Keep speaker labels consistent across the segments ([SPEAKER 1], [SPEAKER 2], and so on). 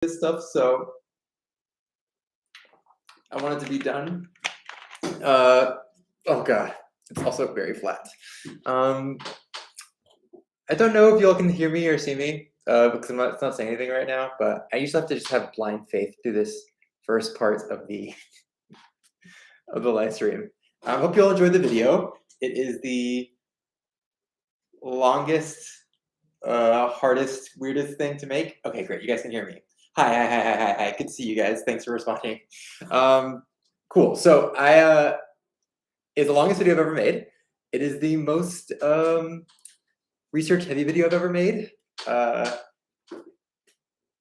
[SPEAKER 1] this stuff, so I want it to be done. Oh god, it's also very flat. I don't know if y'all can hear me or see me because it's not saying anything right now, but I usually have to just have blind faith through this first part of the live stream. I hope you all enjoyed the video. It is the longest, hardest, weirdest thing to make. Okay, great. You guys can hear me. Hi. Good to see you guys. Thanks for responding. Cool. So it's the longest video I've ever made. It is the most research heavy video I've ever made. And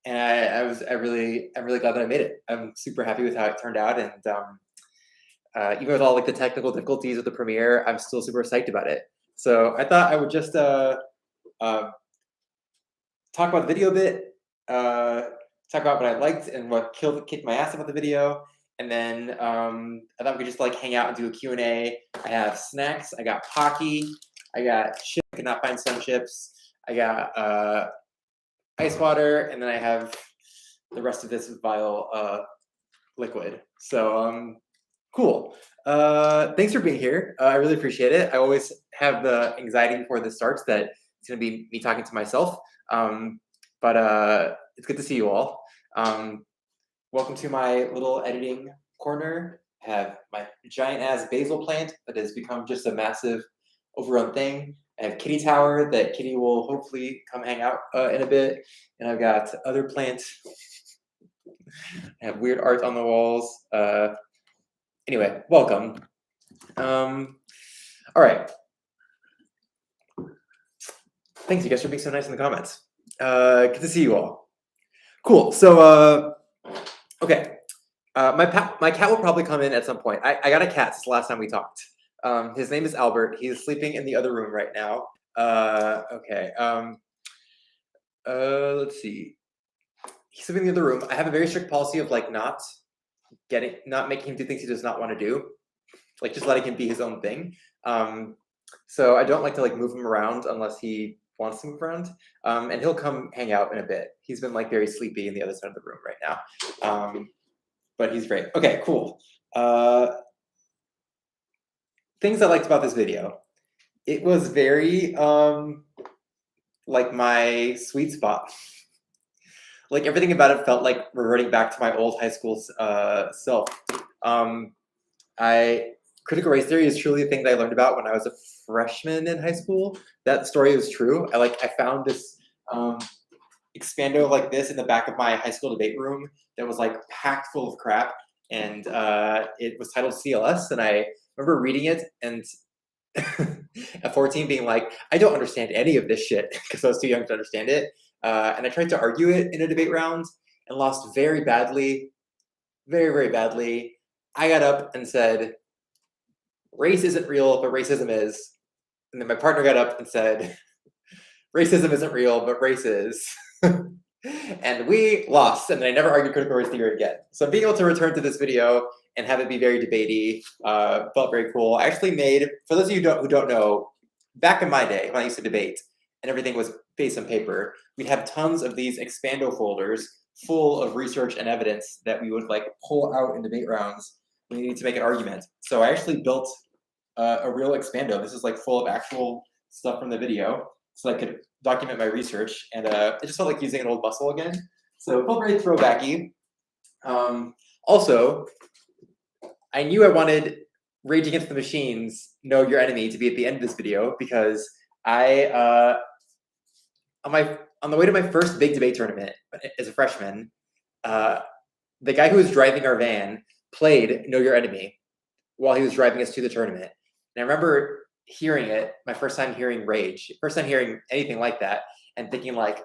[SPEAKER 1] I'm really glad that I made it. I'm super happy with how it turned out, and even with all like the technical difficulties with the premiere, I'm still super psyched about it. So I thought I would just talk about the video a bit, talk about what I liked and what kicked my ass about the video, and then I thought we could just like hang out and do a Q&A. I have snacks. I got Pocky. I got shit. I could not find some chips. I got ice water, and then I have the rest of this vile liquid. So cool. Thanks for being here. I really appreciate it. I always have the anxiety before this starts that it's going to be me talking to myself. But it's good to see you all. Welcome to my little editing corner. I have my giant ass basil plant that has become just a massive overrun thing. I have Kitty Tower that Kitty will hopefully come hang out in a bit. And I've got other plants. I have weird art on the walls. Anyway, welcome. All right. Thanks, you guys, for being so nice in the comments. Good to see you all. Cool. So, okay. My cat will probably come in at some point. I got a cat since the last time we talked. His name is Albert. He's sleeping in the other room right now. Okay. Let's see. He's sleeping in the other room. I have a very strict policy of like not making him do things he does not want to do, like just letting him be his own thing. So I don't like to like move him around unless he wants to move around. And he'll come hang out in a bit. He's been like very sleepy in the other side of the room right now. But he's great. Okay, cool. Things I liked about this video. It was very like my sweet spot. Like everything about it felt like reverting back to my old high school self. Critical race theory is truly a thing that I learned about when I was a freshman in high school. That story was true. I found this expando like this in the back of my high school debate room that was like packed full of crap, and it was titled CLS, and I remember reading it and at 14 being like, I don't understand any of this shit because I was too young to understand it. And I tried to argue it in a debate round and lost very badly, very badly. I got up and said, race isn't real, but racism is. And then my partner got up and said, racism isn't real, but race is. And we lost, and then I never argued critical race theory again. So being able to return to this video and have it be very debatey felt very cool. I actually made, for those of you who don't know, back in my day when I used to debate and everything was based on paper, we'd have tons of these expando folders full of research and evidence that we would like pull out in debate rounds when we needed to make an argument. So I actually built a real expando. This is like full of actual stuff from the video, so I could document my research, and it just felt like using an old muscle again. So it felt very throwbacky. Also, I knew I wanted Rage Against the Machine's Know Your Enemy to be at the end of this video because I, on the way to my first big debate tournament as a freshman, the guy who was driving our van played Know Your Enemy while he was driving us to the tournament. And I remember hearing it, my first time hearing Rage, first time hearing anything like that, and thinking like,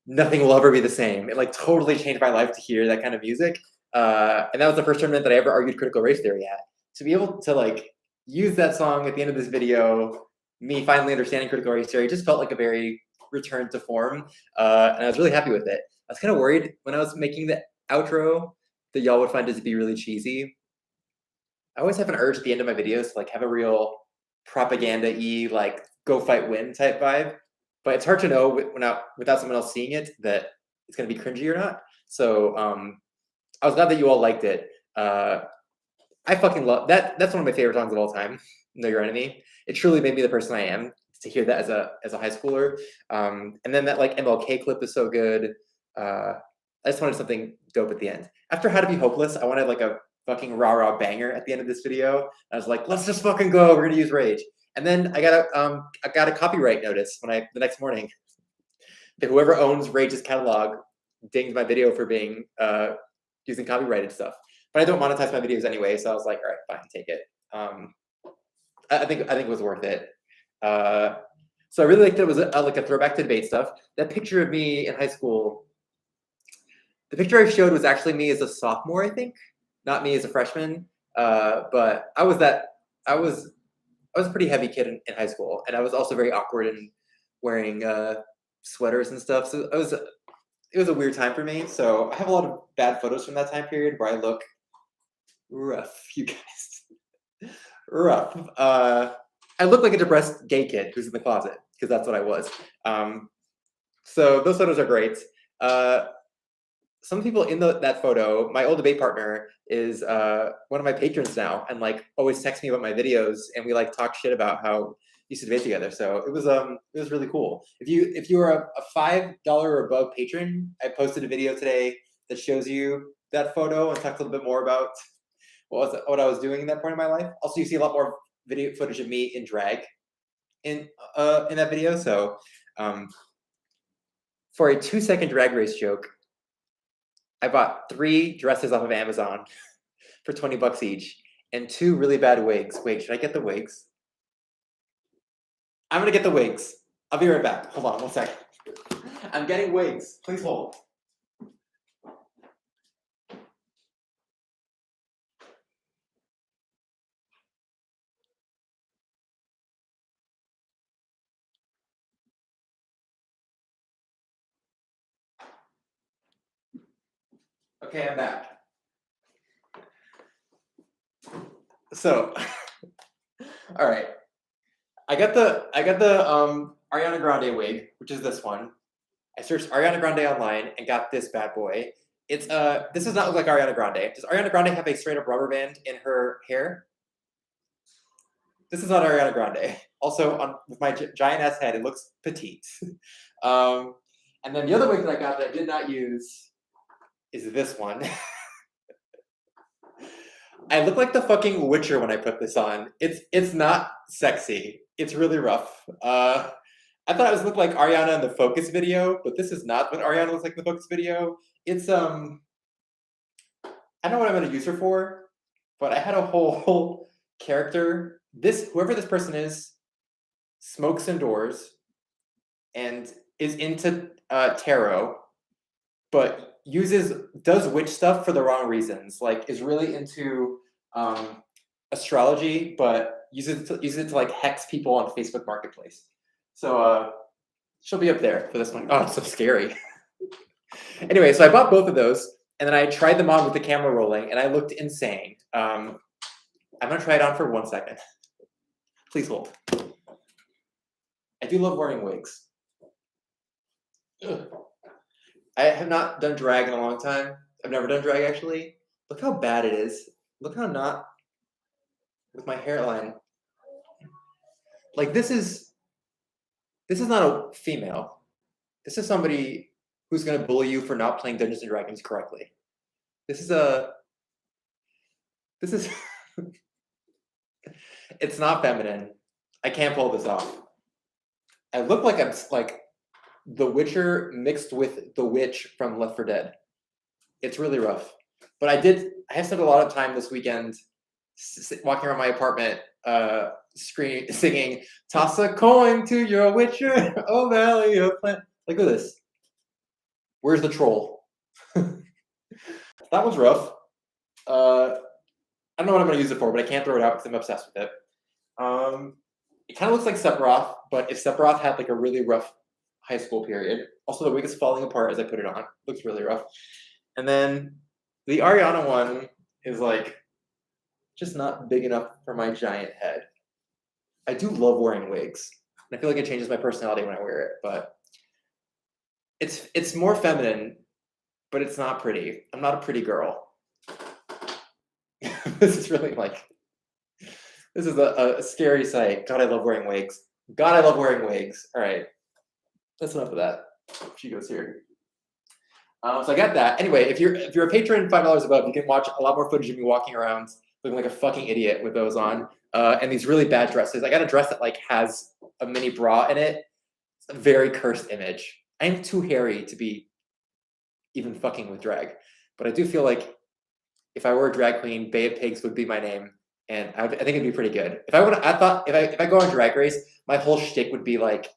[SPEAKER 1] nothing will ever be the same. It like totally changed my life to hear that kind of music. And that was the first tournament that I ever argued critical race theory at. To be able to like use that song at the end of this video, me finally understanding critical race theory, just felt like a very return to form. And I was really happy with it. I was kind of worried when I was making the outro that y'all would find it to be really cheesy. I always have an urge at the end of my videos to like have a real propaganda-y, like go fight win type vibe. But it's hard to know without someone else seeing it that it's gonna be cringy or not. So I was glad that you all liked it. I fucking love that. That's one of my favorite songs of all time. Know Your Enemy. It truly made me the person I am to hear that as a high schooler. And then that like MLK clip is so good. I just wanted something dope at the end. After How to Be Hopeless, I wanted like a fucking rah rah banger at the end of this video. I was like, let's just fucking go. We're gonna use Rage. And then I got a copyright notice the next morning. That whoever owns Rage's catalog dinged my video for being using copyrighted stuff. But I don't monetize my videos anyway, so I was like, all right, fine, take it. I think it was worth it. So I really liked that it was like a throwback to debate stuff. That picture of me in high school, the picture I showed was actually me as a sophomore, I think, not me as a freshman. But I was a pretty heavy kid in high school, and I was also very awkward in wearing sweaters and stuff. So it was a weird time for me. So I have a lot of bad photos from that time period where I look rough, you guys. Rough. I look like a depressed gay kid who's in the closet, because that's what I was. So those photos are great. Some people in that photo, my old debate partner is one of my patrons now, and like always texts me about my videos, and we like talk shit about how we used to debate together. So it was really cool. If you are a $5 or above patron, I posted a video today that shows you that photo and talks a little bit more about what I was doing in that point of my life. Also, you see a lot more video footage of me in drag in that video. So for a 2-second drag race joke, I bought 3 dresses off of Amazon for $20 each and 2 really bad wigs. Wait, should I get the wigs? I'm gonna get the wigs. I'll be right back. Hold on 1 second. I'm getting wigs. Please hold. Okay, I'm back. So, all right. I got the Ariana Grande wig, which is this one. I searched Ariana Grande online and got this bad boy. It's this does not look like Ariana Grande. Does Ariana Grande have a straight up rubber band in her hair? This is not Ariana Grande. Also, with my giant ass head, it looks petite. And then the other wig that I got that I did not use is this one. I look like the fucking Witcher when I put this on. It's not sexy. It's really rough. I thought it was looked like Ariana in the Focus video, but this is not what Ariana looks like in the Focus video. It's I don't know what I'm gonna use her for, but I had a whole character. Whoever this person is, smokes indoors, and is into tarot, but does witch stuff for the wrong reasons. Like is really into astrology, but uses it to like hex people on Facebook Marketplace. So she'll be up there for this one. Oh, it's so scary. Anyway, so I bought both of those, and then I tried them on with the camera rolling, and I looked insane. I'm gonna try it on for 1 second. Please hold. I do love wearing wigs. Ugh. I have not done drag in a long time. I've never done drag actually. Look how bad it is. Look how not with my hairline. Like this is not a female. This is somebody who's gonna bully you for not playing Dungeons and Dragons correctly. This is it's not feminine. I can't pull this off. I look like I'm like The Witcher mixed with the witch from Left 4 Dead. It's really rough. But I have spent a lot of time this weekend walking around my apartment singing, toss a coin to your Witcher, oh valley of plant. Look at this. Where's the troll? That was rough. I don't know what I'm going to use it for, but I can't throw it out because I'm obsessed with it. It kind of looks like Sephiroth, but if Sephiroth had like a really rough high school period. Also, the wig is falling apart as I put it on. Looks really rough. And then the Ariana one is like just not big enough for my giant head. I do love wearing wigs. And I feel like it changes my personality when I wear it, but it's more feminine, but it's not pretty. I'm not a pretty girl. This is really like, this is a scary sight. God, I love wearing wigs. God, I love wearing wigs. All right, that's enough of that. She goes here. So I got that. Anyway, if you're a patron, $5 above, you can watch a lot more footage of me walking around looking like a fucking idiot with those on, and these really bad dresses. I got a dress that like has a mini bra in it. It's a very cursed image. I am too hairy to be even fucking with drag, but I do feel like if I were a drag queen, Bay of Pigs would be my name, and I think it'd be pretty good. If I go on Drag Race, my whole shtick would be like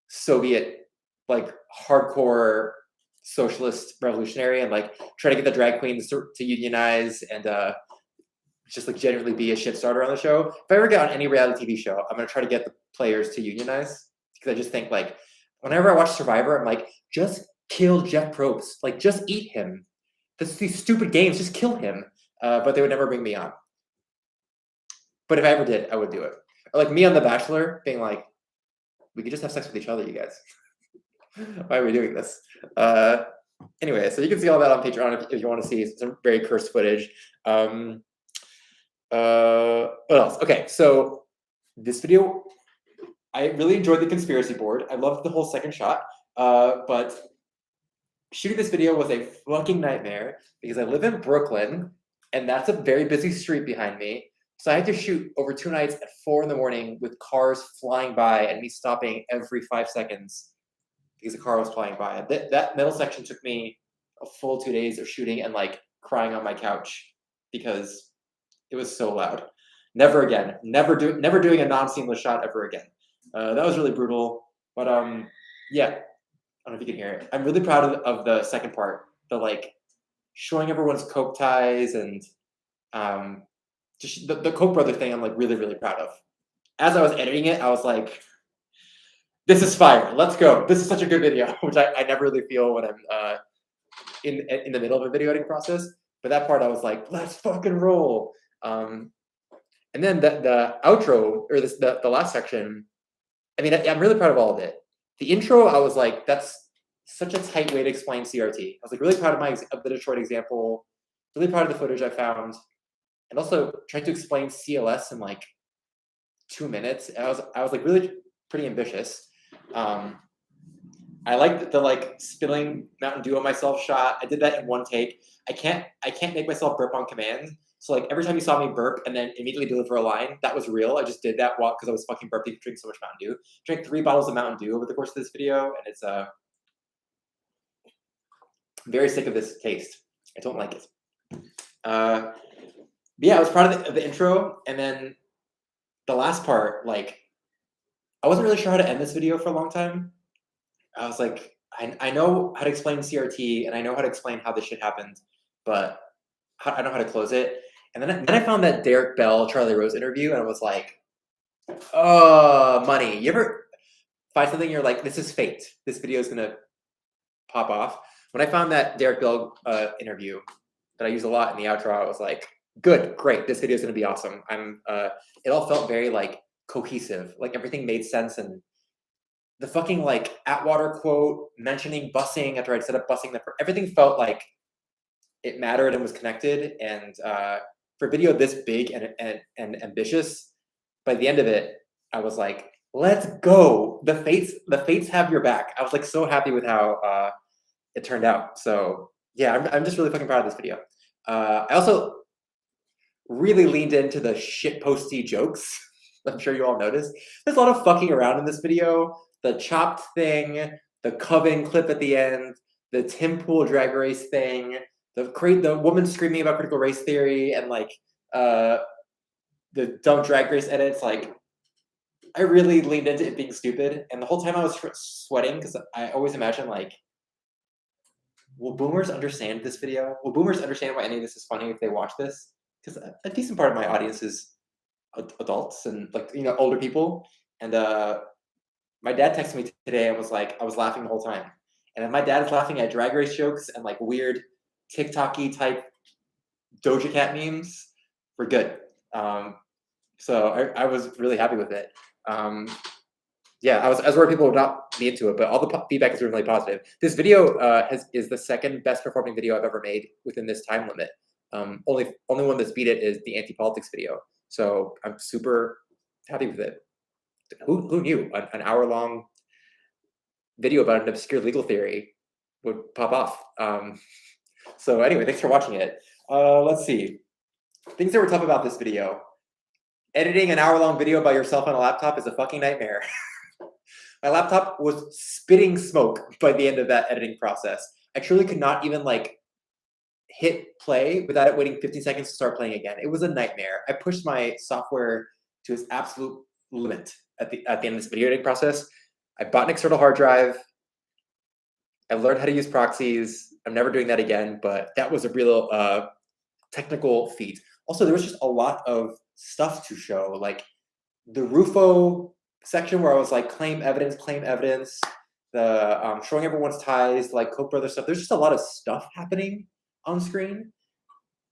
[SPEAKER 1] Soviet, like hardcore socialist revolutionary, and like try to get the drag queens to unionize and just like generally be a shit starter on the show. If I ever get on any reality TV show, I'm gonna try to get the players to unionize, because I just think like whenever I watch Survivor, I'm like, just kill Jeff Probst, like just eat him. These stupid games, just kill him. But they would never bring me on. But if I ever did, I would do it. Or like me on The Bachelor, being like, we could just have sex with each other, you guys. Why are we doing this? Anyway, so you can see all that on Patreon if you want to see some very cursed footage. What else? Okay, so this video, I really enjoyed the conspiracy board. I loved the whole second shot, but shooting this video was a fucking nightmare because I live in Brooklyn, and that's a very busy street behind me. So I had to shoot over 2 nights at 4 in the morning with cars flying by and me stopping every 5 seconds because the car was flying by. That middle section took me a full 2 days of shooting and like crying on my couch because it was so loud. Never again. Never doing a non-seamless shot ever again. That was really brutal. But yeah, I don't know if you can hear it. I'm really proud of the second part, the like showing everyone's Koch ties and just the Koch brother thing. I'm like really, really proud of. As I was editing it, I was like, this is fire. Let's go. This is such a good video, which I never really feel when I'm in the middle of a video editing process. But that part, I was like, let's fucking roll. And then the outro, or the last section, I mean, I'm really proud of all of it. The intro, I was like, that's such a tight way to explain CRT. I was like really proud of the Detroit example, really proud of the footage I found, and also trying to explain CLS in like 2 minutes. I was like really pretty ambitious. I liked the like spilling Mountain Dew on myself shot. I did that in 1 take. I can't make myself burp on command. So like every time you saw me burp and then immediately deliver a line, that was real. I just did that because I was fucking burping, drinking so much Mountain Dew. Drank 3 bottles of Mountain Dew over the course of this video, and it's very sick of this taste. I don't like it. But yeah, I was proud of the intro, and then the last part, like, I wasn't really sure how to end this video for a long time. I was like, I know how to explain CRT, and I know how to explain how this shit happened, but I don't know how to close it. And then I found that Derek Bell, Charlie Rose interview, and I was like, oh, money. You ever find something you're like, this is fate. This video is gonna pop off. When I found that Derek Bell interview that I use a lot in the outro, I was like, good, great. This video is gonna be awesome. It all felt very like cohesive. Like everything made sense, and the fucking like Atwater quote mentioning busing after I'd set up busing, everything felt like it mattered and was connected. And for a video this big and ambitious, by the end of it, I was like, let's go. The fates have your back. I was like so happy with how it turned out. So yeah, I'm just really fucking proud of this video. I also really leaned into the shitposty jokes. I'm sure you all noticed. There's a lot of fucking around in this video. The chopped thing, the Coven clip at the end, the Tim Pool drag race thing, the woman screaming about critical race theory, and like the dumb drag race edits. Like, I really leaned into it being stupid, and the whole time I was sweating because I always imagine like, will boomers understand this video? Will boomers understand why any of this is funny if they watch this? Because a decent part of my audience is adults and like, you know, older people. And my dad texted me today and was like, I was laughing the whole time. And if my dad is laughing at drag race jokes and like weird TikTok-y type Doja Cat memes, we're good. So I was really happy with it. Yeah, I was worried people would not be into it, but all the feedback has been really positive. This video is the second best performing video I've ever made within this time limit. Only one that's beat it is the anti-politics video. So I'm super happy with it. Who knew an hour long video about an obscure legal theory would pop off? So anyway, thanks for watching it. Let's see. Things that were tough about this video. Editing an hour-long video by yourself on a laptop is a fucking nightmare. My laptop was spitting smoke by the end of that editing process. I truly could not even like hit play without it waiting 15 seconds to start playing again. It was a nightmare. I pushed my software to its absolute limit at the end of this video editing process. I bought an external hard drive. I learned how to use proxies. I'm never doing that again, but that was a real technical feat. Also, there was just a lot of stuff to show, like the Rufo section where I was like, claim evidence, the showing everyone's ties, like Koch brothers stuff. There's just a lot of stuff happening on screen,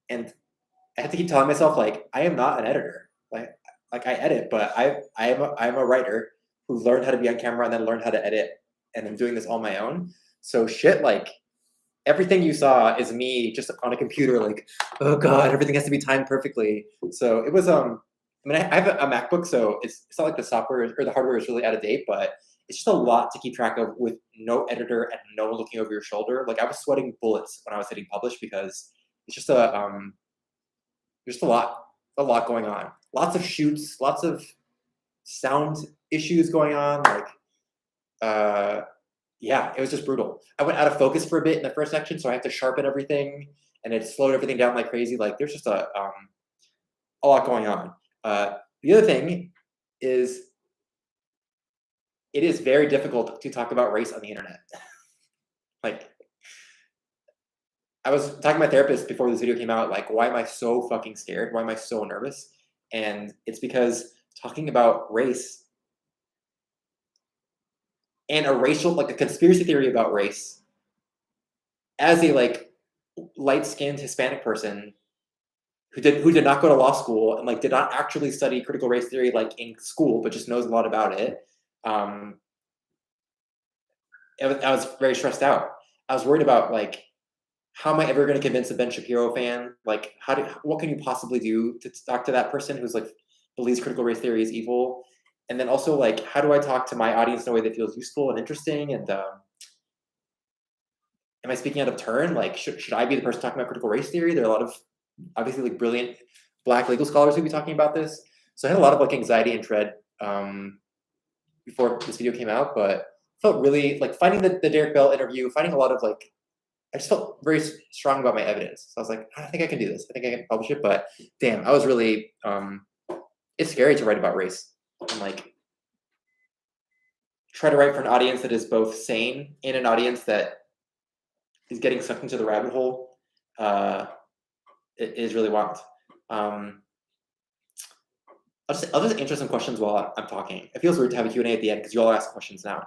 [SPEAKER 1] and I have to keep telling myself like, I am not an editor. Like I edit, but I'm a writer who learned how to be on camera and then learned how to edit, and I'm doing this on my own. So shit, like everything you saw is me just on a computer, like, oh god, everything has to be timed perfectly. So it was I mean, I have a MacBook, so it's not like the software or the hardware is really out of date, but it's just a lot to keep track of with no editor and no one looking over your shoulder. Like I was sweating bullets when I was hitting publish because it's just a lot going on. Lots of shoots, lots of sound issues going on. Like, yeah, it was just brutal. I went out of focus for a bit in the first section, so I had to sharpen everything, and it slowed everything down like crazy. Like there's just a lot going on. The other thing is, it is very difficult to talk about race on the internet. Like, I was talking to my therapist before this video came out, like, why am I so fucking scared? Why am I so nervous? And it's because talking about race and a racial, like a conspiracy theory about race, as a like light-skinned Hispanic person who did not go to law school and like did not actually study critical race theory like in school, but just knows a lot about it. I was very stressed out. I was worried about like, how am I ever going to convince a Ben Shapiro fan? Like, what can you possibly do to talk to that person who's like believes critical race theory is evil? And then also like, how do I talk to my audience in a way that feels useful and interesting? And am I speaking out of turn? Like, should I be the person talking about critical race theory? There are a lot of obviously like brilliant Black legal scholars who'd be talking about this. So I had a lot of like anxiety and dread before this video came out, but felt really like finding the Derek Bell interview, finding a lot of like, I just felt very strong about my evidence. So I was like, I think I can do this. I think I can publish it. But damn, I was really, it's scary to write about race and like try to write for an audience that is both sane and an audience that is getting sucked into the rabbit hole. It is really wild. I'll just answer some questions while I'm talking. It feels weird to have a Q&A at the end because you all ask questions now.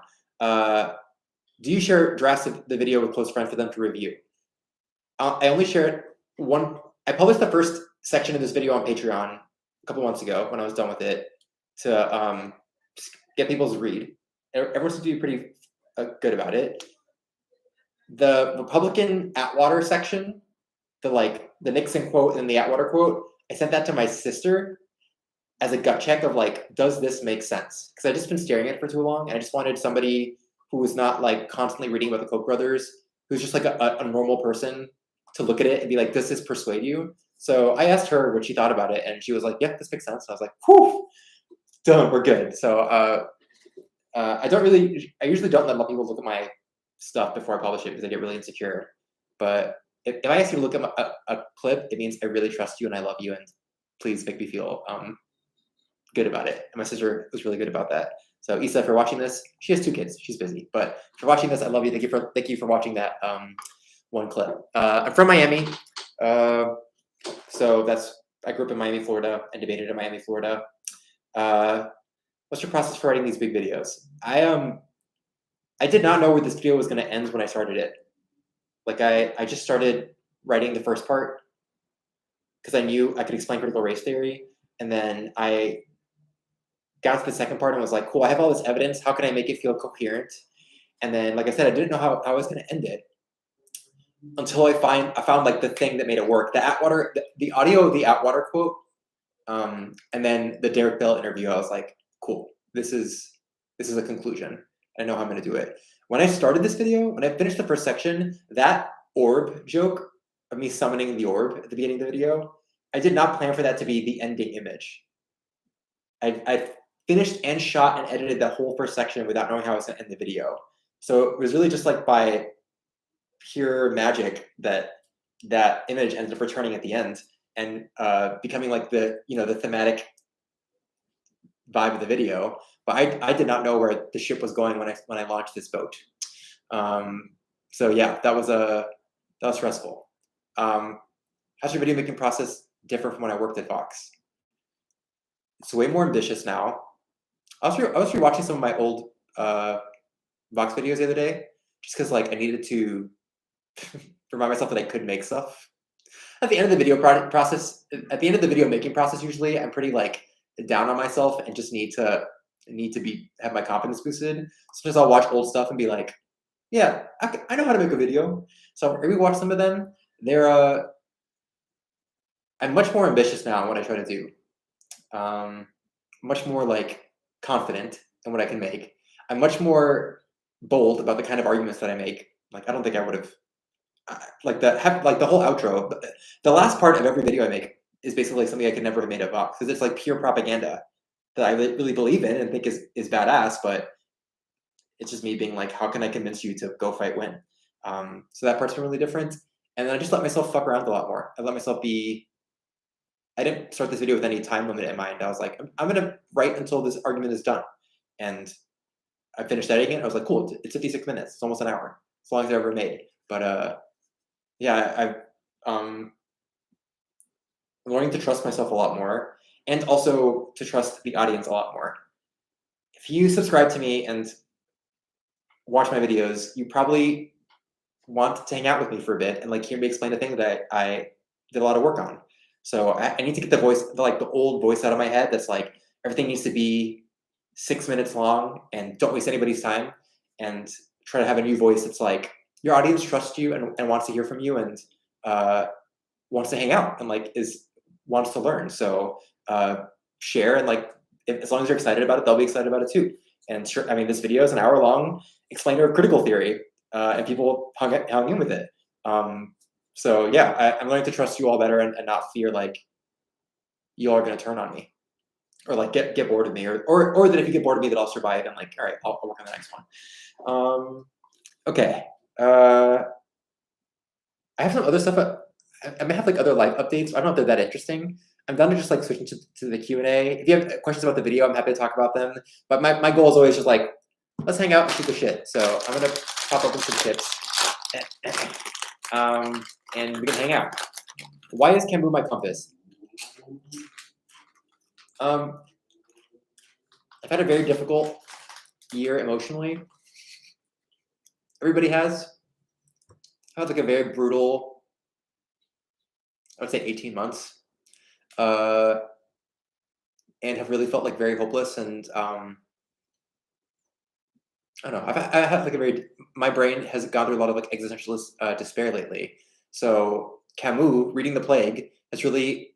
[SPEAKER 1] Do you share drafts of the video with close friends for them to review? I only shared one. I published the first section of this video on Patreon a couple months ago when I was done with it to get people to read. Everyone seemed to be pretty good about it. The Republican Atwater section, the Nixon quote and the Atwater quote, I sent that to my sister as a gut check of like, does this make sense? Because I've just been staring at it for too long, and I just wanted somebody who was not like constantly reading about the Koch brothers, who's just like a normal person, to look at it and be like, does this persuade you? So I asked her what she thought about it, and she was like, yeah, this makes sense. And I was like, whew, done, we're good. So I usually don't let people look at my stuff before I publish it because I get really insecure. But if I ask you to look at a clip, it means I really trust you and I love you, and please make me feel good about it. And my sister was really good about that. So Issa, if you're watching this, she has 2 kids. She's busy, but if you're watching this, I love you. Thank you for watching that one clip. I'm from Miami, so I grew up in Miami, Florida, and debated in Miami, Florida. What's your process for writing these big videos? I did not know where this video was going to end when I started it. Like I just started writing the first part because I knew I could explain critical race theory, and then I got to the second part and was like, cool, I have all this evidence. How can I make it feel coherent? And then, like I said, I didn't know how I was going to end it until I found like the thing that made it work. The Atwater, the audio of the Atwater quote, and then the Derek Bell interview. I was like, cool, this is a conclusion. I know how I'm going to do it. When I started this video, when I finished the first section, that orb joke of me summoning the orb at the beginning of the video, I did not plan for that to be the ending image. I finished and shot and edited the whole first section without knowing how I was going to end the video. So it was really just like by pure magic that that image ended up returning at the end and becoming like the the thematic vibe of the video. But I did not know where the ship was going when I launched this boat. So yeah, that was stressful. How's your video making process different from when I worked at Vox? It's way more ambitious now. I was rewatching some of my old Vox videos the other day, just because like I needed to remind myself that I could make stuff. At the end of the video process, at the end of the video making process, usually I'm pretty like down on myself and just need to have my confidence boosted. Sometimes I'll watch old stuff and be like, yeah, I know how to make a video. So I rewatch some of them. They're I'm much more ambitious now in what I try to do. Much more like confident in what I can make. I'm much more bold about the kind of arguments that I make. Like I don't think I would have like the whole outro. The last part of every video I make is basically something I could never have made at Vox because it's like pure propaganda that I really believe in and think is badass. But it's just me being like, how can I convince you to go fight win? So that part's been really different. And then I just let myself fuck around a lot more. I let myself be. I didn't start this video with any time limit in mind. I was like, I'm gonna write until this argument is done, and I finished editing it. I was like, cool, it's 56 minutes. It's almost an hour, as long as I ever made. But yeah, I'm learning to trust myself a lot more, and also to trust the audience a lot more. If you subscribe to me and watch my videos, you probably want to hang out with me for a bit and like hear me explain a thing that I did a lot of work on. So I need to get the old voice out of my head that's like everything needs to be 6 minutes long and don't waste anybody's time, and try to have a new voice that's like your audience trusts you and wants to hear from you and wants to hang out and like wants to learn. So share and like as long as you're excited about it, they'll be excited about it too. And sure, I mean this video is an hour long explainer of critical theory, and people hung in with it. So yeah, I'm learning to trust you all better and not fear like you all are going to turn on me or like get bored of me or that if you get bored of me that I'll survive and like, all right, I'll work on the next one. Okay. I have some other stuff. I may have like other live updates. I don't know if they're that interesting. I'm down to just like switching to the Q&A. If you have questions about the video, I'm happy to talk about them. But my goal is always just like, let's hang out and shoot the shit. So I'm gonna pop open some tips. And we can hang out. Why is Kambu my compass? I've had a very difficult year emotionally. Everybody has. I've had like a very brutal, I would say 18 months. And have really felt like very hopeless and I don't know. I had like my brain has gone through a lot of like existentialist despair lately. So Camus, reading The Plague, has really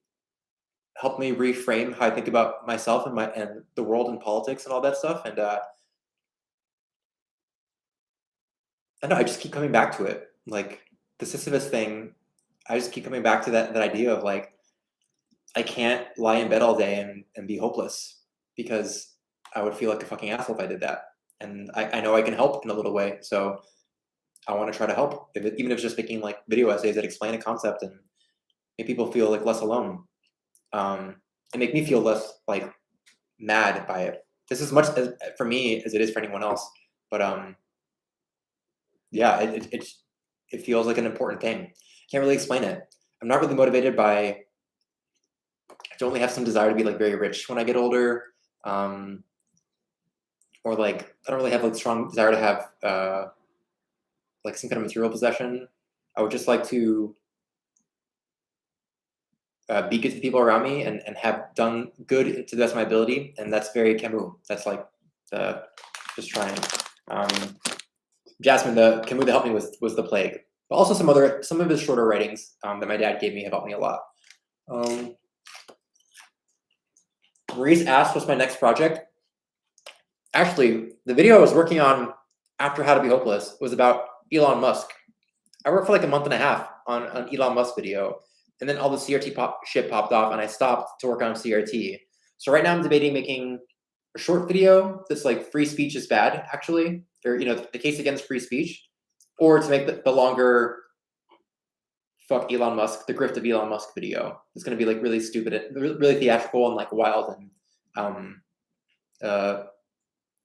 [SPEAKER 1] helped me reframe how I think about myself and the world and politics and all that stuff. And I know I just keep coming back to it. Like the Sisyphus thing, I just keep coming back to that idea of like I can't lie in bed all day and be hopeless because I would feel like a fucking asshole if I did that. And I know I can help in a little way. So I want to try to help, even if it's just making like video essays that explain a concept and make people feel like less alone, and make me feel less like mad by it. This is as much as for me as it is for anyone else. But yeah, it feels like an important thing. Can't really explain it. I'm not really motivated by. I only have some desire to be like very rich when I get older, or like I don't really have like strong desire to have like some kind of material possession. I would just like to be good to the people around me and have done good to the best of my ability, and that's very Camus. That's like the just trying. Jasmine, the Camus that helped me was The Plague, but also some of his shorter writings that my dad gave me have helped me a lot. Maurice asked, "What's my next project?" Actually, the video I was working on after How to Be Hopeless was about Elon Musk. I worked for like a month and a half on an Elon Musk video, and then all the CRT shit popped off, and I stopped to work on CRT. So right now I'm debating making a short video that's like free speech is bad, actually, or the case against free speech, or to make the longer fuck Elon Musk, the grift of Elon Musk video. It's going to be like really stupid, really theatrical and like wild and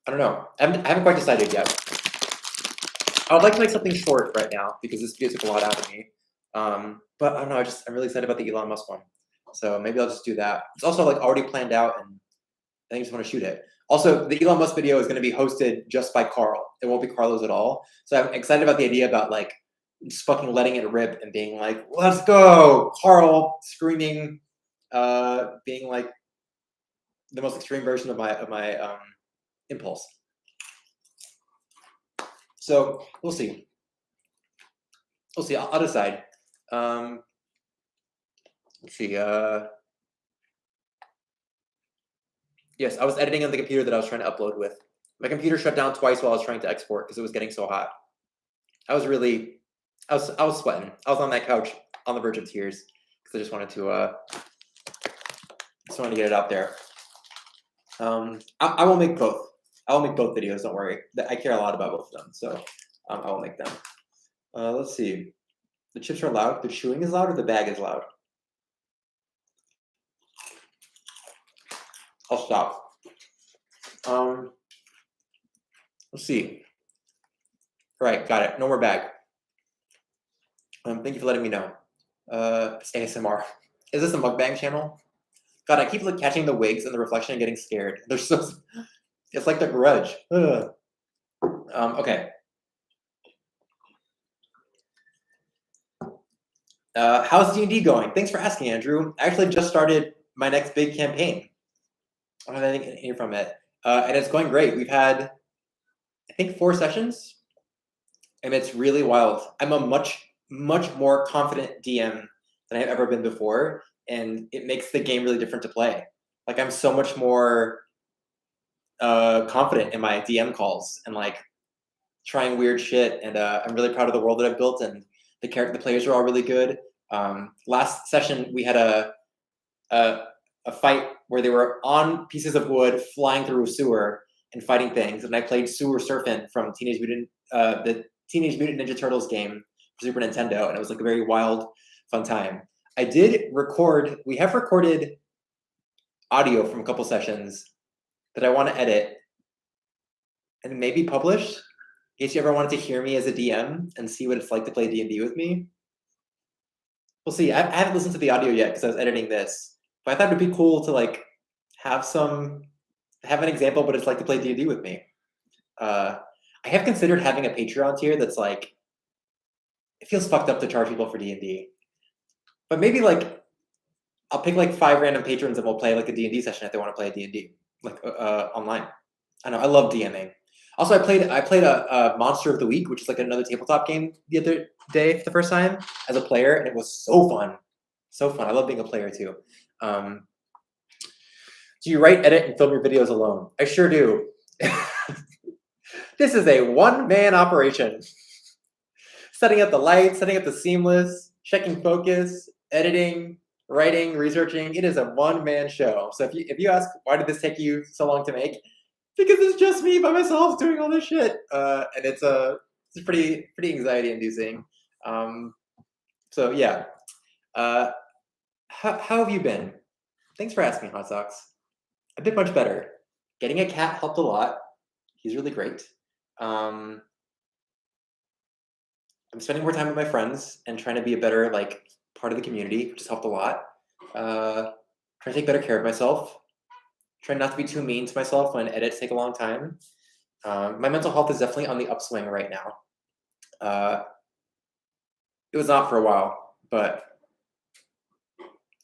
[SPEAKER 1] I don't know. I haven't quite decided yet. I would like to make something short right now because this video took a lot out of me. But I don't know. I'm really excited about the Elon Musk one. So maybe I'll just do that. It's also like already planned out, and I just want to shoot it. Also, the Elon Musk video is going to be hosted just by Carl. It won't be Carlos at all. So I'm excited about the idea about like just fucking letting it rip and being like, "Let's go!" Carl screaming, being like the most extreme version of my impulse. So we'll see. We'll see. I'll decide. Let's see. Yes, I was editing on the computer that I was trying to upload with. My computer shut down twice while I was trying to export because it was getting so hot. I was sweating. I was on that couch on the verge of tears because I just wanted to get it out there. I will make both. I will make both videos. Don't worry. I care a lot about both of them, so I will make them. Let's see. The chips are loud. The chewing is loud, or the bag is loud. I'll stop. Let's see. All right, got it. No more bag. Thank you for letting me know. It's ASMR. Is this a mukbang channel? God, I keep like catching the wigs and the reflection and getting scared. They're so. It's like The Grudge. Ugh. Okay. How's D&D going? Thanks for asking, Andrew. I actually just started my next big campaign. I don't have anything to hear from it. And it's going great. We've had, I think, 4 sessions, and it's really wild. I'm a much more confident DM than I've ever been before, and it makes the game really different to play. Like, I'm so much more confident in my DM calls and like trying weird shit, and I'm really proud of the world that I've built, and the players are all really good. Last session we had a fight where they were on pieces of wood flying through a sewer and fighting things, and I played Sewer Surfing from the Teenage Mutant Ninja Turtles game for Super Nintendo, and it was like a very wild, fun time. I did record. We have recorded audio from a couple sessions that I want to edit and maybe publish. In case you ever wanted to hear me as a DM and see what it's like to play D&D with me. We'll see. I haven't listened to the audio yet because I was editing this, but I thought it'd be cool to like have an example of what it's like to play D&D with me. I have considered having a Patreon tier that's like, it feels fucked up to charge people for D&D, but maybe like I'll pick like 5 random patrons and we'll play like a D&D session if they want to play a D&D like online. I know I love DMing. Also, I played a Monster of the Week, which is like another tabletop game the other day for the first time as a player, and it was so fun. So fun. I love being a player too. Do you write, edit, and film your videos alone? I sure do. This is a one-man operation. Setting up the lights, setting up the seamless, checking focus, editing, writing, researching. It is a one-man show. So if you ask, why did this take you so long to make? Because it's just me by myself doing all this shit, and it's pretty anxiety inducing. So yeah, how have you been? Thanks for asking, Hot Socks. I've been much better. Getting a cat helped a lot. He's really great. I'm spending more time with my friends and trying to be a better like part of the community, which has helped a lot. Trying to take better care of myself. Trying not to be too mean to myself when edits take a long time. My mental health is definitely on the upswing right now. It was not for a while, but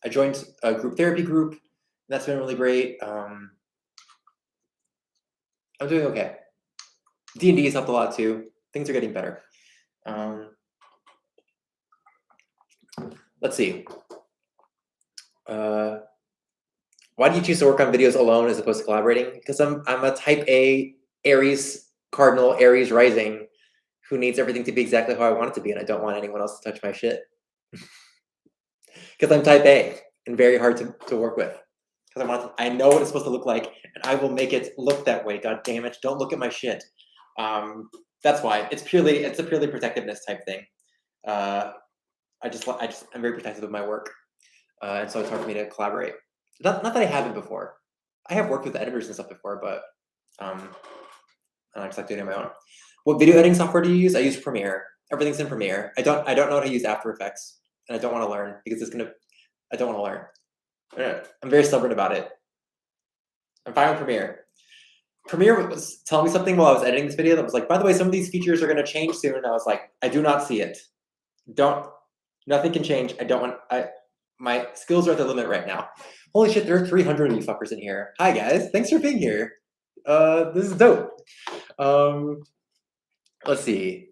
[SPEAKER 1] I joined a group therapy group. That's been really great. I'm doing okay. D&D has helped a lot too. Things are getting better. Let's see. Why do you choose to work on videos alone as opposed to collaborating? Because I'm a type A Aries Cardinal Aries rising who needs everything to be exactly how I want it to be, and I don't want anyone else to touch my shit. Because I'm type A and very hard to work with. Because I know what it's supposed to look like, and I will make it look that way. God damn it! Don't look at my shit. That's why it's a purely protectiveness type thing. I'm very protective of my work, and so it's hard for me to collaborate. Not that I haven't before. I have worked with editors and stuff before, but I just like doing it on my own. What video editing software do you use? I use Premiere. Everything's in Premiere. I don't know how to use After Effects, and I don't want to learn because I don't want to learn. I'm very stubborn about it. I'm fine with Premiere. Premiere was telling me something while I was editing this video that was like, by the way, some of these features are going to change soon, and I was like, I do not see it. Nothing can change. My skills are at the limit right now. Holy shit, there are 300 of you fuckers in here. Hi guys, thanks for being here. This is dope. Let's see.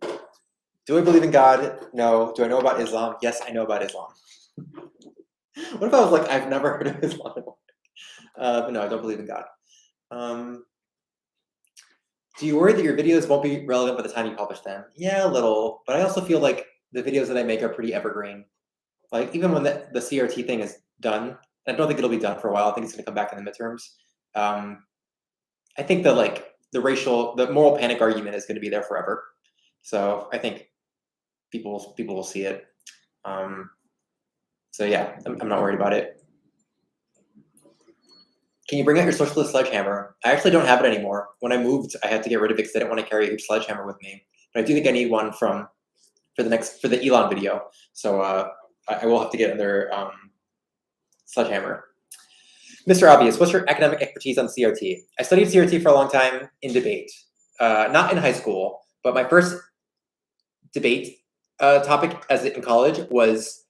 [SPEAKER 1] Do I believe in God? No. Do I know about Islam? Yes, I know about Islam. What if I was like, I've never heard of Islam? But no, I don't believe in God. Do you worry that your videos won't be relevant by the time you publish them? Yeah, a little. But I also feel like the videos that I make are pretty evergreen. Like even when the CRT thing is done, I don't think it'll be done for a while. I think it's going to come back in the midterms. I think the moral panic argument is going to be there forever. So I think people will see it. So yeah, I'm not worried about it. Can you bring out your socialist sledgehammer? I actually don't have it anymore. When I moved, I had to get rid of it because I didn't want to carry a huge sledgehammer with me. But I do think I need one for the Elon video. So I will have to get another sledgehammer. Mr. Obvious, what's your academic expertise on CRT? I studied CRT for a long time in debate. Not in high school, but my first debate topic in college was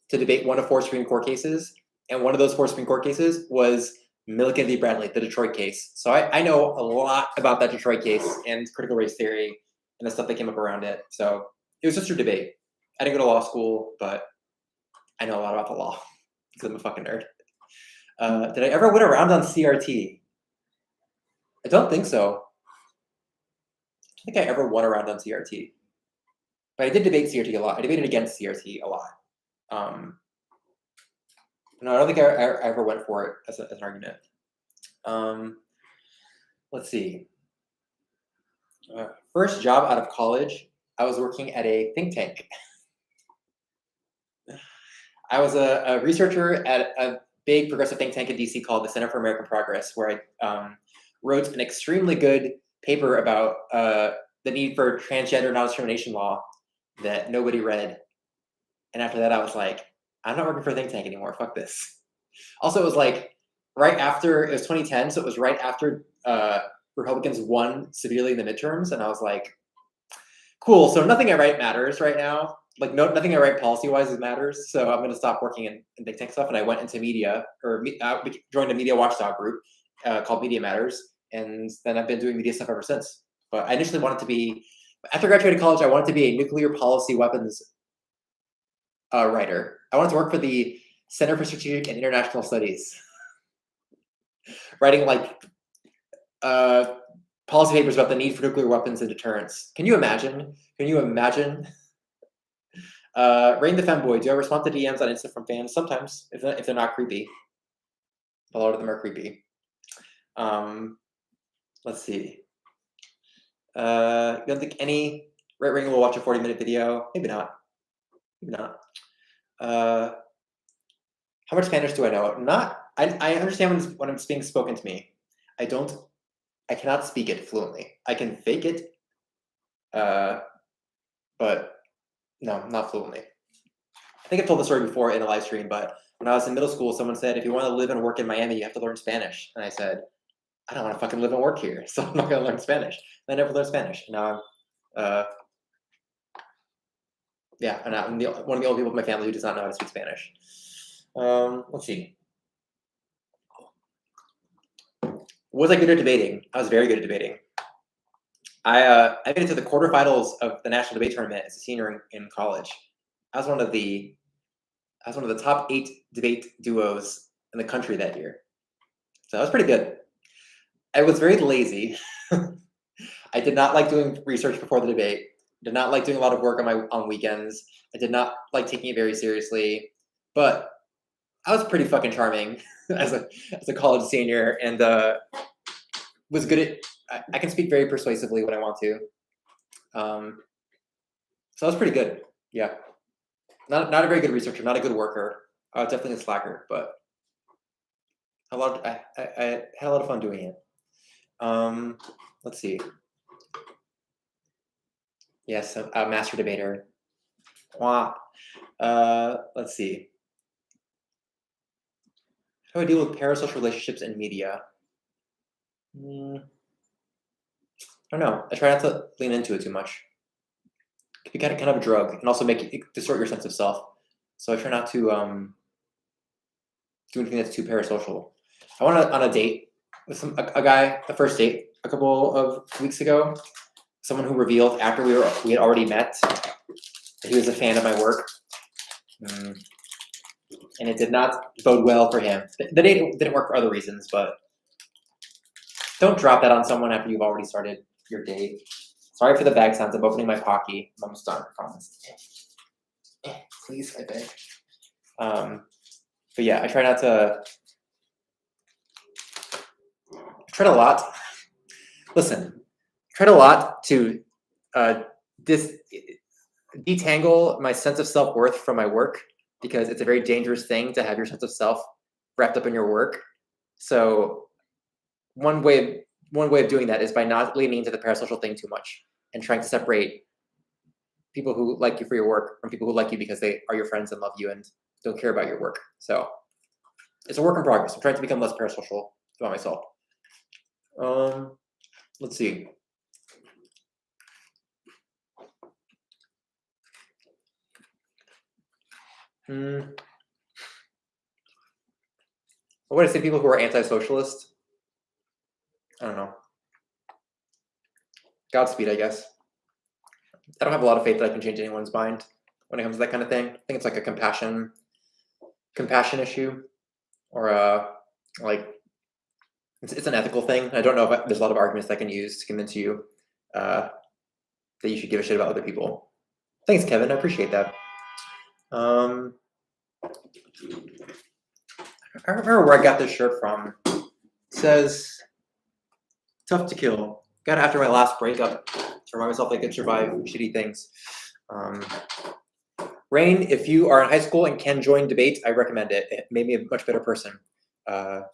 [SPEAKER 1] to debate one of 4 Supreme Court cases. And one of those 4 Supreme Court cases was Milliken v. Bradley, the Detroit case. So I know a lot about that Detroit case and critical race theory and the stuff that came up around it. So it was just a debate. I didn't go to law school, but I know a lot about the law because I'm a fucking nerd. Did I ever win a round on CRT? I don't think so. I don't think I ever won a round on CRT. But I did debate CRT a lot. I debated against CRT a lot. No, I don't think I ever went for it as an argument. Let's see. First job out of college, I was working at a think tank. I was a researcher at a big progressive think tank in DC called the Center for American Progress, where I wrote an extremely good paper about the need for transgender non-discrimination law that nobody read. And after that, I was like, I'm not working for a think tank anymore. Fuck this. Also, it was like it was 2010, so it was right after Republicans won severely in the midterms, and I was like, cool. So nothing I write matters right now. Like nothing I write policy-wise matters. So I'm going to stop working in think tank stuff, and I went into media joined a media watchdog group called Media Matters, and then I've been doing media stuff ever since. But I initially wanted to be, after graduating college, I wanted to be a nuclear policy weapons writer. I wanted to work for the Center for Strategic and International Studies, writing like policy papers about the need for nuclear weapons and deterrence. Can you imagine? Rain the Femboy, do I respond to DMs on Insta from fans? Sometimes, if they're not creepy. A lot of them are creepy. Let's see. You don't think any right wing will watch a 40-minute video? Maybe not. How much Spanish do I know? I understand when it's being spoken to me. I cannot speak it fluently. I can fake it, but no, not fluently. I think I've told the story before in a live stream, but when I was in middle school, someone said, if you want to live and work in Miami, you have to learn Spanish. And I said, I don't want to fucking live and work here, so I'm not going to learn Spanish. And I never learned Spanish. Now I'm, and I'm one of the only people in my family who does not know how to speak Spanish. Let's see. Was I good at debating? I was very good at debating. I made it to the quarterfinals of the national debate tournament as a senior in college. I was one of the top 8 debate duos in the country that year. So that was pretty good. I was very lazy. I did not like doing research before the debate. Did not like doing a lot of work on weekends. I did not like taking it very seriously. But I was pretty fucking charming as a college senior, and was good at. I can speak very persuasively when I want to. So I was pretty good. Yeah, not a very good researcher, not a good worker. I was definitely a slacker, but I had a lot of fun doing it. Let's see. Yes, a master debater. Wow. Let's see. How do I deal with parasocial relationships in media? I don't know. I try not to lean into it too much. It can be kind of a drug, and also make it distort your sense of self. So I try not to do anything that's too parasocial. I went on a date with a guy, the first date, a couple of weeks ago. Someone who revealed after we had already met that he was a fan of my work, and it did not bode well for him. The date didn't work for other reasons, but don't drop that on someone after you've already started your date. Sorry for the bag sounds. I'm opening my Pocky. I'm almost done, I promise. Please, I beg. But yeah, I try not to. I tried a lot. Listen, I tried a lot to detangle my sense of self-worth from my work, because it's a very dangerous thing to have your sense of self wrapped up in your work. So one way of doing that is by not leaning into the parasocial thing too much and trying to separate people who like you for your work from people who like you because they are your friends and love you and don't care about your work. So it's a work in progress. I'm trying to become less parasocial about myself. Let's see. What would I say? People who are anti-socialist? I don't know. Godspeed, I guess. I don't have a lot of faith that I can change anyone's mind when it comes to that kind of thing. I think it's like a compassion issue, or like it's an ethical thing. I don't know if there's a lot of arguments that I can use to convince you that you should give a shit about other people. Thanks, Kevin. I appreciate that. I remember where I got this shirt from. It says, "Tough to kill." Got it after my last breakup to remind myself I could survive shitty things. Rain, if you are in high school and can join debate, I recommend it. It made me a much better person. And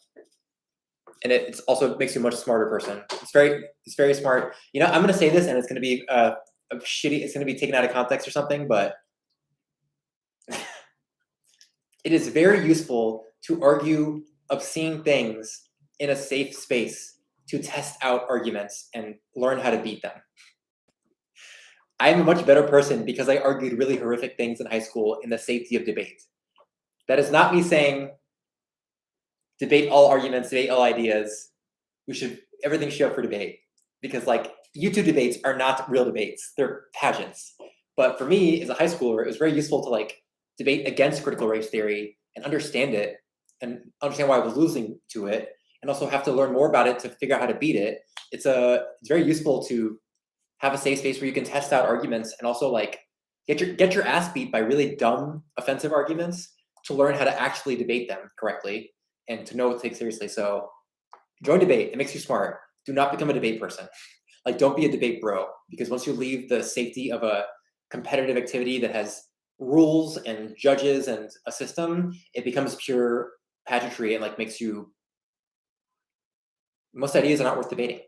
[SPEAKER 1] it also makes you a much smarter person. It's very smart. You know, I'm going to say this, and it's going to be shitty. It's going to be taken out of context or something, but it is very useful to argue obscene things in a safe space to test out arguments and learn how to beat them. I am a much better person because I argued really horrific things in high school in the safety of debate. That is not me saying debate all arguments, debate all ideas. Everything should go for debate, because like YouTube debates are not real debates; they're pageants. But for me, as a high schooler, it was very useful to like debate against critical race theory and understand it and understand why I was losing to it, and also have to learn more about it to figure out how to beat it. It's very useful to have a safe space where you can test out arguments and also like get your ass beat by really dumb, offensive arguments to learn how to actually debate them correctly and to know what to take seriously. So join debate. It makes you smart. Do not become a debate person. Like, don't be a debate bro, because once you leave the safety of a competitive activity that has rules and judges and a system, it becomes pure pageantry and like makes you. Most ideas are not worth debating.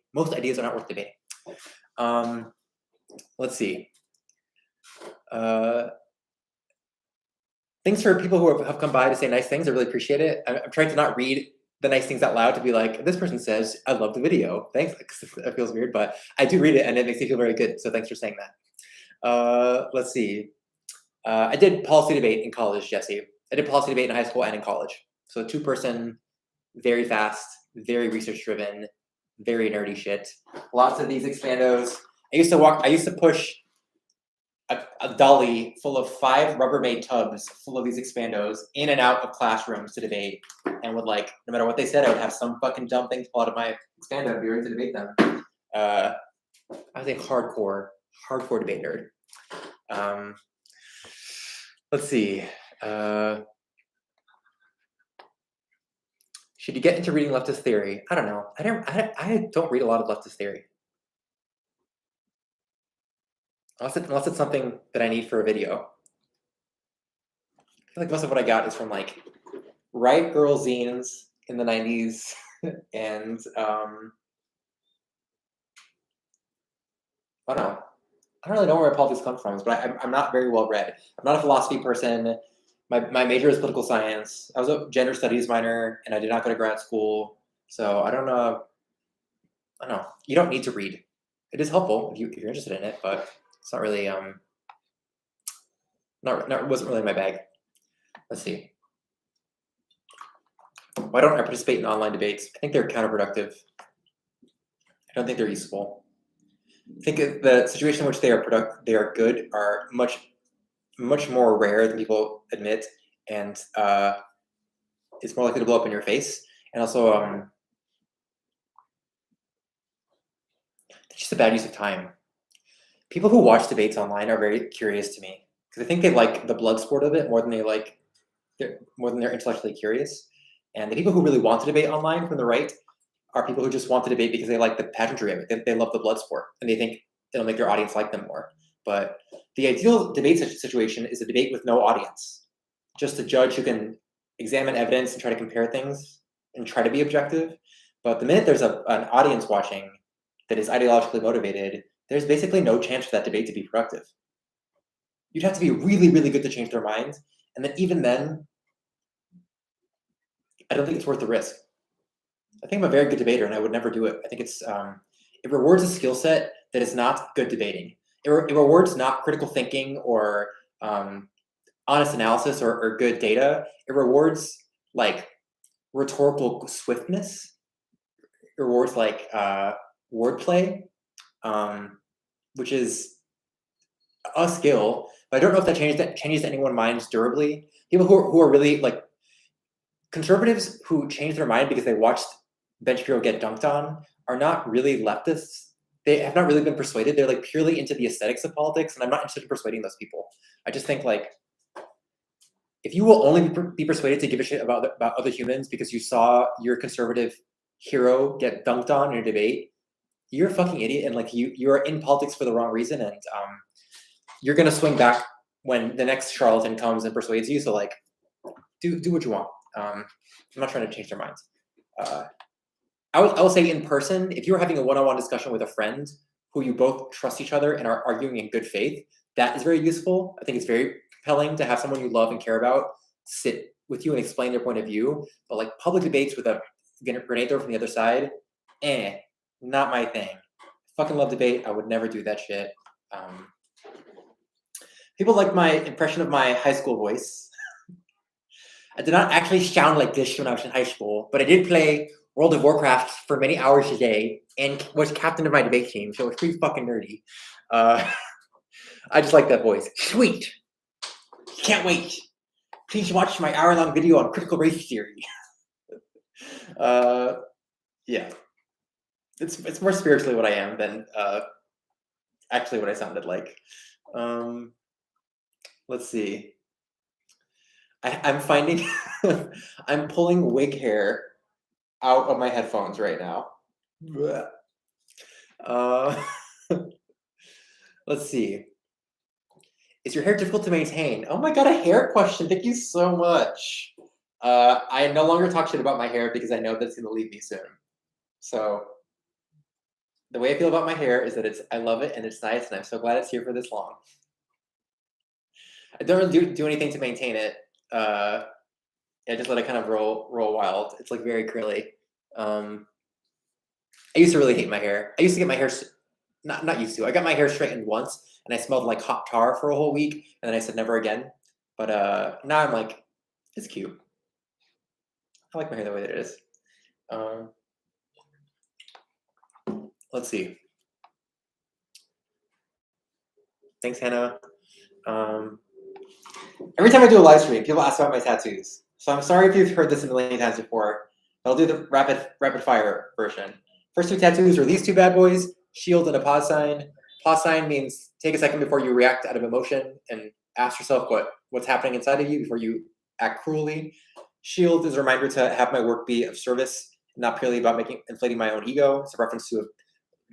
[SPEAKER 1] Let's see. Thanks for people who have come by to say nice things. I really appreciate it. I'm trying to not read the nice things out loud to be like, this person says, I love the video. Thanks. That feels weird, but I do read it and it makes me feel very good. So thanks for saying that. Let's see. I did policy debate in college, Jesse. I did policy debate in high school and in college. So 2-person, very fast, very research-driven, very nerdy shit. Lots of these expandos. I used to push a dolly full of 5 Rubbermaid tubs full of these expandos in and out of classrooms to debate, and would like, no matter what they said, I would have some fucking dumb thing to pull out of my expando and be ready to debate them. I was a hardcore debate nerd. Let's see. Should you get into reading leftist theory? I don't know. I don't read a lot of leftist theory. Unless it's something that I need for a video. I feel like most of what I got is from like right girl zines in the 90s and I don't know. I don't really know where my politics come from, but I'm not very well read. I'm not a philosophy person. My major is political science. I was a gender studies minor, and I did not go to grad school. So I don't know. You don't need to read. It is helpful if you're interested in it, but it's not really wasn't really my bag. Let's see. Why don't I participate in online debates? I think they're counterproductive. I don't think they're useful. I think the situation in which they are good are much more rare than people admit, and it's more likely to blow up in your face. And also, it's just a bad use of time. People who watch debates online are very curious to me because I think they like the blood sport of it more than they're intellectually curious. And the people who really want to debate online from the right are people who just want to debate because they like the pageantry of it. They love the blood sport, and they think it'll make their audience like them more. But the ideal debate situation is a debate with no audience, just a judge who can examine evidence and try to compare things and try to be objective. But the minute there's an audience watching that is ideologically motivated, there's basically no chance for that debate to be productive. You'd have to be really, really good to change their minds. And then even then, I don't think it's worth the risk. I think I'm a very good debater and I would never do it. I think it rewards a skill set that is not good debating. It rewards not critical thinking or honest analysis or good data. It rewards like rhetorical swiftness. It rewards like wordplay, which is a skill, but I don't know if that changes anyone's minds durably. People who are really like conservatives who change their mind because they watched Ben Shapiro get dunked on are not really leftists. They have not really been persuaded. They're like purely into the aesthetics of politics, and I'm not interested in persuading those people. I just think like if you will only be persuaded to give a shit about other humans because you saw your conservative hero get dunked on in a debate, you're a fucking idiot, and like you are in politics for the wrong reason, and you're gonna swing back when the next charlatan comes and persuades you. So like, do what you want. I'm not trying to change their minds. I will say in person, if you're having a one-on-one discussion with a friend who you both trust each other and are arguing in good faith, that is very useful. I think it's very compelling to have someone you love and care about sit with you and explain their point of view. But like public debates with a grenade thrower from the other side, not my thing. Fucking love debate. I would never do that shit. People like my impression of my high school voice. I did not actually sound like this when I was in high school, but I did play World of Warcraft for many hours a day and was captain of my debate team, so it was pretty fucking nerdy. I just like that voice. Sweet. Can't wait. Please watch my hour-long video on critical race theory. Yeah. It's more spiritually what I am than actually what I sounded like. Let's see. I'm finding I'm pulling wig hair out of my headphones right now. Let's see. Is your hair difficult to maintain? Oh my god, a hair question. Thank you so much. I no longer talk shit about my hair because I know that it's going to leave me soon. So the way I feel about my hair is that I love it and it's nice and I'm so glad it's here for this long. I don't really do anything to maintain it. I just let it kind of roll wild. It's like very curly. I used to really hate my hair. I used to get my hair not used to. I got my hair straightened once and I smelled like hot tar for a whole week and then I said never again. But now I'm like It's cute. I like my hair the way that it is. Let's see. Thanks, Hannah. Every time I do a live stream, people ask about my tattoos. So I'm sorry if you've heard this a million times before. I'll do the rapid fire version. First two tattoos are these two bad boys, shield and a pause sign. Pause sign means take a second before you react out of emotion and ask yourself what's happening inside of you before you act cruelly. Shield is a reminder to have my work be of service, not purely about inflating my own ego. It's a reference to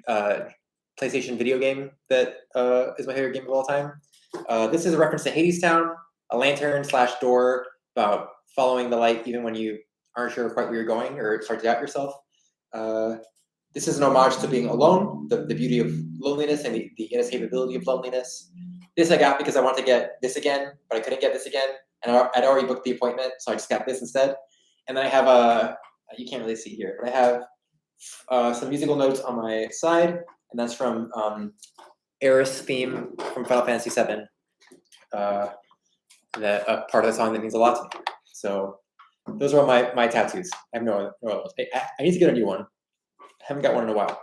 [SPEAKER 1] a PlayStation video game that is my favorite game of all time. This is a reference to Hadestown, a lantern/door about following the light even when you aren't sure quite where you're going or start to doubt yourself. This is an homage to being alone, the beauty of loneliness and the inescapability of loneliness. This I got because I wanted to get this again, but I couldn't get this again. And I'd already booked the appointment, so I just got this instead. And then I have you can't really see here, but I have some musical notes on my side, and that's from Eris theme from Final Fantasy VII. That part of the song that means a lot to me. So those are all my tattoos. I have no others. I need to get a new one. I haven't got one in a while.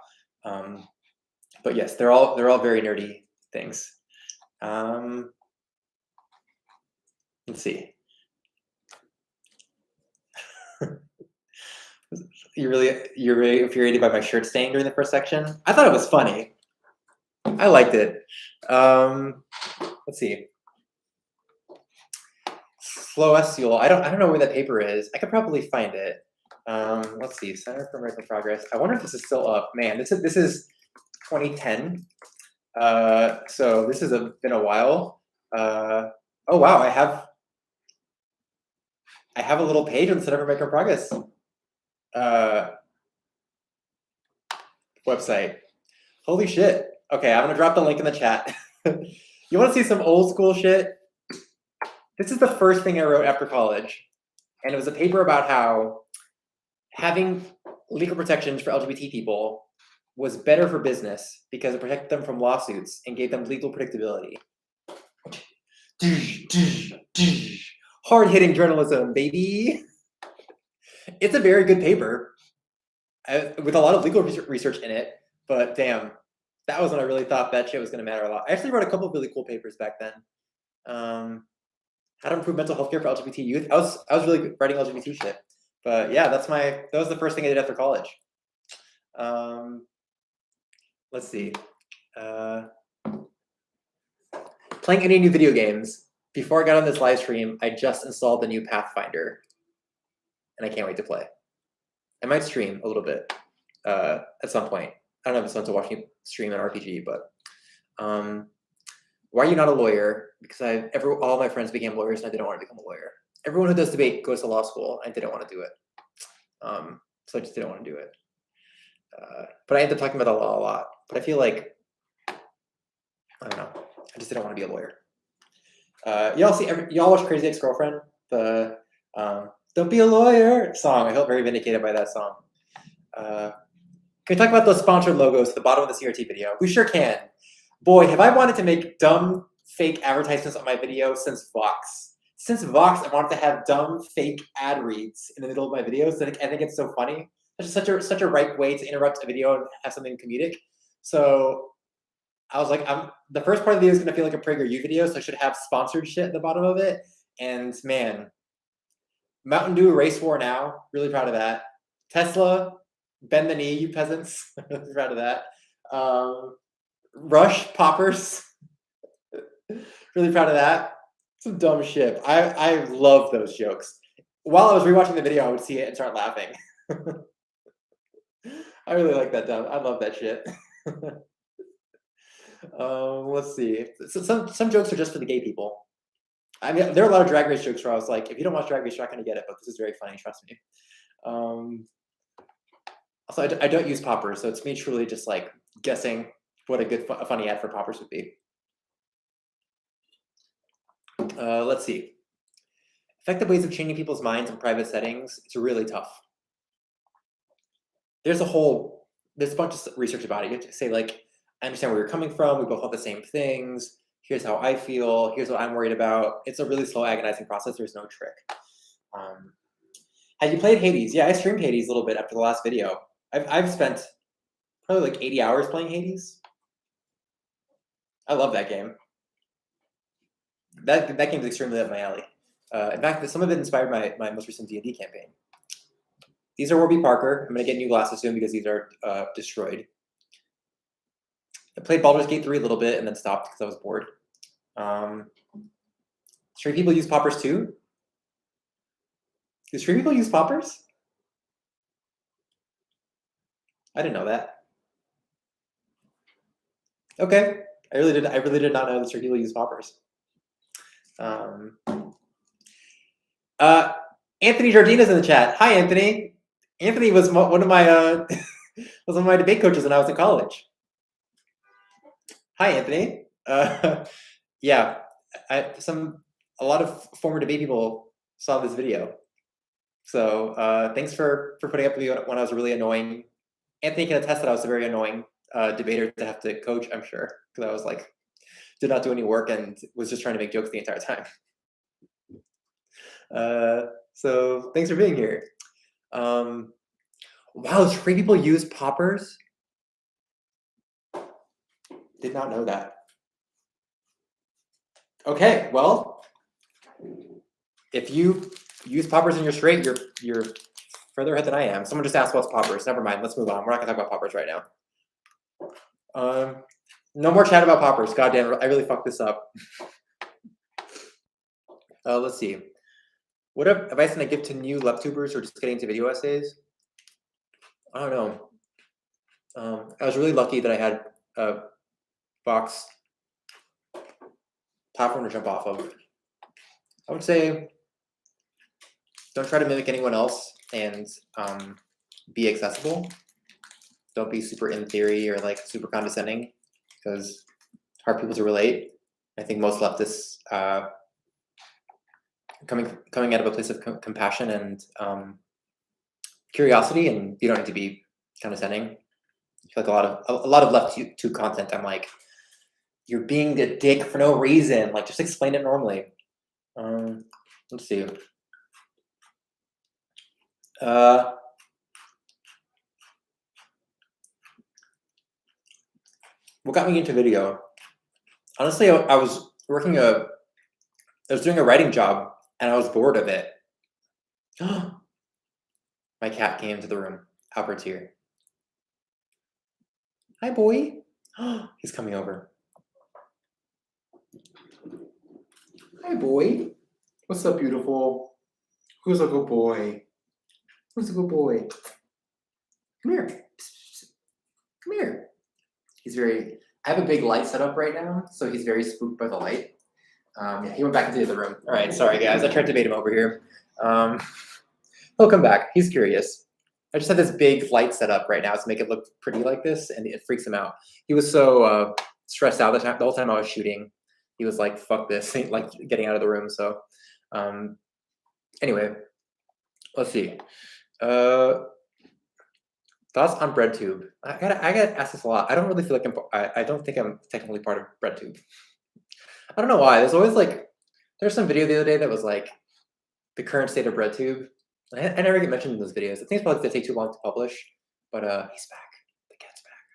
[SPEAKER 1] But yes, they're all very nerdy things. Let's see. You're really infuriated by my shirt stain during the first section? I thought it was funny. I liked it. Let's see. Slow Estial. I don't know where that paper is. I could probably find it. Let's see. Center for American Progress. I wonder if this is still up. Man, this is 2010. So this has been a while. Oh wow, I have a little page on the Center for American Progress website. Holy shit. Okay, I'm gonna drop the link in the chat. You want to see some old school shit? This is the first thing I wrote after college, and it was a paper about how having legal protections for LGBT people was better for business because it protected them from lawsuits and gave them legal predictability. Hard-hitting journalism, baby. It's a very good paper with a lot of legal research in it, but damn, that was when I really thought that shit was going to matter a lot. I actually wrote a couple of really cool papers back then. How to improve mental health care for LGBT youth. I was really writing LGBT shit. But yeah, that was the first thing I did after college. Let's see. Playing any new video games. Before I got on this live stream, I just installed the new Pathfinder. And I can't wait to play. I might stream a little bit at some point. I don't know if it's fun to watch me stream an RPG, but why are you not a lawyer? Because all my friends became lawyers and I didn't want to become a lawyer. Everyone who does debate goes to law school. I didn't want to do it. So I just didn't want to do it. But I ended up talking about the law a lot. But I feel like, I don't know. I just didn't want to be a lawyer. Y'all watch Crazy Ex-Girlfriend? The Don't Be a Lawyer song. I felt very vindicated by that song. Can we talk about those sponsored logos at the bottom of the CRT video? We sure can. Boy, have I wanted to make dumb, fake advertisements on my video since Vox. Since Vox, I wanted to have dumb, fake ad reads in the middle of my videos. I think it's so funny. It's such a right way to interrupt a video and have something comedic. So I was like, the first part of the video is going to feel like a PragerU video, so I should have sponsored shit at the bottom of it. And man, Mountain Dew Race War Now, really proud of that. Tesla, bend the knee, you peasants. Really proud of that. Rush Poppers, really proud of that. Some dumb shit. I love those jokes. While I was rewatching the video, I would see it and start laughing. I really like that dumb. I love that shit. Let's see. So some jokes are just for the gay people. I mean, there are a lot of Drag Race jokes where I was like, if you don't watch Drag Race, you're not going to get it, but this is very funny, trust me. Also, I don't use poppers, so it's me truly just like guessing what a funny ad for poppers would be. Let's see. Effective ways of changing people's minds in private settings. It's really tough. There's a bunch of research about it. You have to say, like, I understand where you're coming from. We both want the same things. Here's how I feel. Here's what I'm worried about. It's a really slow, agonizing process. There's no trick. Had you played Hades? Yeah, I streamed Hades a little bit after the last video. I've spent probably like 80 hours playing Hades. I love that game. That game's extremely up my alley. In fact, some of it inspired my most recent D&D campaign. These are Warby Parker. I'm gonna get new glasses soon because these are destroyed. I played Baldur's Gate 3 a little bit and then stopped because I was bored. Street people use poppers too? Do street people use poppers? I didn't know that. Okay, I really did not know that street people use poppers. Anthony Jardina's in the chat. Hi, Anthony. Anthony was one of my was one of my debate coaches when I was in college. Hi, Anthony. Yeah, a lot of former debate people saw this video. So thanks for putting up with me when I was really annoying. Anthony can attest that I was a very annoying debater to have to coach, I'm sure, because I was like, did not do any work and was just trying to make jokes the entire time. So thanks for being here. Wow, street people use poppers? Did not know that. Okay, well, if you use poppers in your straight, you're further ahead than I am. Someone just asked what's poppers. Never mind. Let's move on. We're not gonna talk about poppers right now. No more chat about poppers. God damn it, I really fucked this up. Let's see. What advice can I give to new LepTubers or just getting into video essays? I don't know. I was really lucky that I had a box platform to jump off of. I would say don't try to mimic anyone else and be accessible. Don't be super in theory or like super condescending because it's hard people to relate. I think most leftists coming out of a place of compassion and curiosity, and you don't need to be condescending. I feel like a lot of left to content, I'm like, you're being a dick for no reason. Like, just explain it normally. Let's see. What got me into video? Honestly, I was doing a writing job and I was bored of it. My cat came into the room. Albert's here. Hi, boy. He's coming over. Hi, boy. What's up, beautiful? Who's a good boy? Who's a good boy? Come here. Come here. He's very. I have a big light set up right now, so he's very spooked by the light. Yeah, he went back into the other room. All right, sorry guys. I tried to bait him over here. He'll come back. He's curious. I just have this big light set up right now to make it look pretty like this, and it freaks him out. He was so stressed out the whole time I was shooting. He was like, "Fuck this!" like getting out of the room. So, anyway, let's see. Thoughts on BreadTube? I got asked this a lot. I don't really feel like I don't think I'm technically part of BreadTube. I don't know why. There's some video the other day that was like the current state of BreadTube. I never get mentioned in those videos. I think it's probably they take too long to publish, but he's back. The cat's back.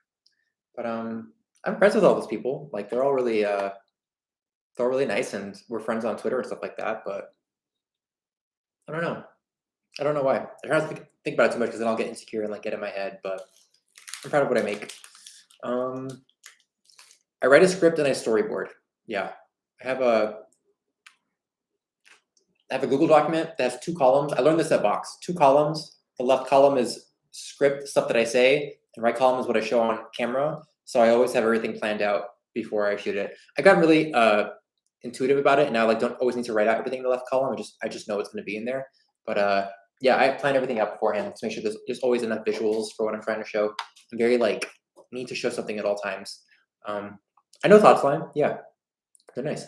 [SPEAKER 1] But I'm friends with all those people. Like they're all really nice, and we're friends on Twitter and stuff like that. But I don't know. I don't know why. I try not to think about it too much because then I'll get insecure and like get in my head. But I'm proud of what I make. I write a script and I storyboard. Yeah, I have a Google document that has 2 columns. I learned this at Vox. 2 columns. The left column is script stuff that I say, and right column is what I show on camera. So I always have everything planned out before I shoot it. I got really intuitive about it, and now like don't always need to write out everything in the left column. I just know it's going to be in there. But yeah, I plan everything out beforehand to make sure there's always enough visuals for what I'm trying to show. I'm very like need to show something at all times. I know ThoughtSlime. Yeah, they're nice.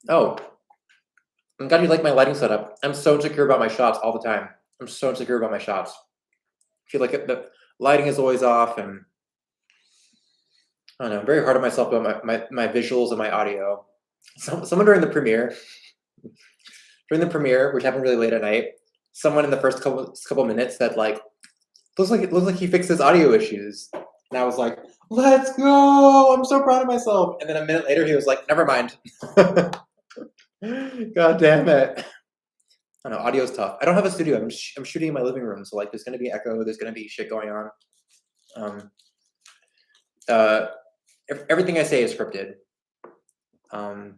[SPEAKER 1] Oh, I'm glad you like my lighting setup. I'm so insecure about my shots all the time. I'm so insecure about my shots. I feel like the lighting is always off, and I don't know. I'm very hard on myself about my visuals and my audio. Someone during the premiere, during the premiere, which happened really late at night, someone in the first couple minutes said like, looks like he fixed his audio issues. And I was like, let's go! I'm so proud of myself. And then a minute later, he was like, never mind. God damn it. I don't know, audio's tough. I don't have a studio. I'm shooting in my living room, so like, there's gonna be echo. There's gonna be shit going on. Everything I say is scripted. I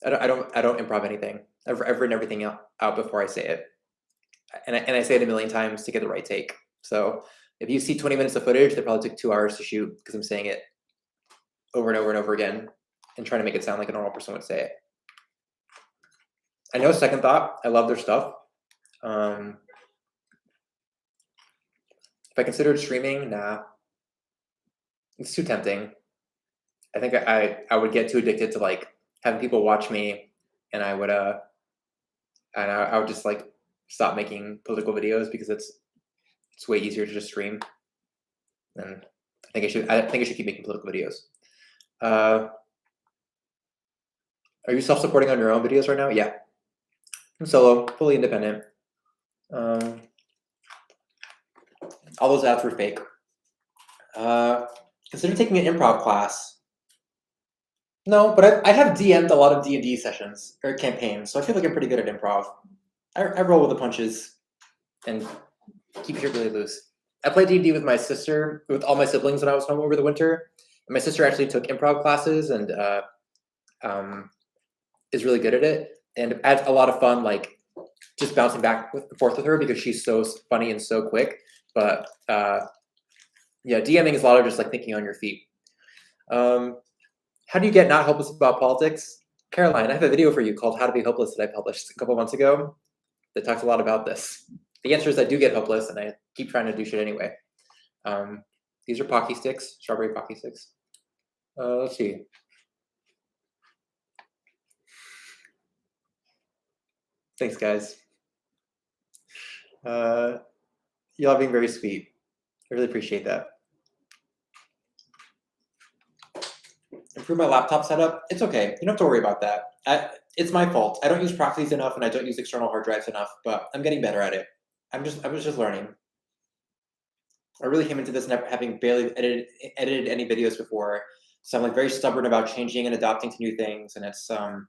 [SPEAKER 1] don't improv anything. I've written everything out before I say it, and I say it a million times to get the right take. So if you see 20 minutes of footage that probably took 2 hours to shoot because I'm saying it over and over and over again and trying to make it sound like a normal person would say it. I know Second Thought. I love their stuff. If I considered streaming, nah. It's too tempting. I think I would get too addicted to like having people watch me, and I would just like stop making political videos because it's way easier to just stream. And I think I should keep making political videos. Are you self-supporting on your own videos right now? Yeah. I'm solo, fully independent. All those ads were fake. Consider taking an improv class. No, but I have DM'd a lot of D&D sessions or campaigns, so I feel like I'm pretty good at improv. I roll with the punches and keep shit really loose. I played D&D with my sister, with all my siblings when I was home over the winter. And my sister actually took improv classes and is really good at it. And I had a lot of fun, like just bouncing back and forth with her because she's so funny and so quick. But yeah, DMing is a lot of just like thinking on your feet. How do you get not hopeless about politics? Caroline, I have a video for you called How to Be Hopeless that I published a couple months ago that talks a lot about this. The answer is I do get hopeless and I keep trying to do shit anyway. These are Pocky sticks, strawberry Pocky sticks. Let's see. Thanks, guys. Y'all being very sweet. I really appreciate that. Improve my laptop setup. It's okay. You don't have to worry about that. It's my fault. I don't use proxies enough and I don't use external hard drives enough, but I'm getting better at it. I was just learning. I really came into this never having barely edited any videos before, so I'm like very stubborn about changing and adapting to new things, and it's I'm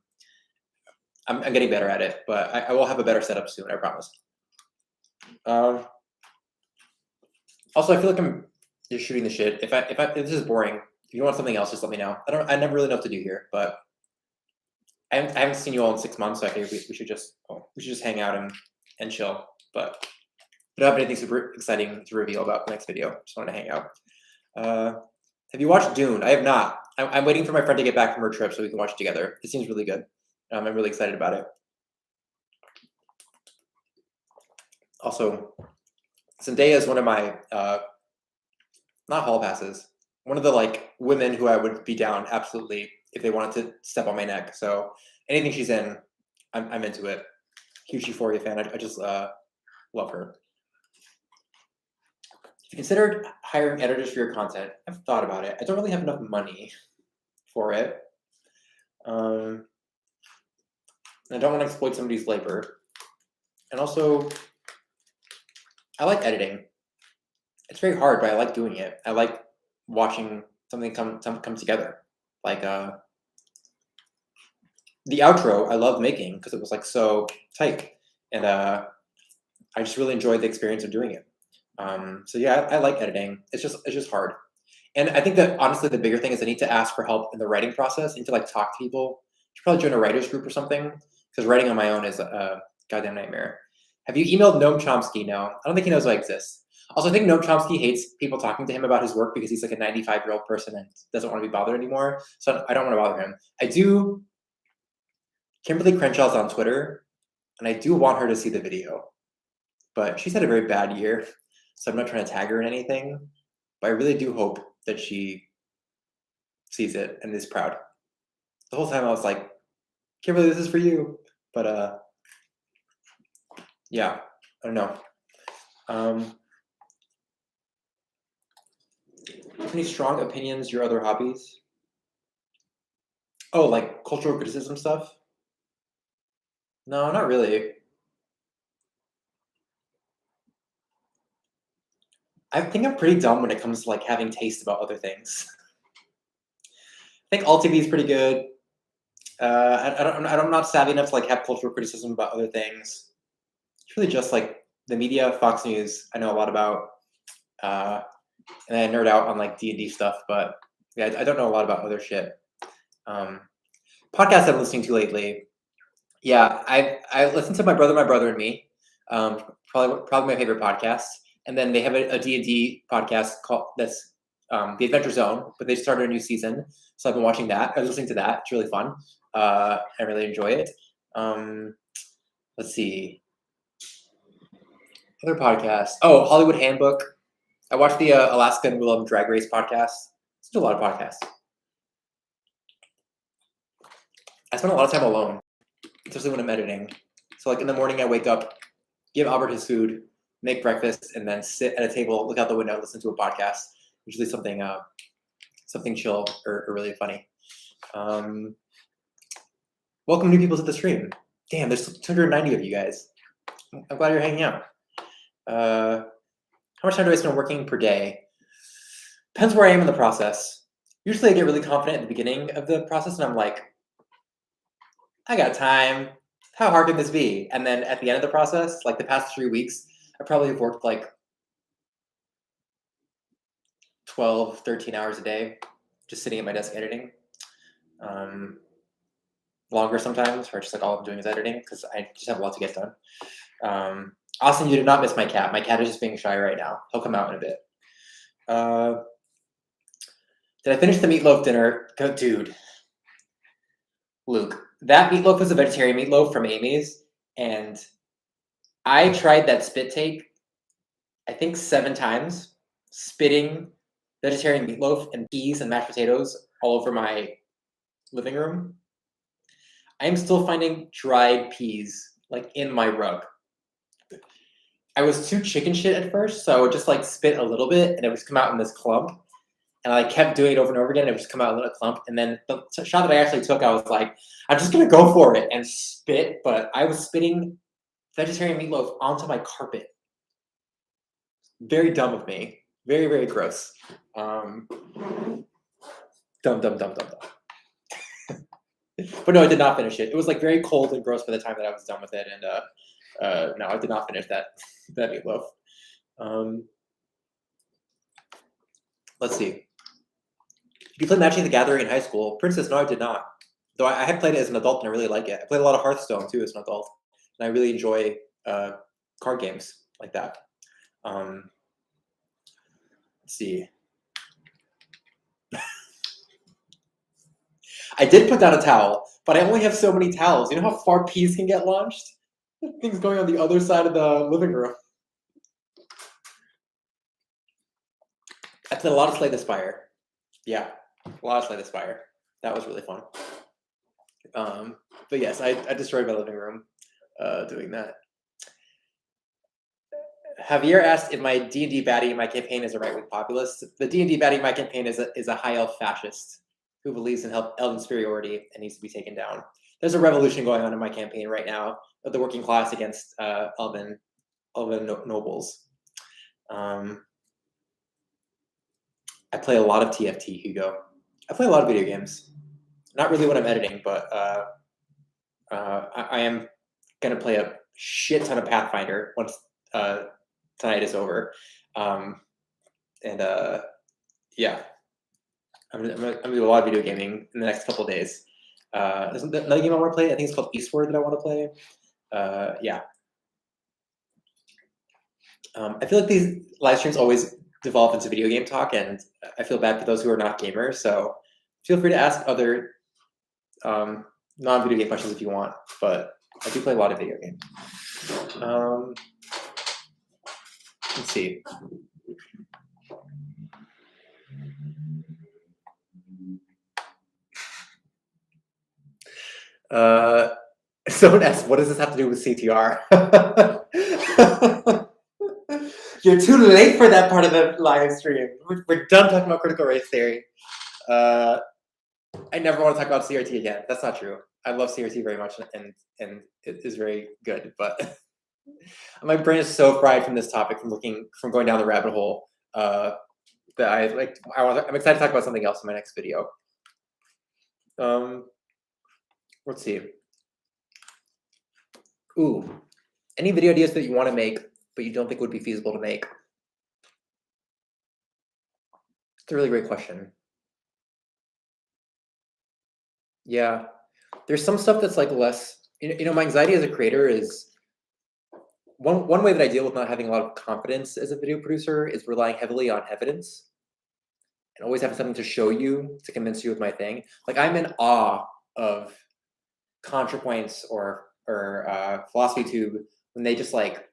[SPEAKER 1] getting better at it, but I will have a better setup soon, I promise. Also, I feel like I'm just shooting the shit. If this is boring, if you want something else, just let me know. I never really know what to do here, but I haven't seen you all in 6 months, so I think we should just hang out and chill. But I don't have anything super exciting to reveal about the next video. Just wanted to hang out. Have you watched Dune? I have not. I'm waiting for my friend to get back from her trip so we can watch it together. It seems really good. I'm really excited about it. Also, Zendaya is one of my not hall passes. One of the like women who I would be down absolutely if they wanted to step on my neck. So anything she's in, I'm into it. Huge Euphoria fan. I just love her. If you considered hiring editors for your content, I've thought about it. I don't really have enough money for it. I don't want to exploit somebody's labor. And also, I like editing. It's very hard, but I like doing it. I like watching something come together. Like the outro, I loved making because it was like so tight, and I just really enjoyed the experience of doing it. So yeah, I like editing. It's just hard, and I think that honestly, the bigger thing is I need to ask for help in the writing process. I need to like talk to people. I should probably join a writers group or something because writing on my own is a goddamn nightmare. Have you emailed Noam Chomsky? No, I don't think he knows I exist. Also, I think Noam Chomsky hates people talking to him about his work because he's like a 95-year-old person and doesn't want to be bothered anymore. So I don't want to bother him. I do. Kimberly Crenshaw's on Twitter, and I do want her to see the video, but she's had a very bad year, so I'm not trying to tag her in anything. But I really do hope that she sees it and is proud. The whole time I was like, Kimberly, this is for you. But yeah, I don't know. Any strong opinions, your other hobbies? Oh, like cultural criticism stuff? No, not really. I think I'm pretty dumb when it comes to like having taste about other things. I think Alt TV is pretty good. I'm not savvy enough to like have cultural criticism about other things. It's really just like the media, Fox News. I know a lot about, uh, and I nerd out on like D&D stuff, but yeah, I don't know a lot about other shit. Um, Podcasts I'm listening to lately. Yeah, I listened to My Brother and Me. Probably my favorite podcast. And then they have a D&D podcast called that's The Adventure Zone, but they started a new season, so I've been watching that. I was listening to that. It's really fun. I really enjoy it. Um, let's see other podcasts. Oh, Hollywood Handbook. I watched the Alaskan We Love Drag Race podcast. It's a lot of podcasts. I spend a lot of time alone, especially when I'm editing. So like in the morning, I wake up, give Albert his food, make breakfast, and then sit at a table, look out the window, listen to a podcast. Usually something chill or really funny. Welcome new people to the stream. Damn, there's 290 of you guys. I'm glad you're hanging out. How much time do I spend working per day? Depends where I am in the process. Usually I get really confident at the beginning of the process and I'm like, I got time. How hard can this be? And then at the end of the process, like the past 3 weeks, I probably have worked like 12, 13 hours a day, just sitting at my desk editing. Longer sometimes, or just like all I'm doing is editing because I just have a lot to get done. Austin, you did not miss my cat. My cat is just being shy right now. He'll come out in a bit. Did I finish the meatloaf dinner? Dude, Luke, that meatloaf was a vegetarian meatloaf from Amy's, and I tried that spit take, I think 7 times, spitting vegetarian meatloaf and peas and mashed potatoes all over my living room. I am still finding dried peas like in my rug. I was too chicken shit at first, so I would just like spit a little bit and it would just come out in this clump. And I kept doing it over and over again, and it would just come out in a little clump. And then the shot that I actually took, I was like, I'm just gonna go for it and spit, but I was spitting vegetarian meatloaf onto my carpet. Very dumb of me. Very, very gross. Dumb. But no, I did not finish it. It was like very cold and gross by the time that I was done with it, and no, I did not finish that meatloaf. Let's see. You played Magic the Gathering in high school. Princess, no, I did not. Though I had played it as an adult and I really like it. I played a lot of Hearthstone too as an adult, and I really enjoy card games like that. Let's see. I did put down a towel, but I only have so many towels. You know how far peas can get launched? That thing's going on the other side of the living room. I played a lot of Slay the Spire. Yeah, a lot of Slay the Spire. That was really fun. But yes, I destroyed my living room doing that. Javier asked if my D&D baddie in my campaign is a right-wing populist. The D&D baddie in my campaign is a high elf fascist who believes in elven superiority and needs to be taken down. There's a revolution going on in my campaign right now of the working class against elven nobles. I play a lot of TFT, Hugo. I play a lot of video games. Not really when I'm editing, but I am gonna play a shit ton of Pathfinder once tonight is over, yeah, I'm gonna do a lot of video gaming in the next couple of days. There's another game I want to play. I think it's called Eastward that I want to play. Yeah. I feel like these live streams always devolve into video game talk, and I feel bad for those who are not gamers. So feel free to ask other non-video game questions if you want. But I do play a lot of video games. Let's see. Someone asks, what does this have to do with CTR? You're too late for that part of the live stream. We're done talking about critical race theory. I never want to talk about CRT again. That's not true. I love CRT very much, and it is very good. But my brain is so fried from this topic, from going down the rabbit hole, that I'm excited to talk about something else in my next video. Let's see. Ooh, any video ideas that you want to make but you don't think would be feasible to make? It's a really great question. Yeah, there's some stuff that's like less. My anxiety as a creator is one way that I deal with not having a lot of confidence as a video producer is relying heavily on evidence and always having something to show you to convince you of my thing. Like I'm in awe of ContraPoints or Philosophy Tube when they just like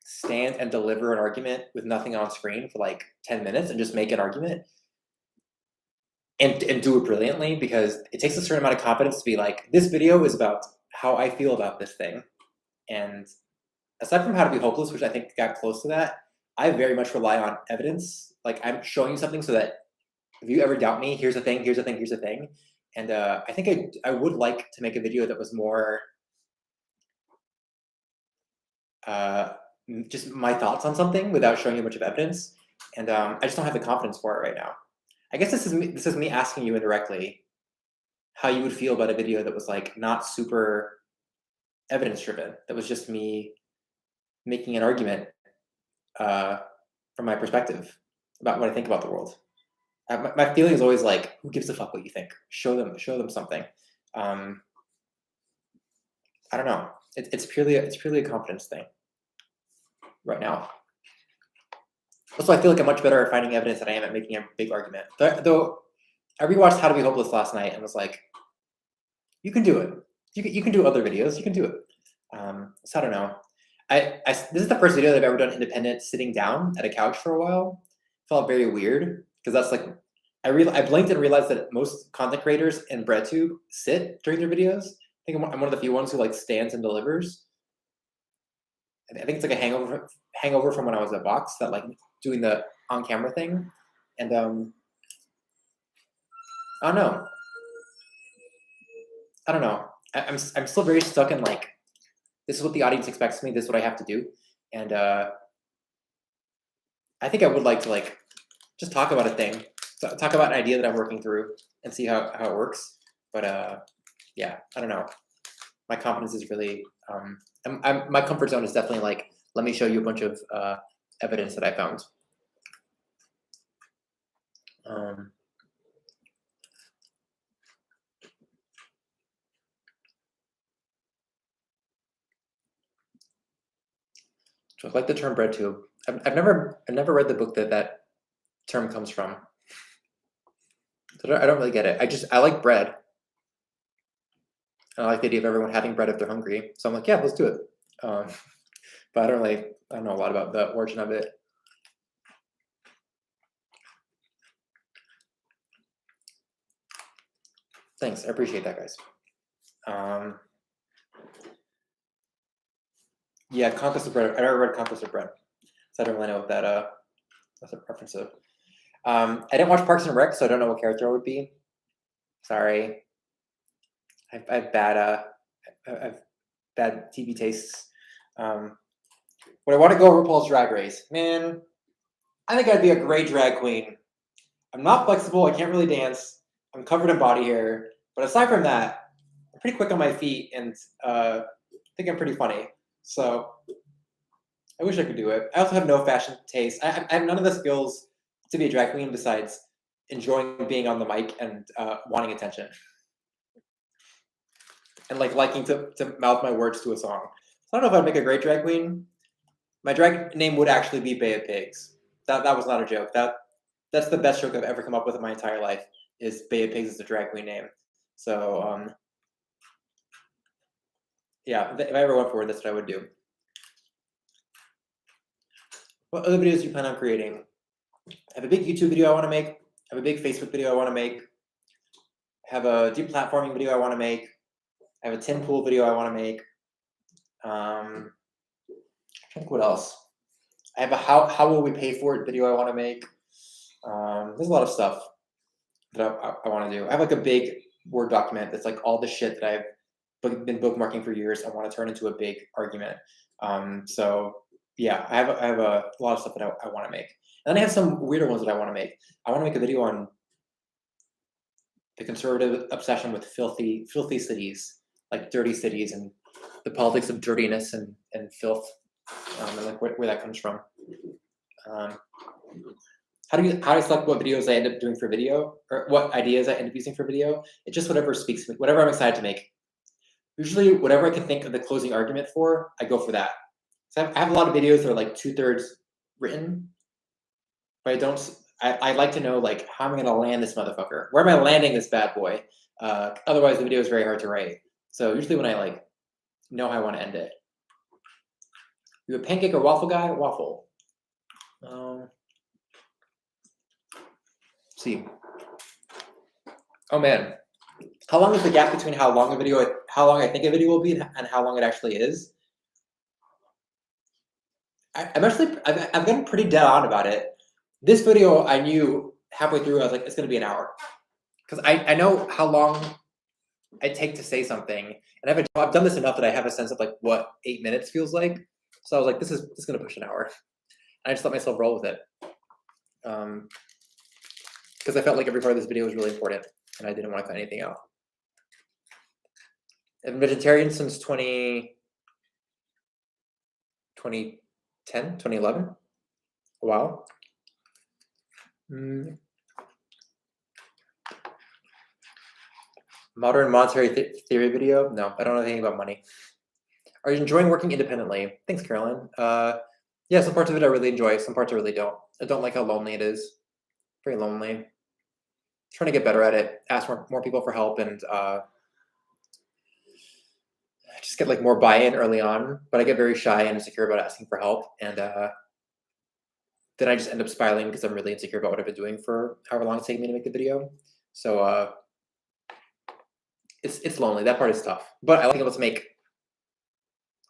[SPEAKER 1] stand and deliver an argument with nothing on screen for like 10 minutes and just make an argument and do it brilliantly, because it takes a certain amount of confidence to be like, this video is about how I feel about this thing. And aside from How to Be Hopeless, which I think got close to that, I very much rely on evidence. Like I'm showing you something so that if you ever doubt me, here's a thing, here's a thing, here's a thing. And I think I would like to make a video that was more just my thoughts on something without showing you much of evidence. And I just don't have the confidence for it right now. I guess this is me asking you indirectly how you would feel about a video that was like not super evidence driven, that was just me making an argument from my perspective about what I think about the world. My feeling is always like, who gives a fuck what you think? Show them something. I don't know. It's purely a confidence thing right now. Also, I feel like I'm much better at finding evidence than I am at making a big argument. Though I rewatched How to Be Hopeless last night and was like, you can do it. You can do other videos. You can do it. So I don't know. This is the first video that I've ever done independent sitting down at a couch for a while. Felt very weird because that's like I blinked and realized that most content creators in BreadTube sit during their videos. I think I'm one of the few ones who like stands and delivers. I think it's like a hangover from when I was at Vox, that like doing the on camera thing. And I don't know. I'm still very stuck in like, this is what the audience expects of me. This is what I have to do. And I think I would like to like just talk about a thing, talk about an idea that I'm working through and see how it works. But yeah, I don't know. My confidence is really, my comfort zone is definitely like, let me show you a bunch of evidence that I found. So I like the term BreadTube. I've never read the book that term comes from. So I don't really get it. I like bread. I like the idea of everyone having bread if they're hungry. So I'm like, yeah, let's do it. But I don't know a lot about the origin of it. Thanks, I appreciate that, guys. Yeah, Conquest of Bread. I never read Conquest of Bread, so I don't really know what that's a reference of. I didn't watch Parks and Rec, so I don't know what character I would be. Sorry. I have bad TV tastes. Would I want to go RuPaul's Drag Race? Man, I think I'd be a great drag queen. I'm not flexible. I can't really dance. I'm covered in body hair. But aside from that, I'm pretty quick on my feet, and I think I'm pretty funny. So I wish I could do it. I also have no fashion taste. I have none of the skills to be a drag queen besides enjoying being on the mic and wanting attention. And like liking to mouth my words to a song. So I don't know if I'd make a great drag queen. My drag name would actually be Bay of Pigs. That was not a joke. That's the best joke I've ever come up with in my entire life, is Bay of Pigs is the drag queen name. So yeah, if I ever went forward, that's what I would do. What other videos do you plan on creating? I have a big YouTube video I want to make. I have a big Facebook video I want to make. I have a deplatforming video I want to make. I have a tin pool video I want to make. I think what else? I have a how will we pay for it video I want to make. There's a lot of stuff that I want to do. I have like a big Word document that's like all the shit that I've been bookmarking for years. I want to turn into a big argument. So yeah, I have a lot of stuff that I want to make. And then I have some weirder ones that I want to make. I want to make a video on the conservative obsession with filthy cities, like dirty cities, and the politics of dirtiness and filth, and like where that comes from. How do I select what videos I end up doing for video, or what ideas I end up using for video? It's just whatever speaks to me, whatever I'm excited to make. Usually, whatever I can think of the closing argument for, I go for that. So I have a lot of videos that are like 2/3 written, but I don't. I like to know like how am I going to land this motherfucker? Where am I landing this bad boy? Otherwise, the video is very hard to write. So usually, when I like know how I want to end it, you a pancake or waffle guy? Waffle. See. Oh man, how long is the gap between how long I think a video will be and how long it actually is? I've gotten pretty dead on about it. This video, I knew halfway through, I was like, it's going to be an hour. Because I know how long I take to say something. And I've done this enough that I have a sense of like what 8 minutes feels like. So I was like, this is going to push an hour. And I just let myself roll with it. Because I felt like every part of this video was really important. And I didn't want to cut anything out. I've been vegetarian since 2010, 2011. A while. Modern monetary theory video? No, I don't know anything about money. Are you enjoying working independently? Thanks, Carolyn. Yeah, some parts of it I really enjoy. Some parts I really don't. I don't like how lonely it is. Very lonely. Trying to get better at it. Ask more people for help and just get like more buy-in early on. But I get very shy and insecure about asking for help, and then I just end up spiraling because I'm really insecure about what I've been doing for however long it's taken me to make the video. So it's lonely. That part is tough. But I like able to make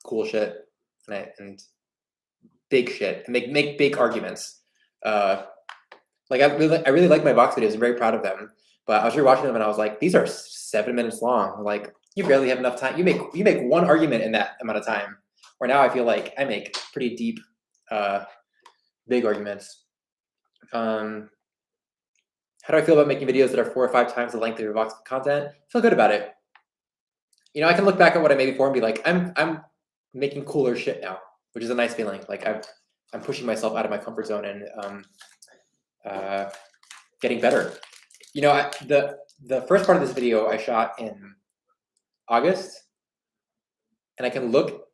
[SPEAKER 1] cool shit and big shit and make big arguments. Like I really like my box videos. I'm very proud of them. But I was rewatching them and I was like, these are 7 minutes long. Like you barely have enough time. You make one argument in that amount of time. Where now I feel like I make pretty deep, big arguments. How do I feel about making videos that are 4 or 5 times the length of your box content? I feel good about it. You know, I can look back at what I made before and be like, I'm making cooler shit now, which is a nice feeling. Like I'm pushing myself out of my comfort zone and getting better. You know, the first part of this video I shot in August, and I can look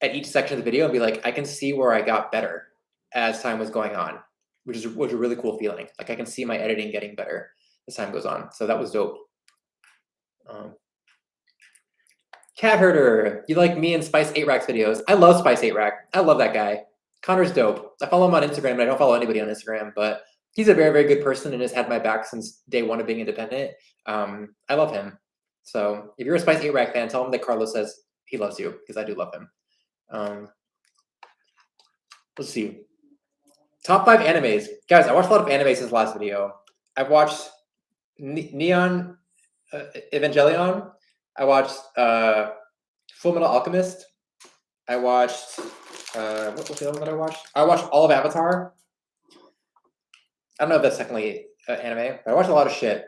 [SPEAKER 1] at each section of the video and be like, I can see where I got better as time was going on, which was a really cool feeling. Like I can see my editing getting better as time goes on. So that was dope. Cat Herder, you like me and Spice 8 Rack's videos. I love Spice 8 Rack. I love that guy. Connor's dope. I follow him on Instagram, and I don't follow anybody on Instagram, but he's a very, very good person and has had my back since day one of being independent. I love him. So if you're a Spice 8 Rack fan, tell him that Carlos says he loves you, because I do love him. Let's see. Top 5 animes. Guys, I watched a lot of anime since the last video. I've watched Neon Evangelion. I watched Full Metal Alchemist. I watched what was the other one that I watched? I watched all of Avatar. I don't know if that's technically anime, but I watched a lot of shit.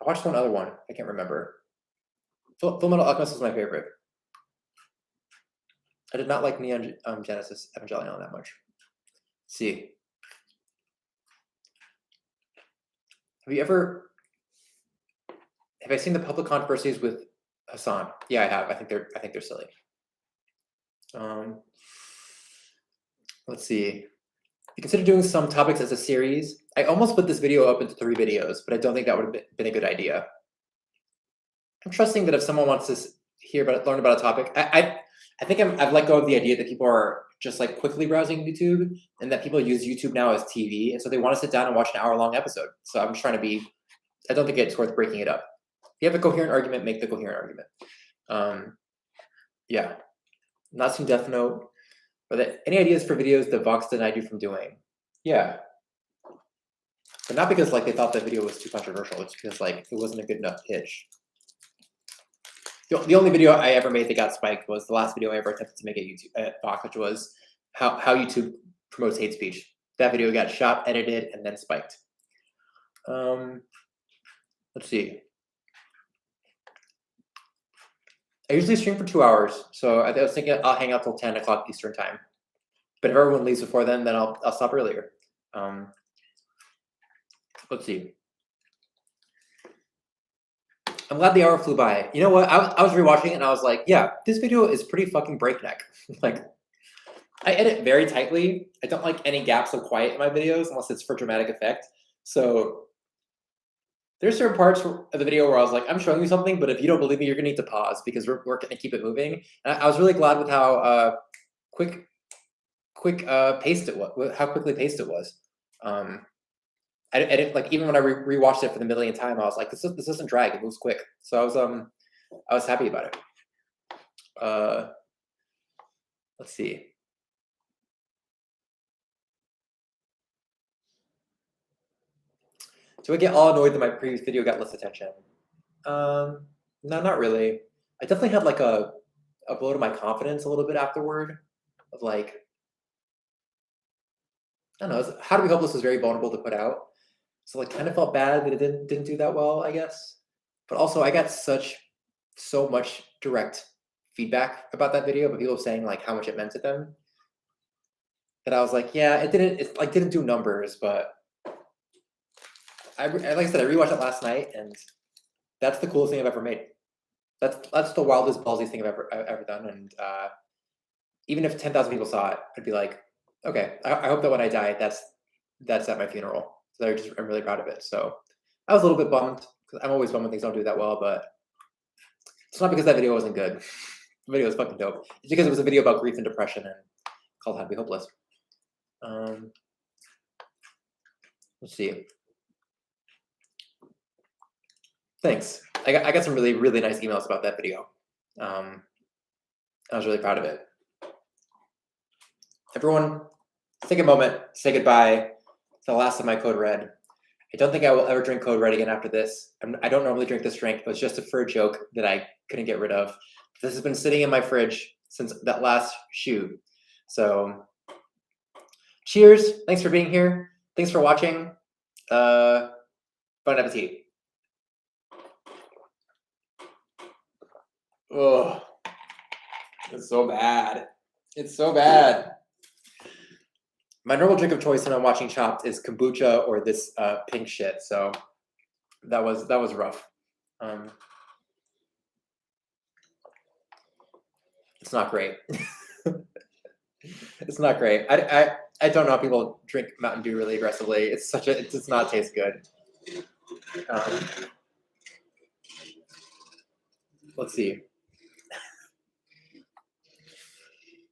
[SPEAKER 1] I watched one other one. I can't remember. Full Metal Alchemist was my favorite. I did not like Neon Genesis Evangelion that much. Let's see. Have I seen the public controversies with Hassan? Yeah, I have. I think they're silly. Let's see. You consider doing some topics as a series. I almost put this video up into 3 videos, but I don't think that would have been a good idea. I'm trusting that if someone wants to learn about a topic, I think I've let go of the idea that people are just like quickly browsing YouTube, and that people use YouTube now as TV, and so they want to sit down and watch an hour-long episode. So I'm just trying to be. I don't think it's worth breaking it up. If you have a coherent argument, make the coherent argument. Yeah, not some Death Note. But any ideas for videos that Vox denied you from doing? Yeah. But not because like they thought the video was too controversial. It's because like it wasn't a good enough pitch. The only video I ever made that got spiked was the last video I ever attempted to make at Fox, which was how YouTube promotes hate speech. That video got shot, edited, and then spiked. Let's see. I usually stream for 2 hours, so I was thinking I'll hang out till 10 o'clock Eastern time. But if everyone leaves before then I'll stop earlier. Let's see. I'm glad the hour flew by. You know what? I was rewatching it and I was like, yeah, this video is pretty fucking breakneck. Like, I edit very tightly. I don't like any gaps of quiet in my videos unless it's for dramatic effect. So there's certain parts of the video where I was like, I'm showing you something, but if you don't believe me, you're gonna need to pause because we're going to keep it moving. And I was really glad with how quick paced it was. How quickly paced it was. I didn't like, even when I rewatched it for the millionth time, I was like, this doesn't drag. It moves quick. So I was happy about it. Let's see. Do I get all annoyed that my previous video got less attention? No, not really. I definitely had like a blow to my confidence a little bit afterward. Of like, I don't know. How to Be Hopeless was very vulnerable to put out. So like, kind of felt bad that it didn't do that well, I guess. But also, I got so much direct feedback about that video, but people saying like how much it meant to them, that I was like, yeah, it didn't do numbers, but like I said, I rewatched it last night, and that's the coolest thing I've ever made. That's the wildest ballsy thing I've ever done, and even if 10,000 people saw it, I'd be like, okay, I hope that when I die, that's at my funeral. So I'm really proud of it. So I was a little bit bummed, because I'm always bummed when things don't do that well, but it's not because that video wasn't good. The video was fucking dope. It's because it was a video about grief and depression and called How to Be Hopeless. Let's see. Thanks. I got some really, really nice emails about that video. I was really proud of it. Everyone, take a moment, say goodbye. It's the last of my Code Red. I don't think I will ever drink Code Red again after this. I don't normally drink this drink. It was just for a joke that I couldn't get rid of. This has been sitting in my fridge since that last shoot. So, cheers. Thanks for being here. Thanks for watching. Bon appetit. Oh, it's so bad. It's so bad. My normal drink of choice when I'm watching Chopped is kombucha or this pink shit. So that was rough. It's not great. It's not great. I don't know how people drink Mountain Dew really aggressively. It does not taste good. Let's see.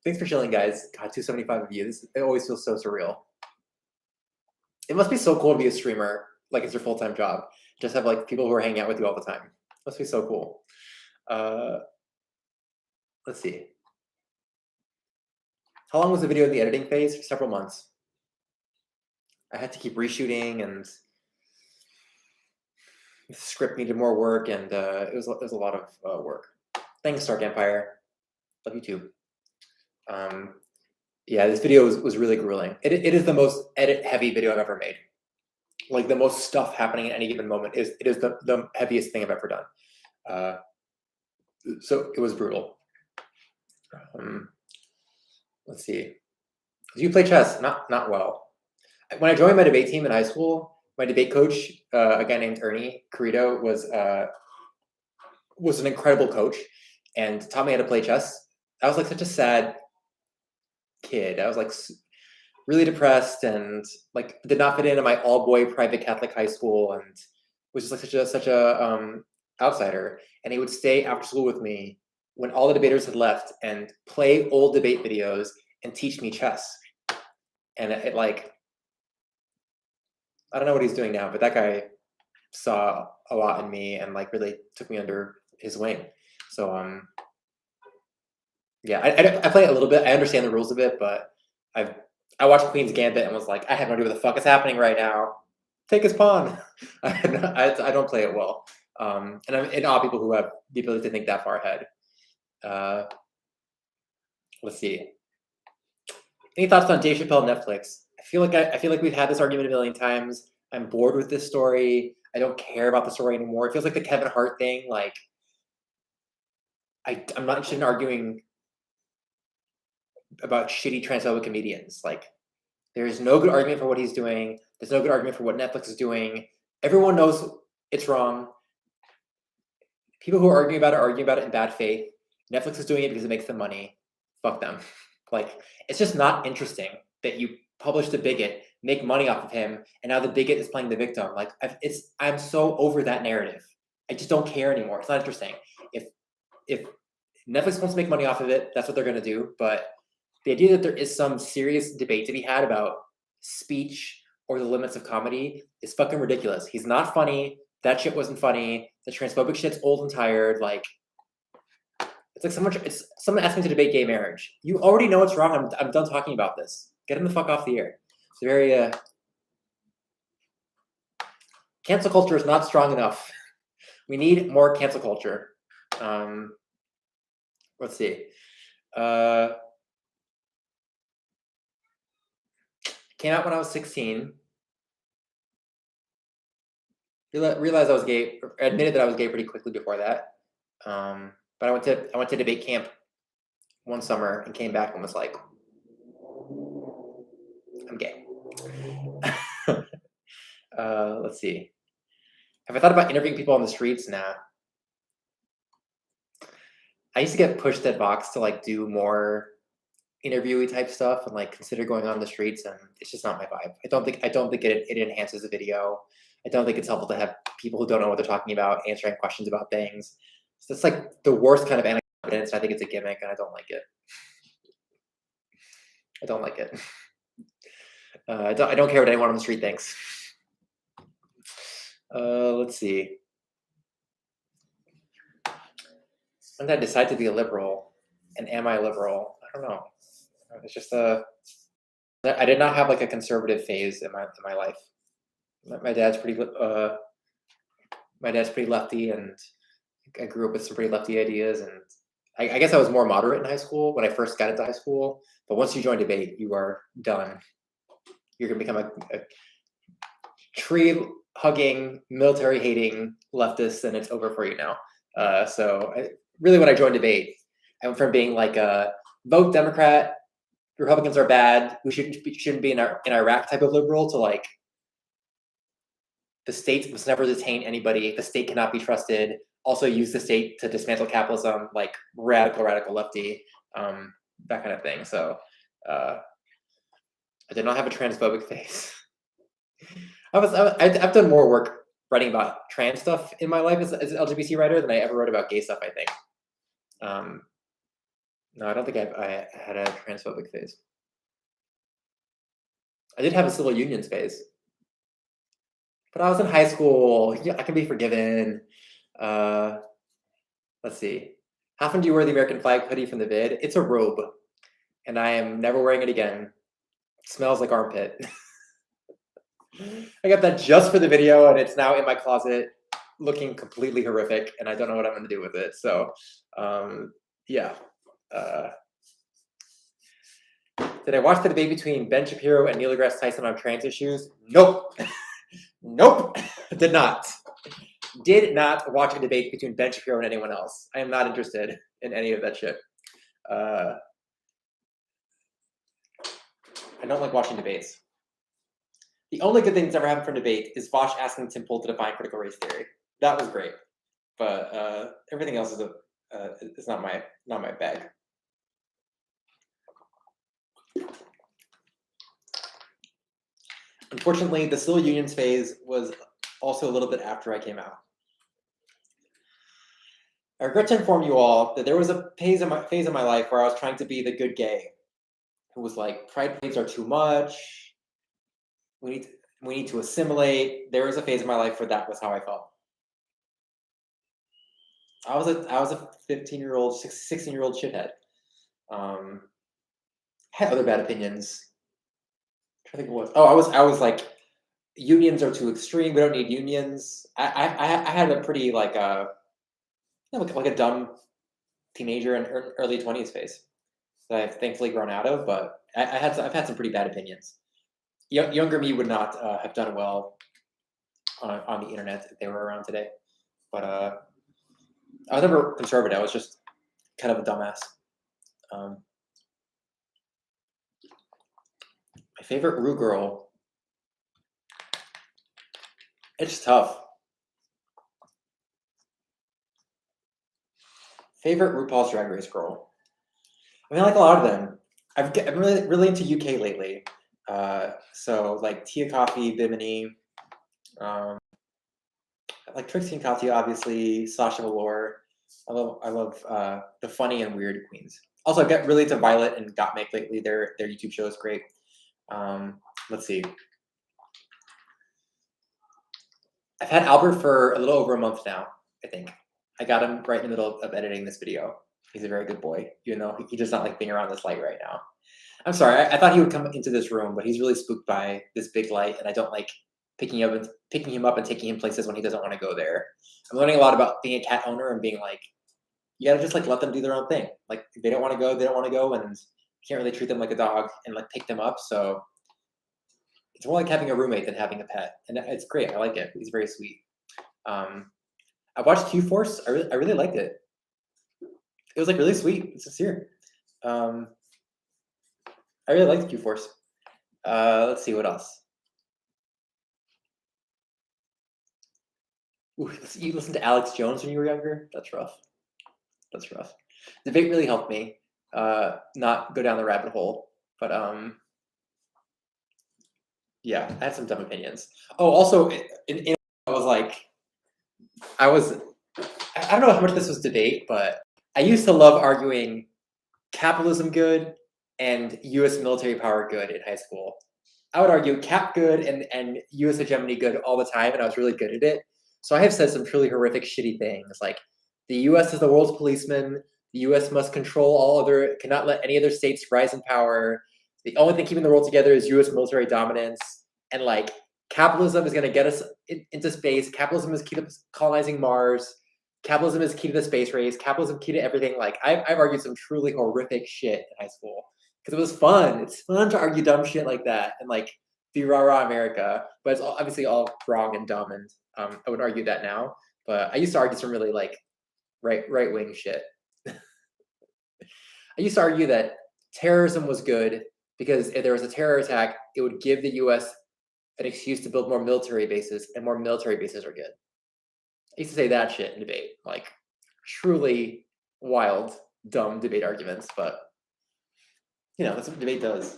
[SPEAKER 1] Thanks for chilling, guys. God, 275 of you. It always feels so surreal. It must be so cool to be a streamer, like it's your full-time job. Just have like people who are hanging out with you all the time. Must be so cool. Let's see. How long was the video in the editing phase? For several months. I had to keep reshooting, and the script needed more work, and it was a lot of work. Thanks, Stark Empire. Love you too. Yeah, this video was really grueling. It is the most edit-heavy video I've ever made. Like, the most stuff happening at any given moment it is the heaviest thing I've ever done. So it was brutal. Let's see. You play chess? Not well. When I joined my debate team in high school, my debate coach, a guy named Ernie Carrito, was an incredible coach and taught me how to play chess. I was like such a sad kid. I was like really depressed and like did not fit into my all-boy private Catholic high school and was just like such a outsider. And he would stay after school with me when all the debaters had left and play old debate videos and teach me chess. And it like, I don't know what he's doing now, but that guy saw a lot in me and like really took me under his wing. So yeah, I play it a little bit. I understand the rules a bit, but I watched Queen's Gambit and was like, I have no idea what the fuck is happening right now. take his pawn. I don't play it well. And I'm in awe of people who have the ability to think that far ahead. Let's see. Any thoughts on Dave Chappelle Netflix? I feel like we've had this argument a million times. I'm bored with this story. I don't care about the story anymore. It feels like the Kevin Hart thing. Like, I'm not interested in arguing about shitty transphobic comedians. Like, there is no good argument for what he's doing. There's no good argument for what Netflix is doing. Everyone knows it's wrong. People who are arguing about it in bad faith. Netflix is doing it because it makes them money. Fuck them. Like, it's just not interesting that you publish the bigot, make money off of him, and now the bigot is playing the victim. Like, I'm so over that narrative. I just don't care anymore. It's not interesting. If Netflix wants to make money off of it, that's what they're gonna do. But the idea that there is some serious debate to be had about speech or the limits of comedy is fucking ridiculous. He's not funny. That shit wasn't funny. The transphobic shit's old and tired. Like, it's like someone asked me to debate gay marriage. You already know it's wrong. I'm done talking about this. Get him the fuck off the air. It's very cancel culture is not strong enough. We need more cancel culture. Let's see. Came out when I was 16. Realized I was gay. Admitted that I was gay pretty quickly before that. But I went to debate camp one summer and came back and was like, I'm gay. Let's see. Have I thought about interviewing people on the streets? Nah. I used to get pushed at Vox to like do more interviewee type stuff and like consider going on the streets, and it's just not my vibe. I don't think it enhances the video. I don't think it's helpful to have people who don't know what they're talking about answering questions about things. So it's like the worst kind of anti-evidence. I think it's a gimmick, and I don't like it. I don't like it. I don't care what anyone on the street thinks. Let's see. When did I decide to be a liberal? And am I liberal? I don't know. It's just I did not have like a conservative phase in my life. My dad's pretty lefty, and I grew up with some pretty lefty ideas, and I guess I was more moderate in high school when I first got into high school. But once you join debate, you are done. You're gonna become a tree-hugging, military-hating leftist, and it's over for you now. Really, when I joined debate, I went from being like a vote Democrat, Republicans are bad, we shouldn't be in Iraq type of liberal, to like the state must never detain anybody, the state cannot be trusted, also use the state to dismantle capitalism, like radical lefty, that kind of thing. So I did not have a transphobic phase. I've done more work writing about trans stuff in my life as an LGBT writer than I ever wrote about gay stuff, I think. No, I don't think I had a transphobic phase. I did have a civil unions phase, but I was in high school. Yeah, I can be forgiven. Let's see. How often do you wear the American flag hoodie from the vid? It's a robe, and I am never wearing it again. It smells like armpit. I got that just for the video, and it's now in my closet looking completely horrific, and I don't know what I'm going to do with it. So, yeah. Did I watch the debate between Ben Shapiro and Neil deGrasse Tyson on trans issues? Nope. Nope. Did not watch a debate between Ben Shapiro and anyone else. I am not interested in any of that shit. I don't like watching debates. The only good thing that's ever happened from debate is Vosh asking Tim Pool to define critical race theory. That was great, but everything else is not my bag. Unfortunately, the civil unions phase was also a little bit after I came out. I regret to inform you all that there was a phase in my life where I was trying to be the good gay, who was like, pride parades are too much. We need to assimilate. There was a phase in my life where that was how I felt. I was a 15-year-old, 16-year-old shithead. Had other bad opinions. I think it was. Oh, I was like unions are too extreme. We don't need unions. I had a pretty like like a dumb teenager and early 20s phase that I've thankfully grown out of. But I've had some pretty bad opinions. Younger me would not have done well on the internet if they were around today. But I was never conservative. I was just kind of a dumbass. My favorite Rue girl. It's tough. Favorite RuPaul's Drag Race girl. I mean, I like a lot of them. I'm really into UK lately. So like Tia Coffee, Bimini, I like Trixie and Katya, obviously, Sasha Velour. I love the funny and weird queens. Also, I get really into Violet and Gottmik lately. Their YouTube show is great. Let's see. I've had Albert for a little over a month now, I think. I got him right in the middle of editing this video. He's a very good boy, even though he does not like being around this light right now. I'm sorry, I thought he would come into this room, but he's really spooked by this big light, and I don't like picking him up and taking him places when he doesn't want to go there. I'm learning a lot about being a cat owner and being like, you gotta just like let them do their own thing. Like if they don't want to go, they don't want to go, and you can't really treat them like a dog and like pick them up. So it's more like having a roommate than having a pet, and it's great. I like it. He's very sweet. I watched Q Force. I really liked it. It was like really sweet and sincere. I really liked Q Force. Let's see what else. Ooh, you listened to Alex Jones when you were younger? That's rough. That's rough. Debate really helped me not go down the rabbit hole. But yeah, I had some dumb opinions. Oh, also, I was like, I don't know how much this was debate, but I used to love arguing capitalism good and U.S. military power good in high school. I would argue cap good and U.S. hegemony good all the time, and I was really good at it. So I have said some truly horrific, shitty things like the U.S. is the world's policeman. The U.S. must cannot let any other states rise in power. The only thing keeping the world together is U.S. military dominance. And like capitalism is going to get us into space. Capitalism is key to colonizing Mars. Capitalism is key to the space race. Capitalism key to everything. Like I've argued some truly horrific shit in high school because it was fun. It's fun to argue dumb shit like that and like be rah rah America. But it's obviously all wrong and dumb. And I would argue that now. But I used to argue some really like right wing shit. I used to argue that terrorism was good because if there was a terror attack, it would give the U.S. an excuse to build more military bases, and more military bases are good. I used to say that shit in debate, like truly wild, dumb debate arguments, but you know, that's what debate does.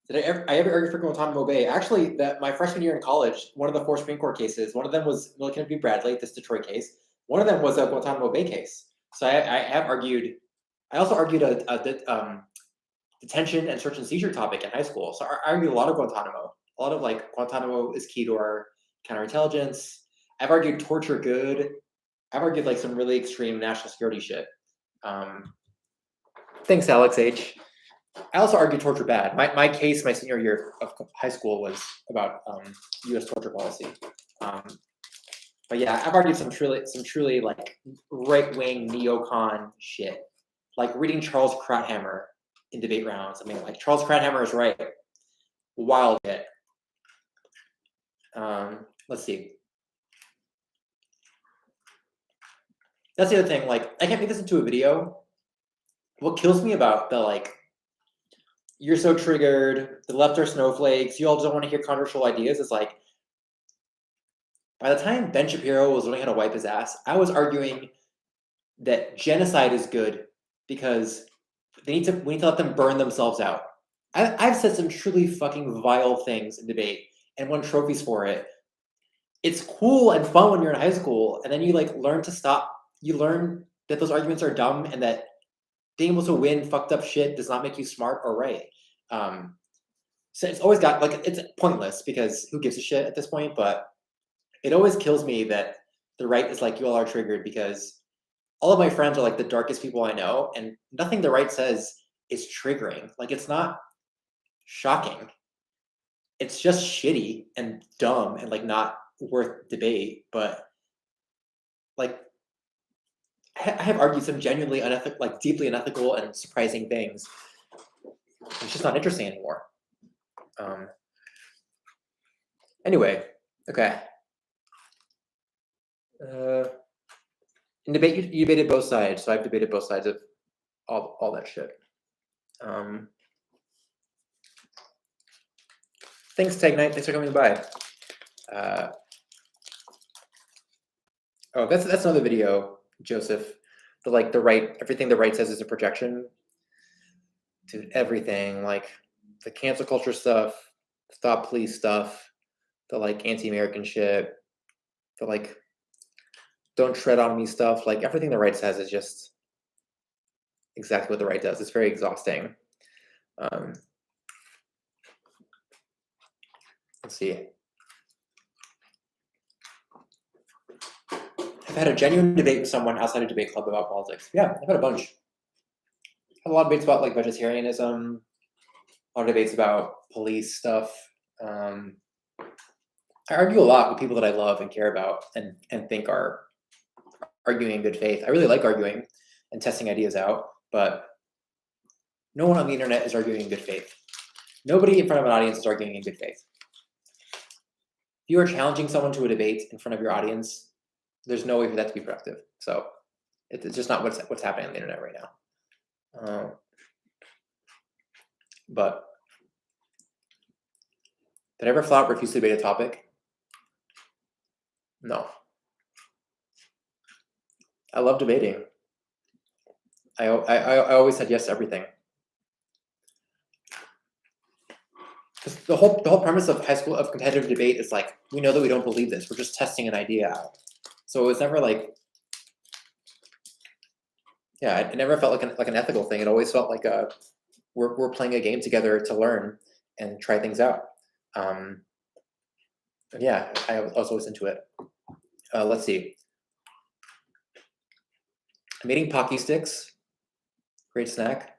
[SPEAKER 1] Did I ever argue for Guantanamo Bay? Actually, my freshman year in college, one of the 4 Supreme Court cases, one of them was Milliken v. Bradley, this Detroit case. One of them was a Guantanamo Bay case. So I have argued. I also argued a detention and search and seizure topic in high school. So I argued a lot of Guantanamo. A lot of like Guantanamo is key to our counterintelligence. I've argued torture good. I've argued like some really extreme national security shit. Thanks, Alex H. I also argued torture bad. My case, my senior year of high school, was about U.S. torture policy. But yeah, I've argued some truly like right wing neocon shit, like reading Charles Krauthammer in debate rounds. I mean, like Charles Krauthammer is right. Wild shit. Let's see. That's the other thing. Like, I can't make this into a video. What kills me about the like, you're so triggered, the left are snowflakes, you all don't want to hear controversial ideas, is like, by the time Ben Shapiro was learning how to wipe his ass, I was arguing that genocide is good because we need to let them burn themselves out. I've said some truly fucking vile things in debate and won trophies for it. It's cool and fun when you're in high school, and then you like learn to stop. You learn that those arguments are dumb and that being able to win fucked up shit does not make you smart or right. So it's always got like, it's pointless because who gives a shit at this point, but it always kills me that the right is like, you all are triggered because all of my friends are like the darkest people I know, and nothing the right says is triggering. Like, it's not shocking. It's just shitty and dumb and like not worth debate. But like, I have argued some genuinely unethical, like deeply unethical and surprising things. It's just not interesting anymore. Anyway, okay. In debate, you debated both sides, so I've debated both sides of all that shit. Thanks, Tag Knight. Thanks for coming by. Oh, that's another video, Joseph. The right, everything the right says is a projection. Dude, everything, like the cancel culture stuff, stop police stuff, the like anti-American shit, the like don't tread on me stuff. Like everything the right says is just exactly what the right does. It's very exhausting. Let's see. I've had a genuine debate with someone outside a debate club about politics. Yeah, I've had a bunch. I've had a lot of debates about like vegetarianism, a lot of debates about police stuff. I argue a lot with people that I love and care about and think are arguing in good faith. I really like arguing and testing ideas out, but no one on the internet is arguing in good faith. Nobody in front of an audience is arguing in good faith. If you are challenging someone to a debate in front of your audience, there's no way for that to be productive. So it's just not what's happening on the internet right now. But did I ever flat out refuse to debate a topic? No. I love debating. I always said yes to everything. Because the whole premise of high school of competitive debate is like, we know that we don't believe this. We're just testing an idea out. So it was never like, yeah, it never felt like an ethical thing. It always felt like we're playing a game together to learn and try things out. Yeah, I was always into it. Let's see. I'm eating Pocky Sticks. Great snack.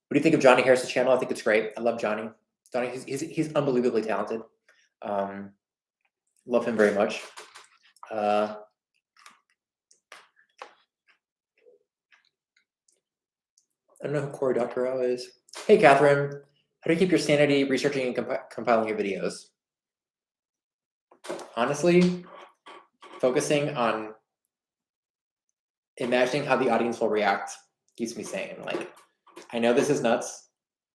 [SPEAKER 1] What do you think of Johnny Harris's channel? I think it's great. I love Johnny. Johnny, he's unbelievably talented. Love him very much. I don't know who Cory Doctorow is. Hey, Catherine. How do you keep your sanity researching and compiling your videos? Honestly, focusing on imagining how the audience will react keeps me sane. Like, I know this is nuts,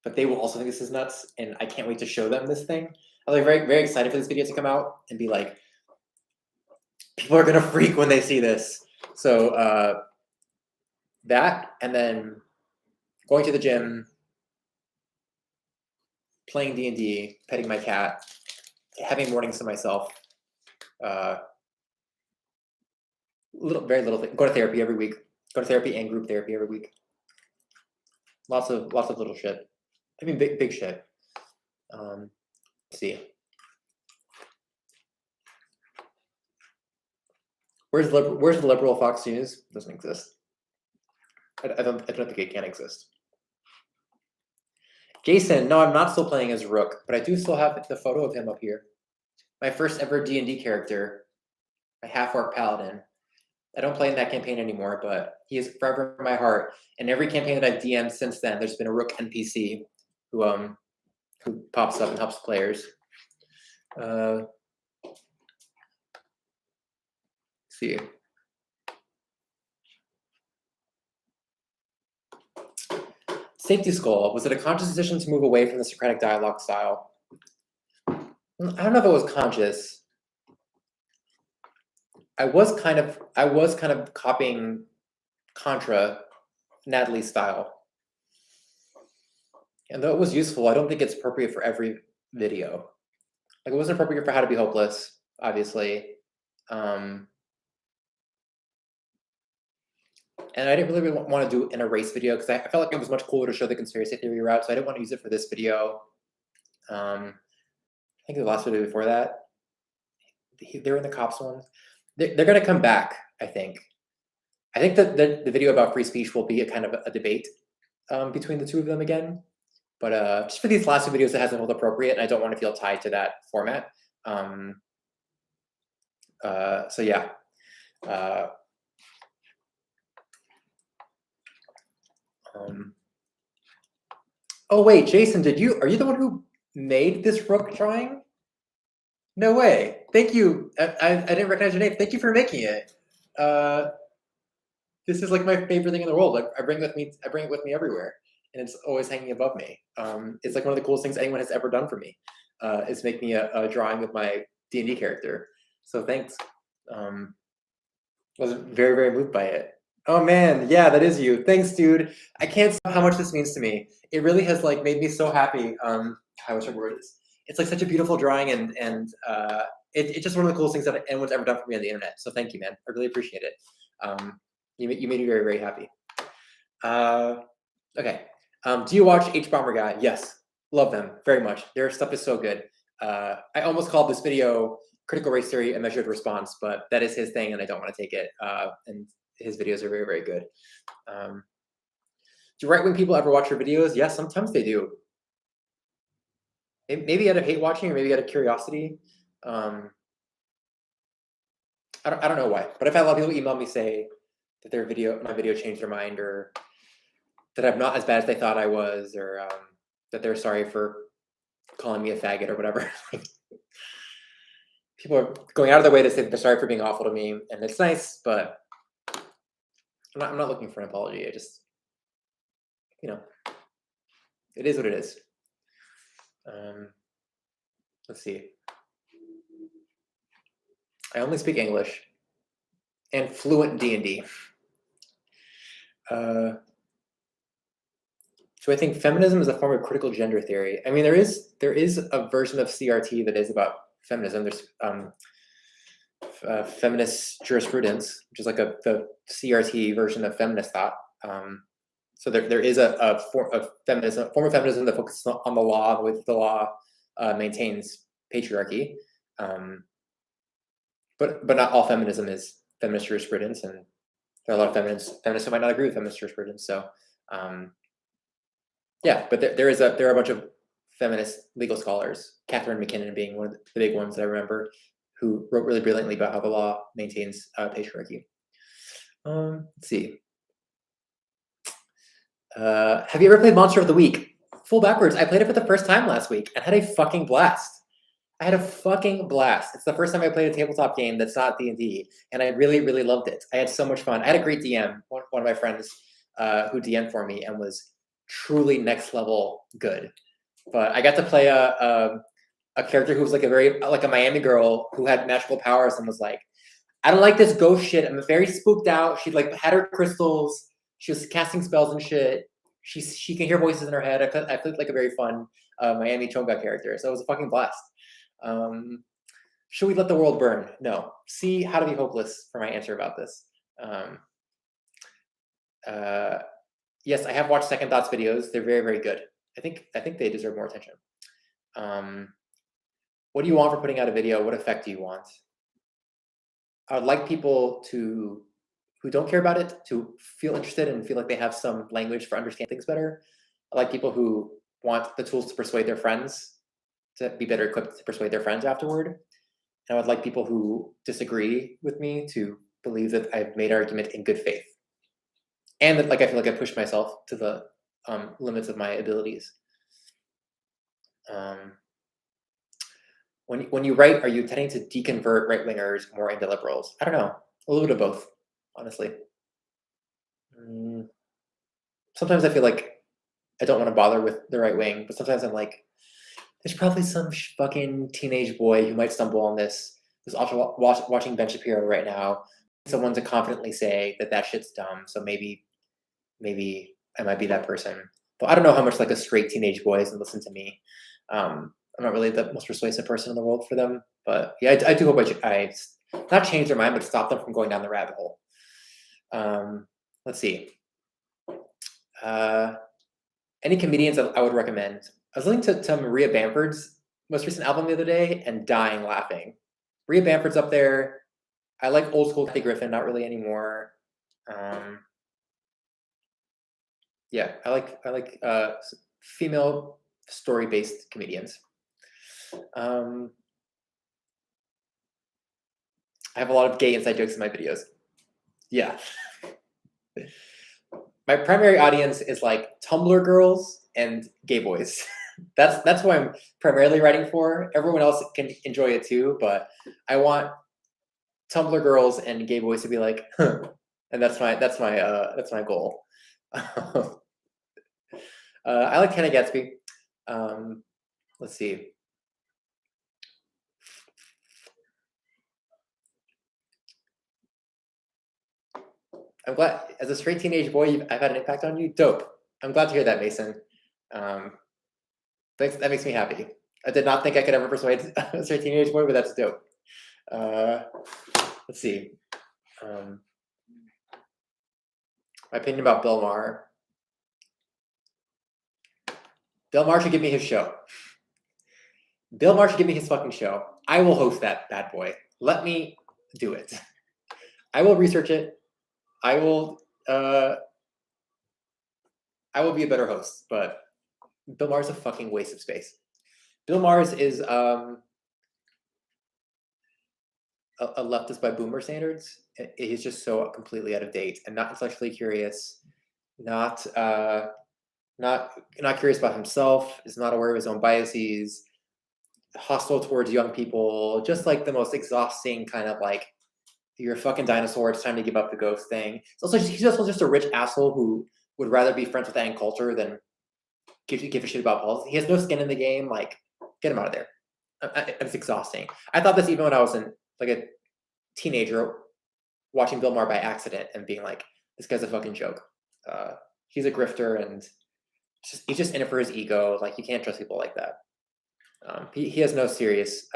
[SPEAKER 1] but they will also think this is nuts, and I can't wait to show them this thing. I'm like very, very excited for this video to come out and be like, people are gonna freak when they see this. So that, and then going to the gym, playing D&D, petting my cat, having mornings to myself. Very little thing. Go to therapy every week. Go to therapy and group therapy every week. Lots of little shit. I mean, big shit. Let's see. Where's the liberal Fox News? Doesn't exist. I don't think it can exist. Jason, no, I'm not still playing as Rook, but I do still have the photo of him up here. My first ever D&D character, my half-orc paladin. I don't play in that campaign anymore, but he is forever in my heart. And every campaign that I've DM'd since then, there's been a Rook NPC who pops up and helps players. Let's see. Safety Skull. Was it a conscious decision to move away from the Socratic dialogue style? I don't know if it was conscious. I was kind of copying Contra, Natalie's style. And though it was useful, I don't think it's appropriate for every video. Like, it wasn't appropriate for How to Be Hopeless, obviously. And I didn't really want to do an erase video because I felt like it was much cooler to show the conspiracy theory route, so I didn't want to use it for this video. I think the last video before that, they were in the cops one. They're going to come back, I think. I think that the video about free speech will be a kind of a debate between the two of them again. But just for these last two videos, it hasn't felt appropriate, and I don't want to feel tied to that format. So yeah. Oh wait, Jason, are you the one who made this rook drawing? No way. Thank you. I didn't recognize your name. Thank you for making it. This is like my favorite thing in the world. I bring it with me everywhere, and it's always hanging above me. It's like one of the coolest things anyone has ever done for me. Is make me a drawing of my D&D character. So thanks. I was very, very moved by it. Oh man, yeah, that is you. Thanks, dude. I can't stop how much this means to me. It really has like made me so happy. I wish I word this. It's like such a beautiful drawing, and it's just one of the coolest things that anyone's ever done for me on the internet. So thank you, man. I really appreciate it. You made me very, very happy. Okay. Do you watch H Bomber Guy? Yes. Love them very much. Their stuff is so good. I almost called this video Critical Race Theory, a Measured Response, but that is his thing, and I don't want to take it. And his videos are very, very good. Do right-wing people ever watch your videos? Yes, sometimes they do. Maybe out of hate watching, or maybe out of curiosity. I don't know why, but I've had a lot of people email me say that my video changed their mind, or that I'm not as bad as they thought I was, or that they're sorry for calling me a faggot or whatever. People are going out of their way to say that they're sorry for being awful to me, and it's nice, but I'm not looking for an apology. I just, it is what it is. Let's see. I only speak English and fluent D&D. So I think feminism is a form of critical gender theory. I mean, there is a version of CRT that is about feminism. There's feminist jurisprudence, which is like the CRT version of feminist thought. So there is a form of feminism that focuses on the law, with the law maintains patriarchy. But not all feminism is feminist jurisprudence, and there are a lot of feminists who might not agree with feminist jurisprudence. So yeah, but there are a bunch of feminist legal scholars, Catherine McKinnon being one of the big ones that I remember, who wrote really brilliantly about how the law maintains patriarchy. Let's see. Have you ever played Monster of the Week? Full backwards. I played it for the first time last week and had a fucking blast. I had a fucking blast. It's the first time I played a tabletop game that's not D&D, and I really, really loved it. I had so much fun. I had a great DM, one of my friends who DM'd for me and was truly next level good. But I got to play a character who was like a Miami girl who had magical powers and was like, I don't like this ghost shit. I'm very spooked out. She like had her crystals. She was casting spells and shit. She can hear voices in her head. I played like a very fun Miami Chonga character. So it was a fucking blast. Should we let the world burn? No. See How to Be Hopeless for my answer about this. Yes, I have watched Second Thoughts videos. They're very, very good. I think they deserve more attention. What do you want for putting out a video? What effect do you want? I would like people who don't care about it to feel interested and feel like they have some language for understanding things better. I like people who want the tools to persuade their friends, to be better equipped to persuade their friends afterward. And I would like people who disagree with me to believe that I've made argument in good faith, and that I feel like I pushed myself to the limits of my abilities. When you write, are you tending to deconvert right-wingers more into liberals? I don't know. A little bit of both, honestly. Sometimes I feel like I don't want to bother with the right wing, but sometimes I'm like, there's probably some fucking teenage boy who might stumble on this, who's also watching Ben Shapiro right now. Someone to confidently say that shit's dumb. So maybe I might be that person. But I don't know how much like a straight teenage boy is and listen to me. I'm not really the most persuasive person in the world for them. But yeah, I do hope I not change their mind, but stop them from going down the rabbit hole. Let's see. Any comedians I would recommend? I was listening to Maria Bamford's most recent album the other day and dying laughing. Maria Bamford's up there. I like old school Kathy Griffin, not really anymore. Yeah, I like female story-based comedians. I have a lot of gay inside jokes in my videos. Yeah. My primary audience is like Tumblr girls and gay boys. That's who I'm primarily writing for. Everyone else can enjoy it too, but I want Tumblr girls and gay boys to be like, huh. And that's my goal. I like Hannah Gatsby. Let's see. I'm glad, as a straight teenage boy, I've had an impact on you. Dope. I'm glad to hear that, Mason. That makes me happy. I did not think I could ever persuade a straight teenage boy, but that's dope. Let's see. My opinion about Bill Maher. Bill Maher should give me his show. Bill Maher should give me his fucking show. I will host that bad boy. Let me do it. I will research it. I will be a better host, but Bill Maher's a fucking waste of space. Bill Maher is a leftist by boomer standards. He's just so completely out of date and not intellectually curious, not curious about himself, is not aware of his own biases, hostile towards young people, just like the most exhausting kind of like, you're a fucking dinosaur, it's time to give up the ghost thing. He's also just a rich asshole who would rather be friends with Ann Coulter than give a shit about politics. He has no skin in the game. Like, get him out of there. It's exhausting. I thought this even when I was like a teenager, watching Bill Maher by accident and being like, this guy's a fucking joke. He's a grifter and he's just in it for his ego. Like, you can't trust people like that. He has no serious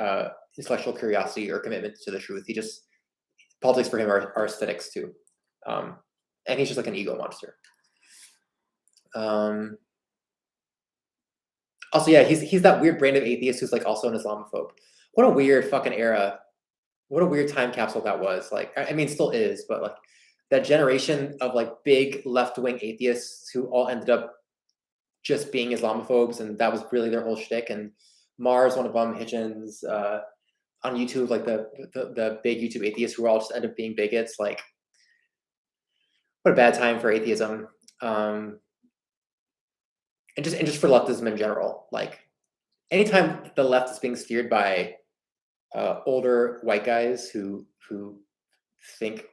[SPEAKER 1] intellectual curiosity or commitment to the truth. Politics for him are aesthetics too. And he's just like an ego monster. Also, yeah, he's that weird brand of atheist who's like also an Islamophobe. What a weird fucking era. What a weird time capsule that was. Like, I mean, still is, but like that generation of like big left-wing atheists who all ended up just being Islamophobes, and that was really their whole shtick. And Mars, one of them, Hitchens, on YouTube, like the big YouTube atheists who all just end up being bigots. Like, what a bad time for atheism. And just for leftism in general. Like, anytime the left is being steered by older white guys who think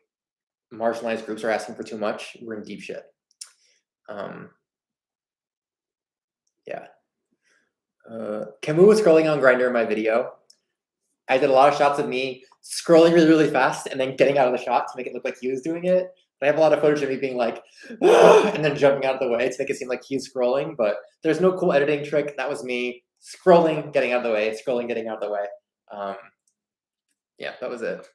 [SPEAKER 1] marginalized groups are asking for too much, we're in deep shit. Yeah. Camus was scrolling on Grindr in my video. I did a lot of shots of me scrolling really, really fast and then getting out of the shot to make it look like he was doing it. I have a lot of footage of me being like, and then jumping out of the way to make it seem like he's scrolling, but there's no cool editing trick. That was me scrolling, getting out of the way, scrolling, getting out of the way. Yeah, that was it.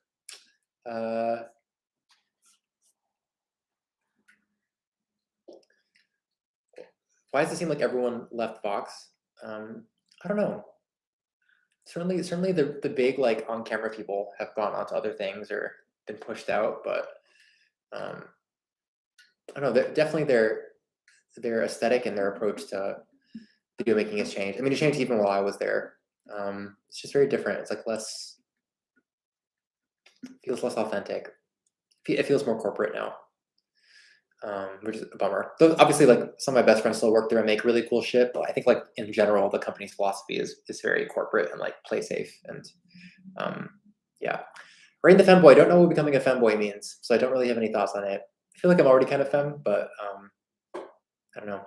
[SPEAKER 1] Why does it seem like everyone left Vox? I don't know. Certainly the big like on-camera people have gone on to other things or been pushed out, but I don't know. Definitely their aesthetic and their approach to video making has changed. I mean, it changed even while I was there. It's just very different. It's like feels less authentic. It feels more corporate now, which is a bummer. Though obviously, like some of my best friends still work there and make really cool shit. But I think like in general, the company's philosophy is very corporate and like play safe. And yeah, Rain the femboy. I don't know what becoming a femboy means, so I don't really have any thoughts on it. I feel like I'm already kind of femme, but I don't know.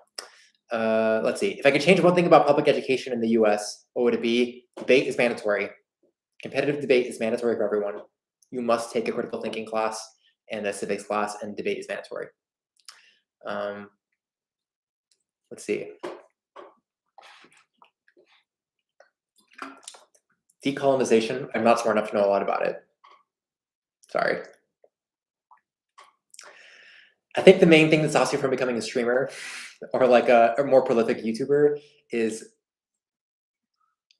[SPEAKER 1] Let's see. If I could change one thing about public education in the US, what would it be? Debate is mandatory. Competitive debate is mandatory for everyone. You must take a critical thinking class and a civics class, and debate is mandatory. Let's see. Decolonization. I'm not smart enough to know a lot about it. Sorry. I think the main thing that stops you from becoming a streamer or like a more prolific YouTuber is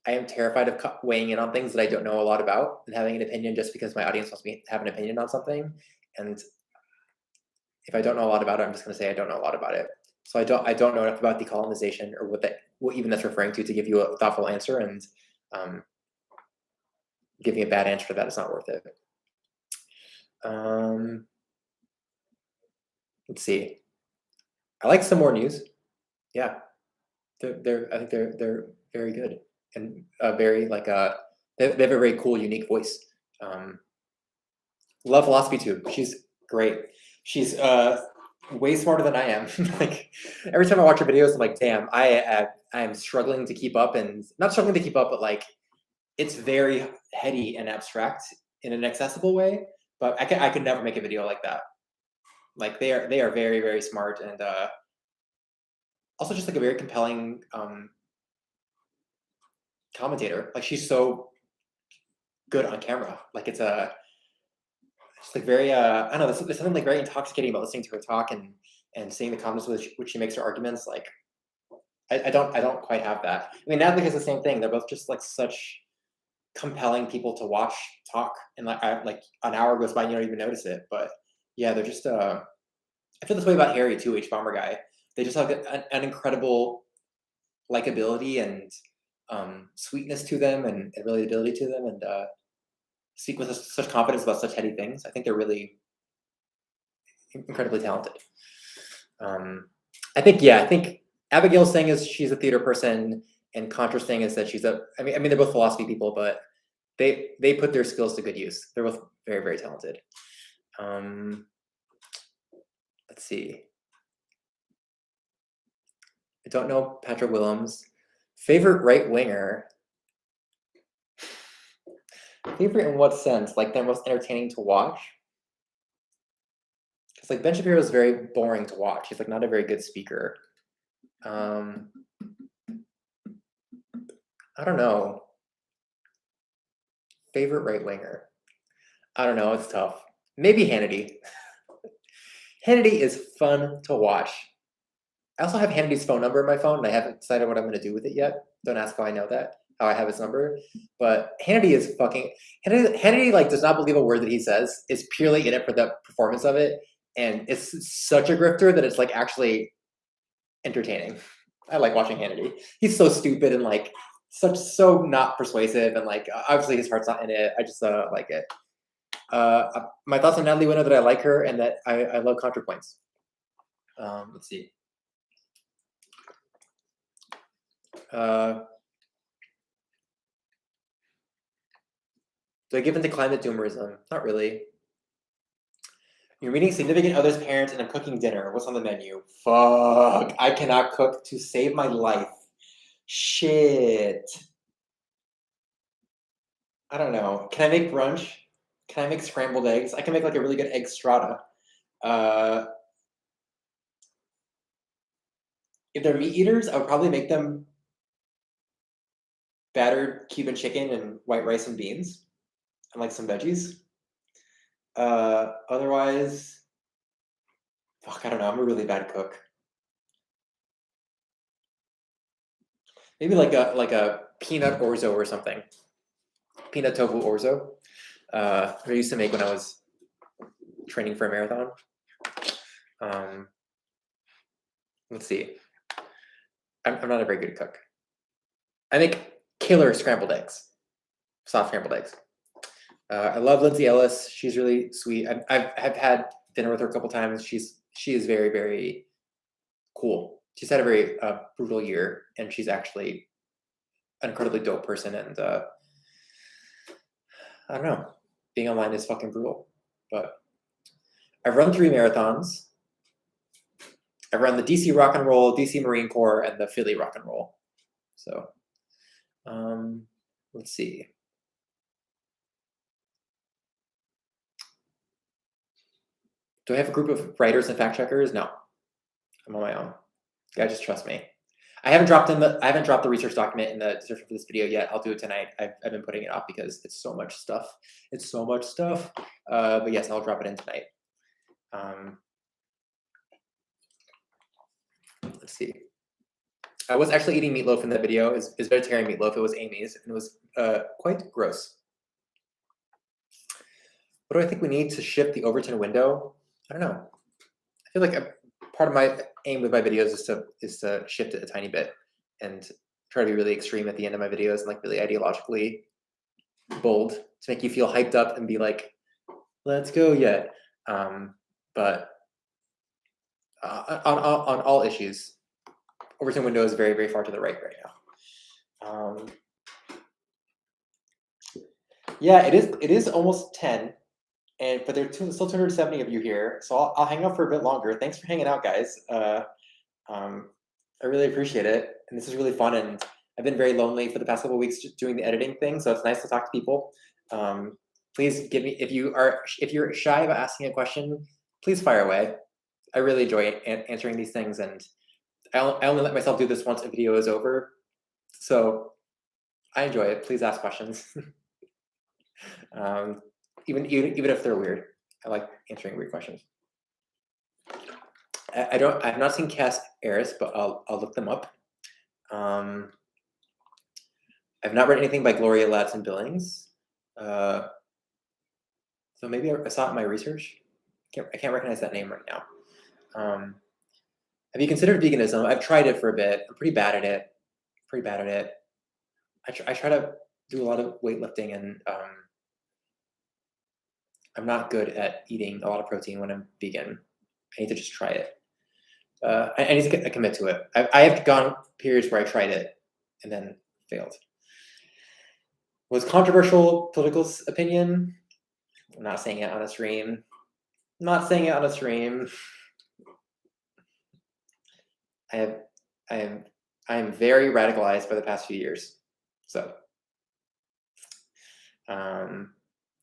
[SPEAKER 1] I am terrified of weighing in on things that I don't know a lot about and having an opinion just because my audience wants me to have an opinion on something. And if I don't know a lot about it, I'm just going to say I don't know a lot about it. So I don't know enough about decolonization or what even that's referring to give you a thoughtful answer, and giving a bad answer to that is not worth it. Let's see. I like some more news. Yeah, I think they're very good and very like they have a very cool, unique voice. Love philosophy too. She's great. She's way smarter than I am. Like every time I watch her videos, I'm like, damn, I am struggling to keep up, and not struggling to keep up, but like it's very heady and abstract in an accessible way. But I could never make a video like that. Like they are very, very smart, and also just like a very compelling commentator. Like she's so good on camera. Like it's like very I don't know. There's something like very intoxicating about listening to her talk and seeing the comments with which she makes her arguments. Like I don't quite have that. I mean, Natalie has the same thing. They're both just like such compelling people to watch talk, and like an hour goes by and you don't even notice it. But yeah, they're just I feel this way about Harry too, H Bomber guy. They just have an incredible likability and sweetness to them, and relatability to them, and speak with such confidence about such heady things. I think they're really incredibly talented. I think Abigail's thing is she's a theater person, and Contra's thing is that she's I mean they're both philosophy people, but they put their skills to good use. They're both very, very talented. Let's see. I don't know Patrick Willems. Favorite right winger. Favorite in what sense? Like they're most entertaining to watch? Because like Ben Shapiro is very boring to watch. He's like not a very good speaker. I don't know. Favorite right winger. I don't know. It's tough. Maybe Hannity. Hannity is fun to watch. I also have Hannity's phone number in my phone, and I haven't decided what I'm going to do with it yet. Don't ask how I know that. How I have his number. But Hannity is fucking Hannity like does not believe a word that he says. Is purely in it for the performance of it, and it's such a grifter that it's like actually entertaining. I like watching Hannity. He's so stupid and like so not persuasive, and like obviously his heart's not in it. I just like it. My thoughts on Natalie Winner, that I like her and that I love ContraPoints. Let's see. Do I give into climate doomerism? Not really. You're meeting significant other's parents and I'm cooking dinner. What's on the menu? Fuck. I cannot cook to save my life. Shit. I don't know. Can I make brunch? Can I make scrambled eggs? I can make like a really good egg strata. If they're meat eaters, I would probably make them battered Cuban chicken and white rice and beans and like some veggies. Otherwise, fuck, I don't know. I'm a really bad cook. Maybe like a peanut orzo or something. Peanut tofu orzo. I used to make when I was training for a marathon. Let's see. I'm not a very good cook. I make killer scrambled eggs, soft scrambled eggs. I love Lindsay Ellis. She's really sweet. I've had dinner with her a couple times. She is very, very cool. She's had a very brutal year, and she's actually an incredibly dope person. And I don't know, being online is fucking brutal. But I've run 3 marathons. I've run the DC Rock and Roll, DC Marine Corps, and the Philly Rock and Roll. So let's see. Do I have a group of writers and fact checkers? No, I'm on my own. You guys just trust me. I haven't dropped the research document in the description for this video yet. I'll do it tonight. I've been putting it off because it's so much stuff. It's so much stuff. But yes, I'll drop it in tonight. Let's see. I was actually eating meatloaf in that video. It's vegetarian meatloaf. It was Amy's, and it was quite gross. What do I think we need to shift the Overton window? I don't know. I feel like part of my aim with my videos is to shift it a tiny bit and try to be really extreme at the end of my videos and like really ideologically bold to make you feel hyped up and be like, let's go yet. But on all issues, Overton window is very, very far to the right now. Yeah, it is almost 10, but there's still 270 of you here, so I'll hang out for a bit longer. Thanks for hanging out, guys. I really appreciate it, and this is really fun. And I've been very lonely for the past couple of weeks just doing the editing thing, so it's nice to talk to people. Please give me if you're shy about asking a question, please fire away. I really enjoy answering these things, and I only let myself do this once a video is over, so I enjoy it. Please ask questions. Even if they're weird, I like answering weird questions. I've not seen Cast Eris, but I'll look them up. I've not read anything by Gloria Ladson Billings, so maybe I saw it in my research. I can't recognize that name right now. Have you considered veganism? I've tried it for a bit. I'm pretty bad at it. I try to do a lot of weightlifting, and I'm not good at eating a lot of protein when I'm vegan. I need to just try it. I need to commit to it. I have gone periods where I tried it and then failed. Was controversial political opinion? I'm not saying it on a stream. I am very radicalized by the past few years. So,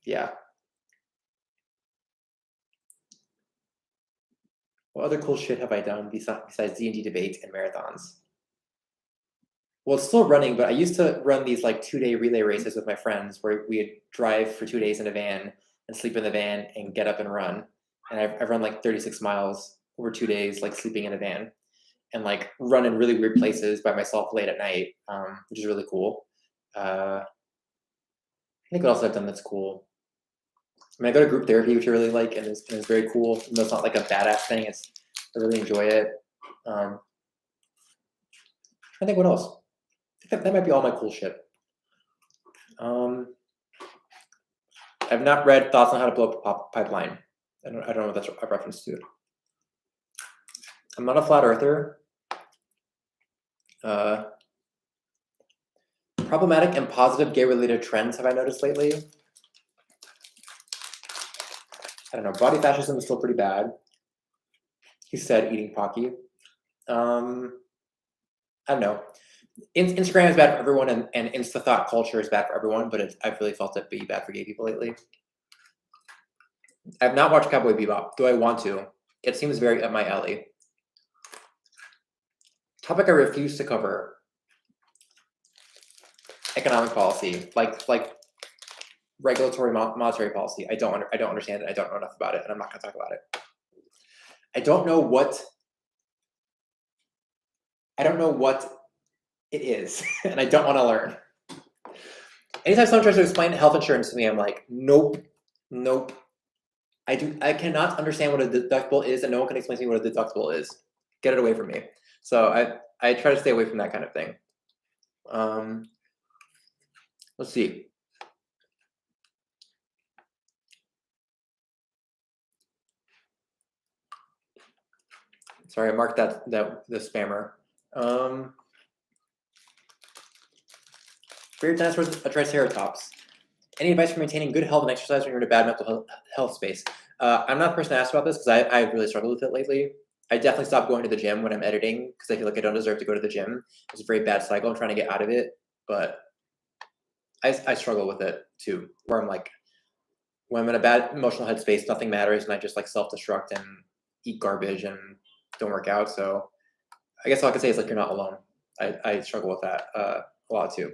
[SPEAKER 1] yeah. What other cool shit have I done besides D&D debates and marathons? Well, it's still running, but I used to run these like 2-day relay races with my friends where we'd drive for 2 days in a van and sleep in the van and get up and run. And I've run like 36 miles over 2 days, like sleeping in a van and like run in really weird places by myself late at night, which is really cool. I think what else I've done that's cool. I mean, I go to group therapy, which I really like, and it's very cool. Even though it's not like a badass thing, I really enjoy it. I think what else? I think that might be all my cool shit. I've not read Thoughts on How to Blow Up a Pipeline. I don't know what that's a reference to. I'm not a flat earther. Problematic and positive gay-related trends have I noticed lately? I don't know. Body fascism is still pretty bad. He said, eating Pocky. I don't know. Instagram is bad for everyone, and Insta thought culture is bad for everyone, but I've really felt it be bad for gay people lately. I've not watched Cowboy Bebop. Do I want to? It seems very up my alley. Topic I refuse to cover: economic policy, like regulatory monetary policy. I don't understand it. I don't know enough about it, and I'm not going to talk about it. I don't know what it is, and I don't want to learn. Anytime someone tries to explain health insurance to me, I'm like, nope. I cannot understand what a deductible is, and no one can explain to me what a deductible is. Get it away from me. So I try to stay away from that kind of thing. Let's see. Sorry, I marked the spammer. Favorite dinosaurs are Triceratops. Any advice for maintaining good health and exercise when you're in a bad mental health space? I'm not the person to ask about this because I really struggled with it lately. I definitely stopped going to the gym when I'm editing because I feel like I don't deserve to go to the gym. It's a very bad cycle. I'm trying to get out of it, but I struggle with it too, where I'm like, when I'm in a bad emotional headspace, nothing matters, and I just like self-destruct and eat garbage and don't work out. So I guess all I can say is like you're not alone. I struggle with that a lot too.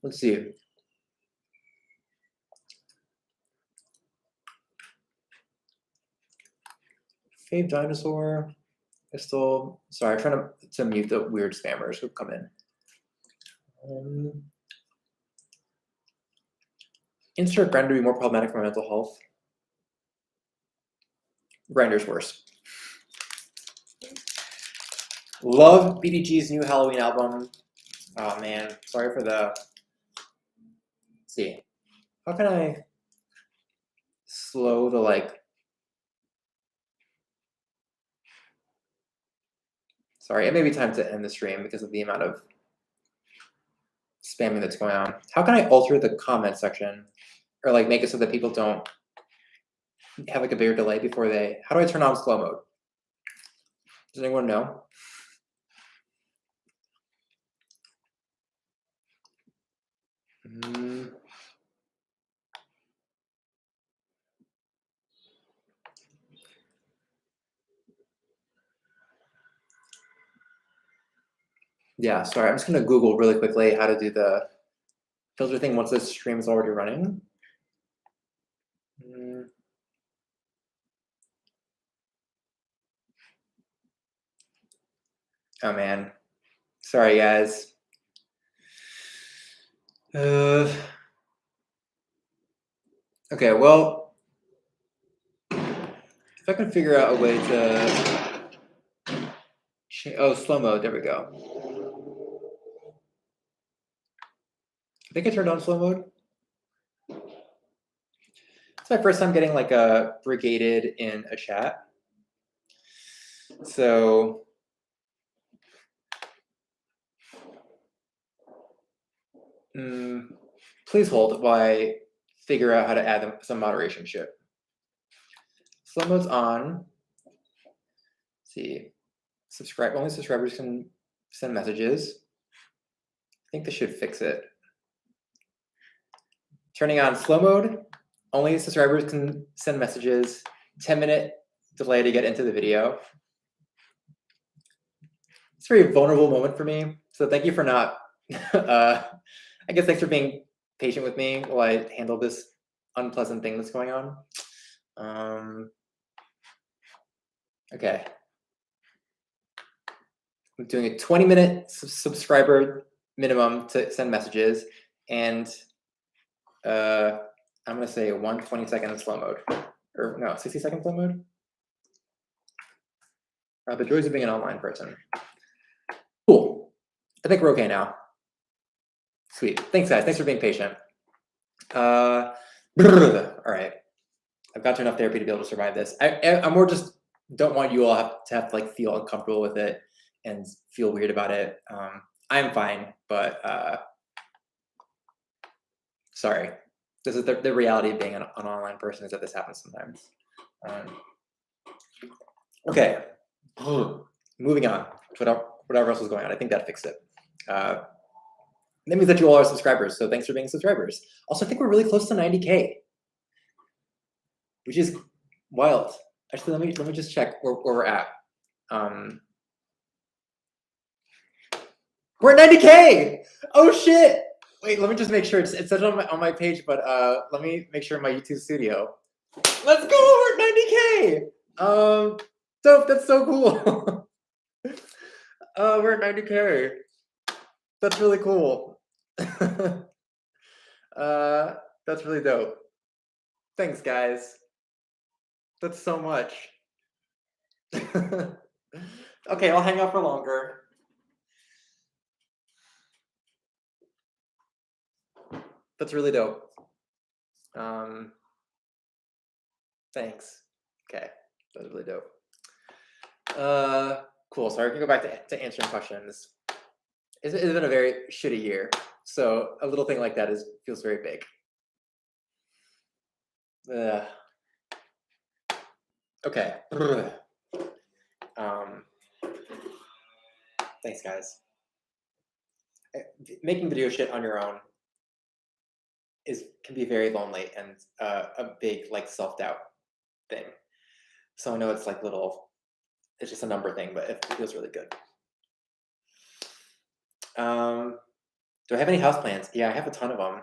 [SPEAKER 1] Let's see. Fave dinosaur. Pistol. Sorry, I'm trying to mute the weird spammers who come in. Insert grind to be more problematic for mental health. Grinder's worse. Love BDG's new Halloween album. Oh man, sorry for the. Let's see, how can I slow the like? Sorry, it may be time to end the stream because of the amount of spamming that's going on. How can I alter the comment section or like make it so that people don't have like a bigger delay before they? How do I turn on slow mode? Does anyone know? Yeah, sorry, I'm just gonna Google really quickly how to do the filter thing once this stream is already running. Oh man, sorry guys. Okay, well, if I can figure out a way to slow mode, there we go. I think I turned on slow mode. It's my first time getting like a brigaded in a chat. So please hold while I figure out how to add some moderation shit. Slow mode's on. Let's see, only subscribers can send messages. I think this should fix it. Turning on slow mode, only subscribers can send messages. 10-minute delay to get into the video. It's a very vulnerable moment for me. So thank you for not, I guess thanks for being patient with me while I handle this unpleasant thing that's going on. Okay. I'm doing a 20-minute subscriber minimum to send messages, and I'm gonna say 120-second slow mode, or no, 60-second slow mode. The joys of being an online person. Cool. I think we're okay now. Sweet. Thanks, guys. Thanks for being patient. All right. I've got to enough therapy to be able to survive this. I more just don't want you all to have to like feel uncomfortable with it and feel weird about it. I'm fine, but sorry. This is the reality of being an online person, is that this happens sometimes. Okay. Moving on to whatever else was going on. I think that fixed it. That means that you all are subscribers, so thanks for being subscribers. Also, I think we're really close to 90K, which is wild. Actually, let me just check where we're at. We're at 90K! Oh shit! Wait, let me just make sure it says on my page, but let me make sure in my YouTube studio. Let's go! We're at 90K! Dope, that's so cool. We're at 90K. That's really cool. That's really dope. Thanks, guys. That's so much. Okay, I'll hang out for longer. That's really dope. Thanks. Okay, that's really dope. Cool. So I can go back to answering questions. It's been a very shitty year, so a little thing like that feels very big. Okay. Thanks, guys. Making video shit on your own can be very lonely and a big like self-doubt thing. So I know it's like it's just a number thing, but it feels really good. Do I have any houseplants? Yeah, I have a ton of them.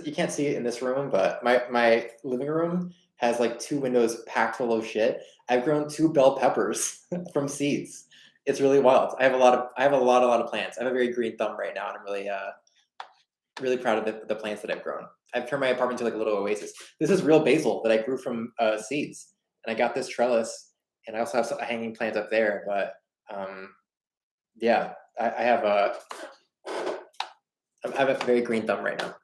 [SPEAKER 1] You can't see it in this room, but my living room has like 2 windows packed full of shit. I've grown 2 bell peppers from seeds. It's really wild. I have a lot of plants. I have a very green thumb right now, and I'm really proud of the plants that I've grown. I've turned my apartment into like a little oasis. This is real basil that I grew from seeds, and I got this trellis, and I also have a hanging plant up there. But yeah, I have a very green thumb right now.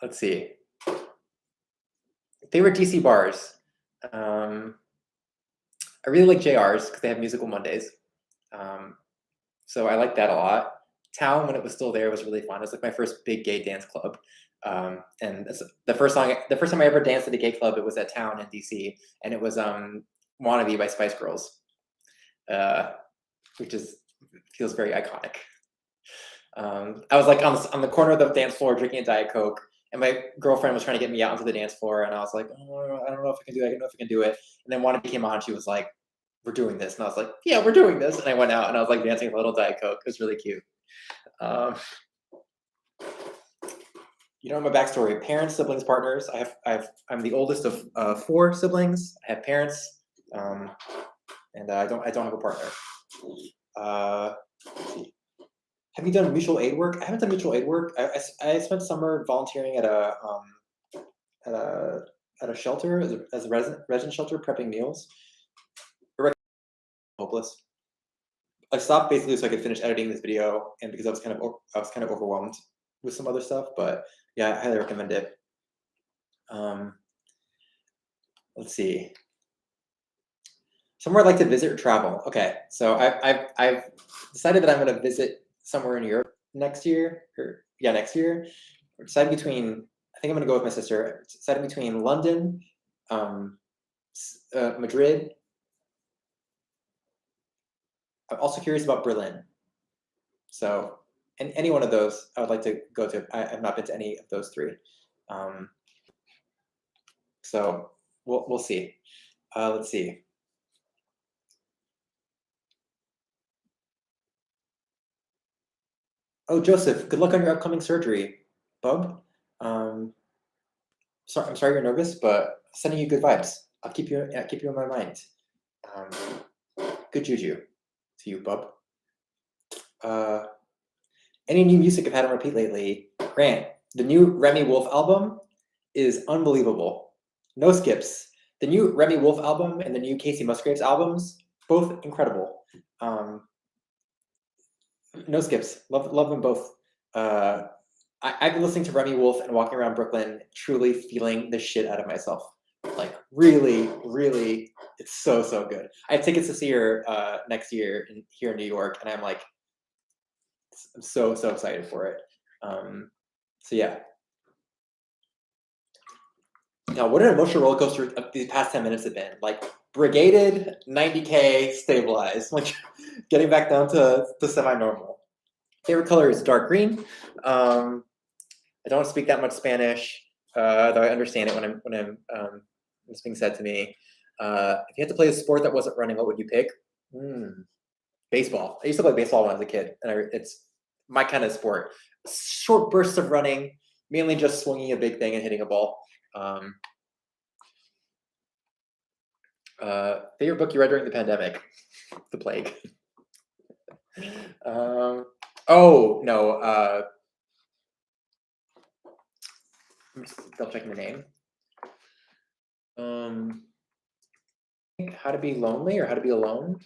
[SPEAKER 1] Let's see. Favorite DC bars. I really like JR's because they have musical Mondays. So I like that a lot. Town, when it was still there, was really fun. It was like my first big gay dance club. And the first time I ever danced at a gay club, it was at Town in DC, and it was "Wannabe" by Spice Girls, which feels very iconic. I was like on the corner of the dance floor drinking a Diet Coke, and my girlfriend was trying to get me out onto the dance floor, and I was like, oh, I don't know if I can do it. I don't know if I can do it. And then Wannabe came on, she was like, we're doing this. And I was like, yeah, we're doing this. And I went out and I was like dancing with a little Diet Coke. It was really cute. You know my backstory: parents, siblings, partners. I'm the oldest of 4 siblings. I have parents, and I don't have a partner. Let's see. Have you done mutual aid work? I haven't done mutual aid work. I spent summer volunteering at a shelter as a resident shelter, prepping meals. Hopeless. I stopped basically so I could finish editing this video, and because I was kind of overwhelmed with some other stuff. But yeah, I highly recommend it. Let's see. Somewhere I'd like to visit or travel. Okay, so I've decided that I'm going to visit somewhere in Europe next year. Next year. I decided between. I think I'm going to go with my sister. Decided between London, Madrid. I'm also curious about Berlin. So, and any one of those, I would like to go to. I have not been to any of those 3. So we'll see. Let's see. Oh, Joseph, good luck on your upcoming surgery, bub. I'm sorry you're nervous, but sending you good vibes. I'll keep you in my mind. Good juju to you, bub. Any new music I've had on repeat lately? Grant, the new Remy Wolf album is unbelievable. No skips. The new Remy Wolf album and the new Casey Musgraves albums, both incredible. No skips. Love them both. I've been listening to Remy Wolf and walking around Brooklyn, truly feeling the shit out of myself. Like really, really, it's so good. I have tickets to see her next year here in New York, and I'm like, I'm so excited for it. So yeah. Now, what an emotional roller coaster these past 10 minutes have been. Like, brigaded, 90K, stabilized. Like, getting back down to semi-normal. Favorite color is dark green. I don't speak that much Spanish, though I understand it when it's being said to me. If you had to play a sport that wasn't running, what would you pick? Baseball. I used to play baseball when I was a kid, and it's my kind of sport. Short bursts of running, mainly just swinging a big thing and hitting a ball. Favorite book you read during the pandemic? The Plague. Oh no. I'm just double checking the name. How to Be Lonely or How to Be Alone?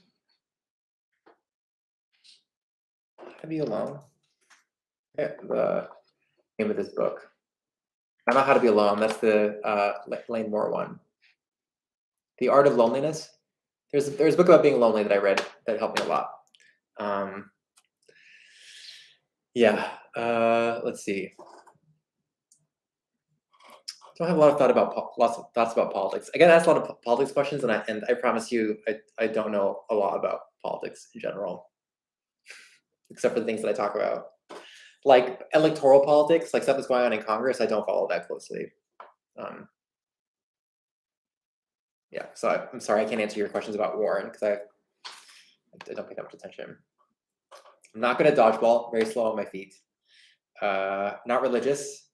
[SPEAKER 1] How to Be Alone. Yeah, the name of this book. I'm not How to Be Alone. That's the Lane Moore one. The Art of Loneliness. There's a book about being lonely that I read that helped me a lot. Yeah. Let's see. I don't have a lot of lots of thoughts about politics. I get asked a lot of politics questions, and I promise you, I don't know a lot about politics in general, except for the things that I talk about, like electoral politics, like stuff that's going on in Congress. I don't follow that closely. Yeah, so I'm sorry I can't answer your questions about Warren because I don't pay that much attention. I'm not good at dodgeball. Very slow on my feet. Not religious.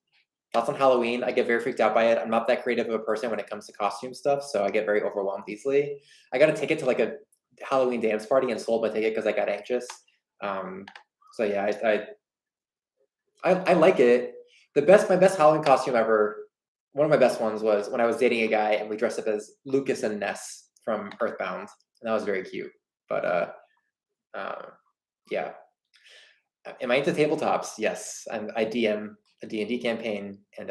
[SPEAKER 1] Thoughts on Halloween? I get very freaked out by it. I'm not that creative of a person when it comes to costume stuff, so I get very overwhelmed easily. I got a ticket to like a Halloween dance party and sold my ticket because I got anxious. So yeah, I like it. My best Halloween costume ever, one of my best ones was when I was dating a guy and we dressed up as Lucas and Ness from Earthbound, and that was very cute. But yeah. Am I into tabletops? Yes, I DM a D&D campaign, and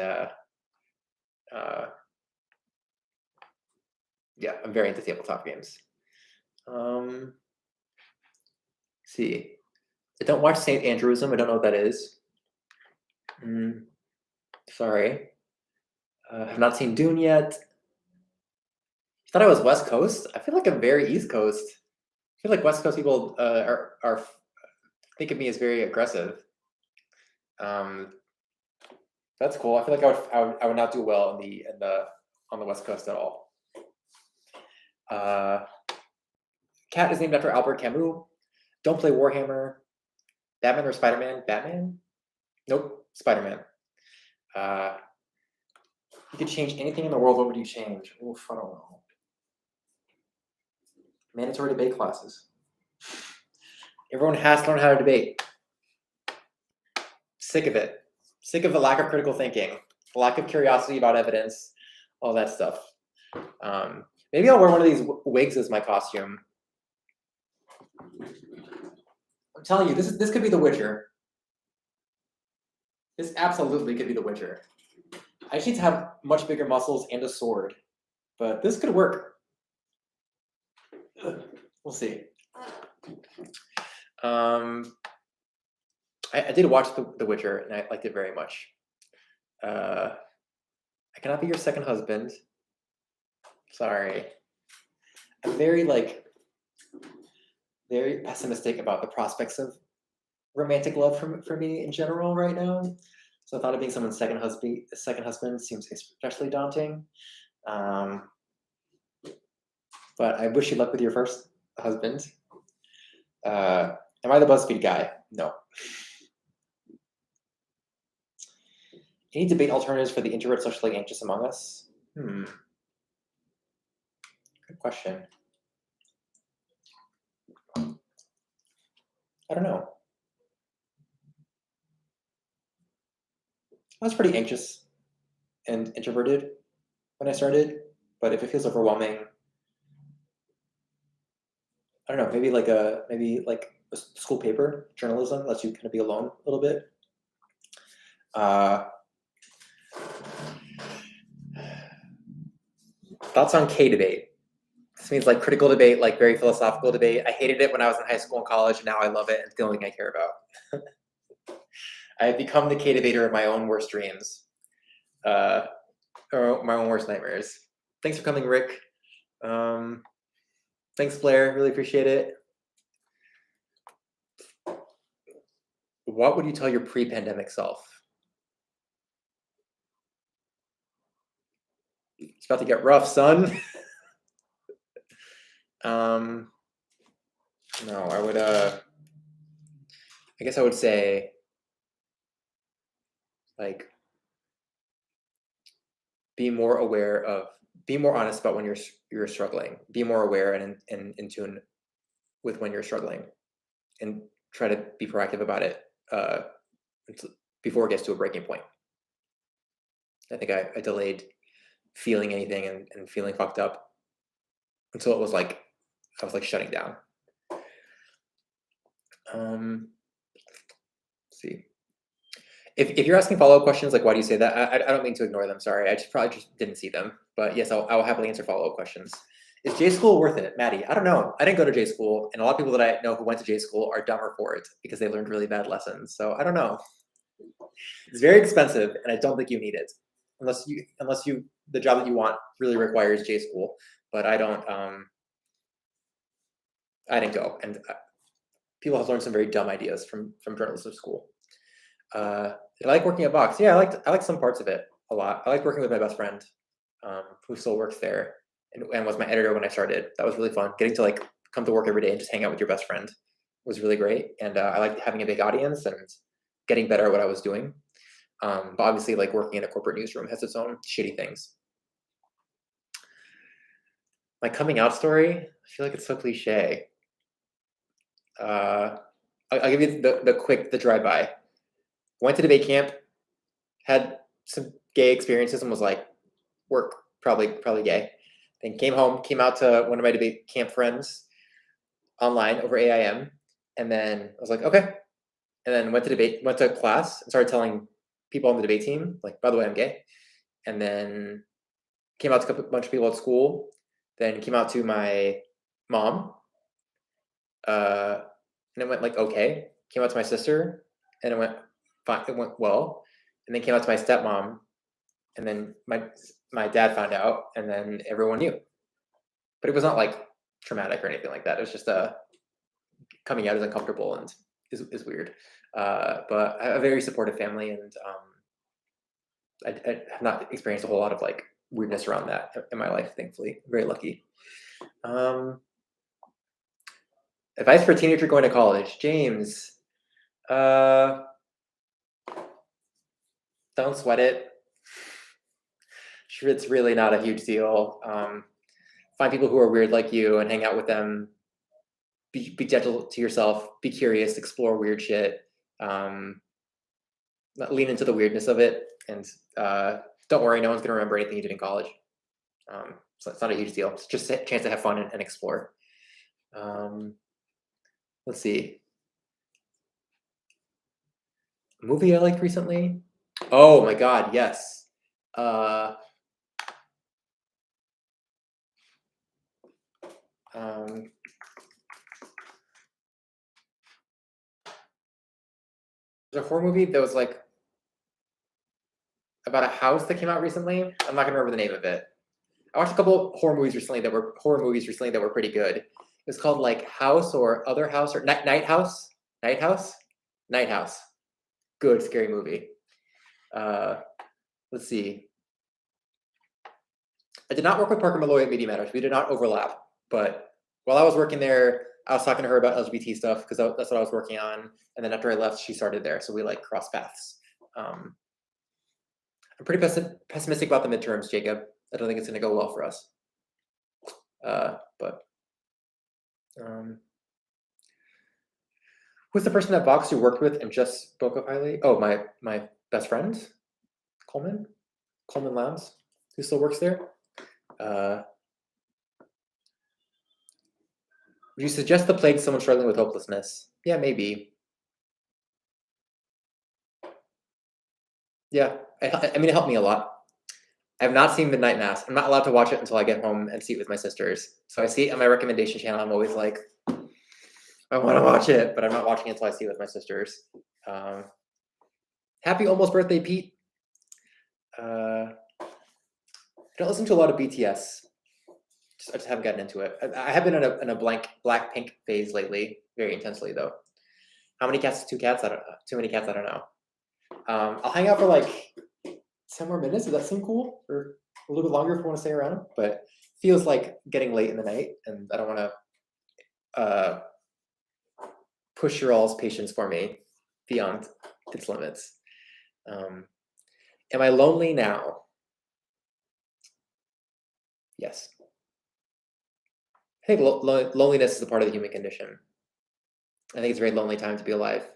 [SPEAKER 1] yeah, I'm very into tabletop games. See, I don't watch St. Andrewism. I don't know what that is. Sorry. Have not seen Dune yet. I thought I was West Coast. I feel like I'm very East Coast. I feel like West Coast people are think of me as very aggressive. That's cool. I feel like I would not do well on the West Coast at all. Cat is named after Albert Camus. Don't play Warhammer. Batman or Spider-Man? Batman? Nope, Spider-Man. You could change anything in the world. What would you change? Oof, I don't know. Mandatory debate classes. Everyone has to learn how to debate. Sick of it. Sick of the lack of critical thinking, the lack of curiosity about evidence, all that stuff. Maybe I'll wear one of these wigs as my costume. I'm telling you, this could be The Witcher. This absolutely could be The Witcher. I just need to have much bigger muscles and a sword, but this could work. We'll see. I did watch The Witcher, and I liked it very much. I cannot be your second husband. Sorry. I'm very pessimistic about the prospects of romantic love for me in general right now. So I thought of being someone's second husband seems especially daunting. But I wish you luck with your first husband. Am I the BuzzFeed guy? No. Any debate alternatives for the introvert socially anxious among us? Good question. I don't know. I was pretty anxious and introverted when I started, but if it feels overwhelming, I don't know, maybe like a school paper, journalism lets you kind of be alone a little bit. Thoughts on K-debate. This means like critical debate, like very philosophical debate. I hated it when I was in high school and college, and now I love it. It's the only thing I care about. I have become the K-debater of my own worst dreams, or my own worst nightmares. Thanks for coming, Rick. Thanks, Blair. Really appreciate it. What would you tell your pre-pandemic self? It's about to get rough, son. No, I would. I guess I would say, like, be more honest about when you're struggling. Be more aware and in tune with when you're struggling, and try to be proactive about it before it gets to a breaking point. I think I delayed feeling anything and feeling fucked up until it was like I was like shutting down. Let's see. If you're asking follow-up questions, like why do you say that? I don't mean to ignore them. Sorry, I probably just didn't see them. But yes, I'll happily answer follow-up questions. Is J school worth it, Maddie? I don't know. I didn't go to J school, and a lot of people that I know who went to J school are dumber for it because they learned really bad lessons. So I don't know. It's very expensive, and I don't think you need it unless the job that you want really requires J school. But I don't. I didn't go, and people have learned some very dumb ideas from journalism school. I like working at Vox. Yeah, I like some parts of it a lot. I like working with my best friend, who still works there and was my editor when I started. That was really fun. Getting to like come to work every day and just hang out with your best friend was really great. And I liked having a big audience and getting better at what I was doing. But obviously, like working in a corporate newsroom has its own shitty things. My coming out story, I feel like it's so cliche. I'll give you the drive-by. Went to debate camp, had some gay experiences and was like, work, probably gay. Then came home, came out to one of my debate camp friends online over AIM, and then I was like, okay. And then went to class and started telling people on the debate team, like, by the way, I'm gay. And then came out to a bunch of people at school, then came out to my mom, and it went like okay. Came out to my sister, and it went fine. It went well, and then came out to my stepmom, and then my dad found out, and then everyone knew. But it was not like traumatic or anything like that. It was just coming out is uncomfortable and is weird. But I have a very supportive family, and I have not experienced a whole lot of like weirdness around that in my life. Thankfully, I'm very lucky. Advice for a teenager going to college, James. Don't sweat it. Sure, it's really not a huge deal. Find people who are weird like you and hang out with them. Be gentle to yourself. Be curious. Explore weird shit. Lean into the weirdness of it, and don't worry, no one's gonna remember anything you did in college. So it's not a huge deal. It's just a chance to have fun and explore. Let's see. A movie I liked recently. Oh my god, yes. There's a horror movie that was like about a house that came out recently. I'm not gonna remember the name of it. I watched a couple horror movies recently that were pretty good. It was called like House or Other House or Night House. Good scary movie. Let's see. I did not work with Parker Malloy at Media Matters. We did not overlap. But while I was working there, I was talking to her about LGBT stuff because that's what I was working on. And then after I left, she started there, so we like crossed paths. I'm pretty pessimistic about the midterms, Jacob. I don't think it's going to go well for us. Who's the person at Vox you worked with and just spoke up highly? Oh, my best friend, Coleman Lowndes, who still works there. Would you suggest the plague to someone struggling with hopelessness? Yeah, maybe. Yeah, I mean, it helped me a lot. I have not seen Midnight Mass. I'm not allowed to watch it until I get home and see it with my sisters. So I see it on my recommendation channel. I'm always like, I want to watch it, but I'm not watching it until I see it with my sisters. Happy almost birthday, Pete. I don't listen to a lot of BTS. I just haven't gotten into it. I have been in a Blackpink phase lately, very intensely though. How many cats? 2 cats? I don't know. Too many cats? I don't know. I'll hang out for like 10 more minutes. Does that seem cool? Or a little bit longer if you want to stay around? But feels like getting late in the night, and I don't want to push your all's patience for me beyond its limits. Am I lonely now? Yes. I think loneliness is a part of the human condition. I think it's a very lonely time to be alive.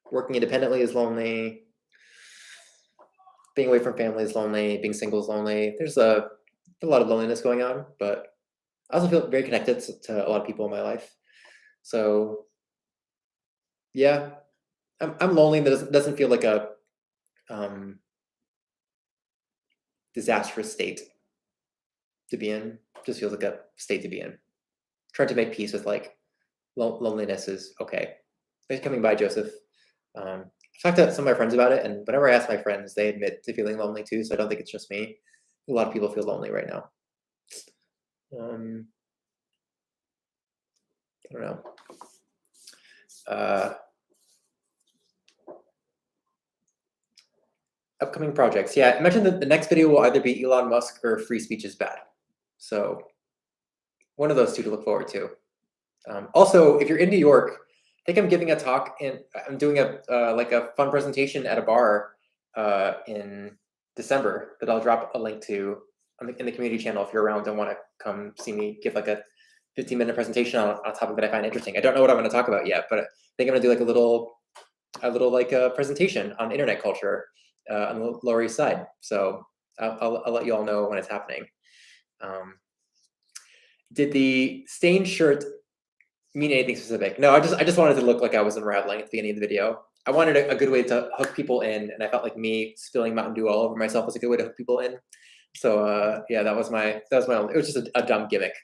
[SPEAKER 1] Working independently is lonely. Being away from family is lonely. Being single is lonely. There's a lot of loneliness going on, but I also feel very connected to a lot of people in my life. So yeah, I'm lonely. That doesn't feel like a disastrous state to be in. Just feels like a state to be in. Trying to make peace with like loneliness is okay. Thanks for coming by, Joseph. I've talked to some of my friends about it, and whenever I ask my friends, they admit to feeling lonely too. So I don't think it's just me. A lot of people feel lonely right now. I don't know. Upcoming projects. Yeah, I mentioned that the next video will either be Elon Musk or free speech is bad. So one of those two to look forward to. Also, if you're in New York, I think I'm giving a talk and I'm doing a like a fun presentation at a bar in December that I'll drop a link to in the community channel if you're around and want to come see me give like a 15-minute presentation on a topic that I find interesting. I don't know what I'm going to talk about yet, but I think I'm going to do like a little a little like a presentation on internet culture on the Lower East Side. So I'll let you all know when it's happening. Did the stained shirt mean anything specific? No, I just wanted to look like I was unraveling at the beginning of the video. I wanted a good way to hook people in, and I felt like me spilling Mountain Dew all over myself was a good way to hook people in. So yeah, that was my only, it was just a dumb gimmick.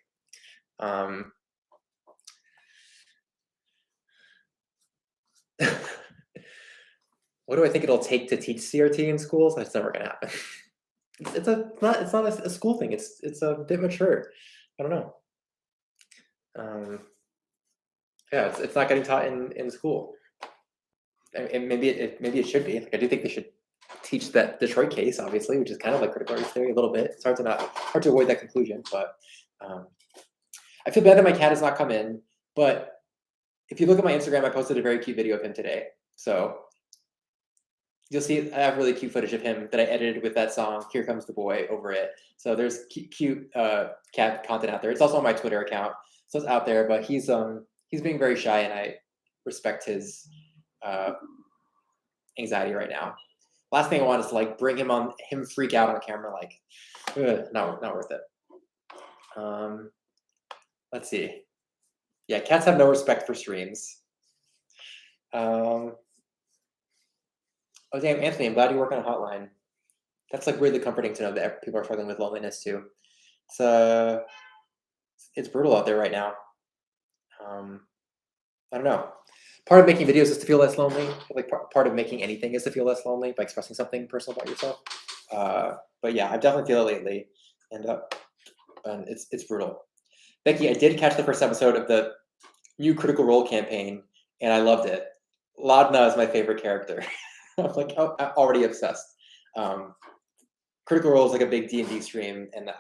[SPEAKER 1] What do I think it'll take to teach CRT in schools? That's never gonna happen. It's not a school thing. It's a bit mature. I don't know. Yeah, it's not getting taught in school. And maybe it should be. Like, I do think they should teach that Detroit case, obviously, which is kind of like critical race theory a little bit. It's hard to avoid that conclusion, but I feel bad that my cat has not come in. But if you look at my Instagram, I posted a very cute video of him today. So you'll see I have really cute footage of him that I edited with that song "Here Comes the Boy" over it. So there's cute cat content out there. It's also on my Twitter account, so it's out there. But he's being very shy, and I respect his anxiety right now. Last thing I want is to like bring him freak out on camera. Like, not worth it. Let's see. Yeah, cats have no respect for streams. Oh damn, Anthony, I'm glad you work on a hotline. That's like really comforting to know that people are struggling with loneliness too. It's brutal out there right now. I don't know. Part of making videos is to feel less lonely. Like part of making anything is to feel less lonely by expressing something personal about yourself. But yeah, I definitely feel it lately, and it's brutal. Becky, I did catch the first episode of the new Critical Role campaign, and I loved it. Laudna is my favorite character. I'm like, I'm already obsessed. Critical Role is like a big D&D stream, and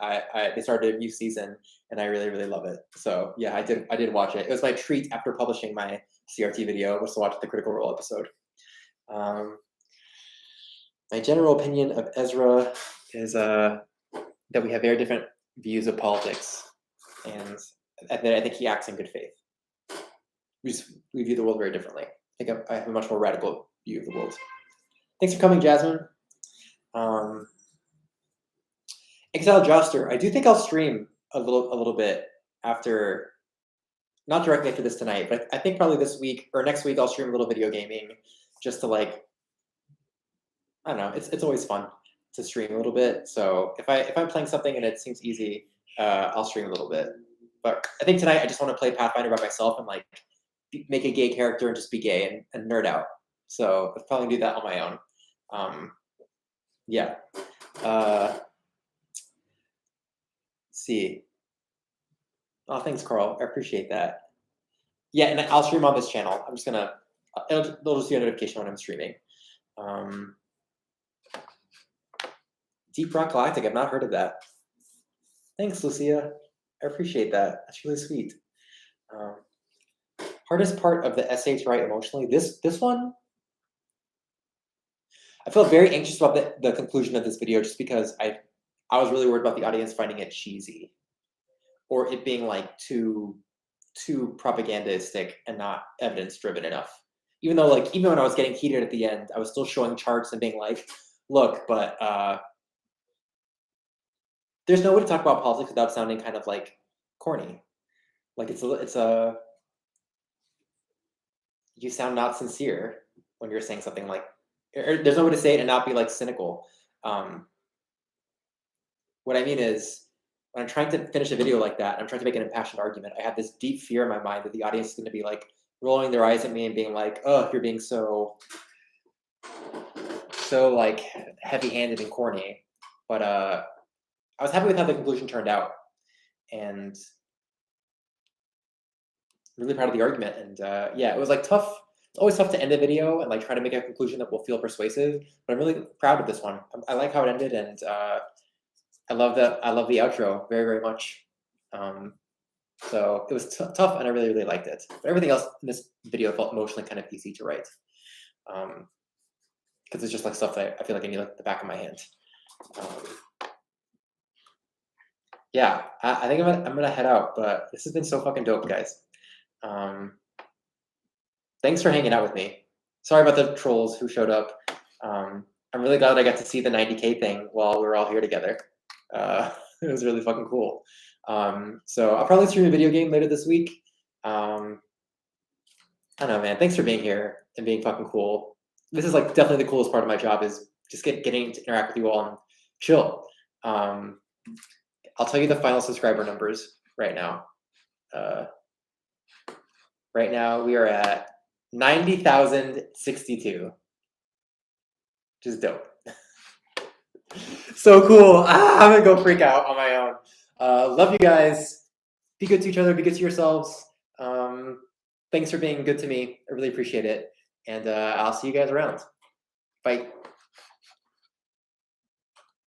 [SPEAKER 1] they started a new season, and I really, really love it. So yeah, I did watch it. It was my treat after publishing my CRT video, was to watch the Critical Role episode. My general opinion of Ezra is that we have very different views of politics, and that I think he acts in good faith. We view the world very differently. I think I have a much more radical view of the world. Thanks for coming, Jasmine. Exile Joster, I do think I'll stream a little bit after, not directly after this tonight, but I think probably this week or next week I'll stream a little video gaming, just to like, I don't know, it's always fun to stream a little bit. So if I'm playing something and it seems easy, I'll stream a little bit. But I think tonight I just want to play Pathfinder by myself and like make a gay character and just be gay and nerd out. So I'll probably do that on my own. Yeah. See. Oh, thanks, Carl. I appreciate that. Yeah, and I'll stream on this channel. I'm just gonna, they'll just do a notification when I'm streaming. Deep Rock Galactic, I've not heard of that. Thanks, Lucia. I appreciate that. That's really sweet. Hardest part of the essay to write emotionally. This one, I felt very anxious about the conclusion of this video, just because I was really worried about the audience finding it cheesy, or it being like too propagandistic and not evidence driven enough. Even when I was getting heated at the end, I was still showing charts and being like, look, but there's no way to talk about politics without sounding kind of like corny. Like you sound not sincere when you're saying something like, there's no way to say it and not be like cynical. What I mean is, when I'm trying to finish a video like that, I'm trying to make an impassioned argument, I have this deep fear in my mind that the audience is going to be like rolling their eyes at me and being like, oh, you're being so like heavy-handed and corny. But I was happy with how the conclusion turned out, and really proud of the argument. And yeah, it was like tough. It's always tough to end a video and like try to make a conclusion that will feel persuasive, but I'm really proud of this one. I like how it ended, and I love the outro very, very much. So it was tough, and I really, really liked it. But everything else in this video felt emotionally kind of easy to write, because it's just like stuff that I feel like I need like the back of my hand. Yeah, I think I'm gonna head out, but this has been so fucking dope, guys. Thanks for hanging out with me. sorry about the trolls who showed up. I'm really glad I got to see the 90K thing while we were all here together. It was really fucking cool. So I'll probably stream a video game later this week. I don't know, man. Thanks for being here and being fucking cool. This is like definitely the coolest part of my job is just getting to interact with you all and chill. I'll tell you the final subscriber numbers right now. Right now we are at 90,062, which is dope. So cool. I'm gonna go freak out on my own. Love you guys. Be good to each other. Be good to yourselves. Thanks for being good to me. I really appreciate it. And I'll see you guys around. Bye.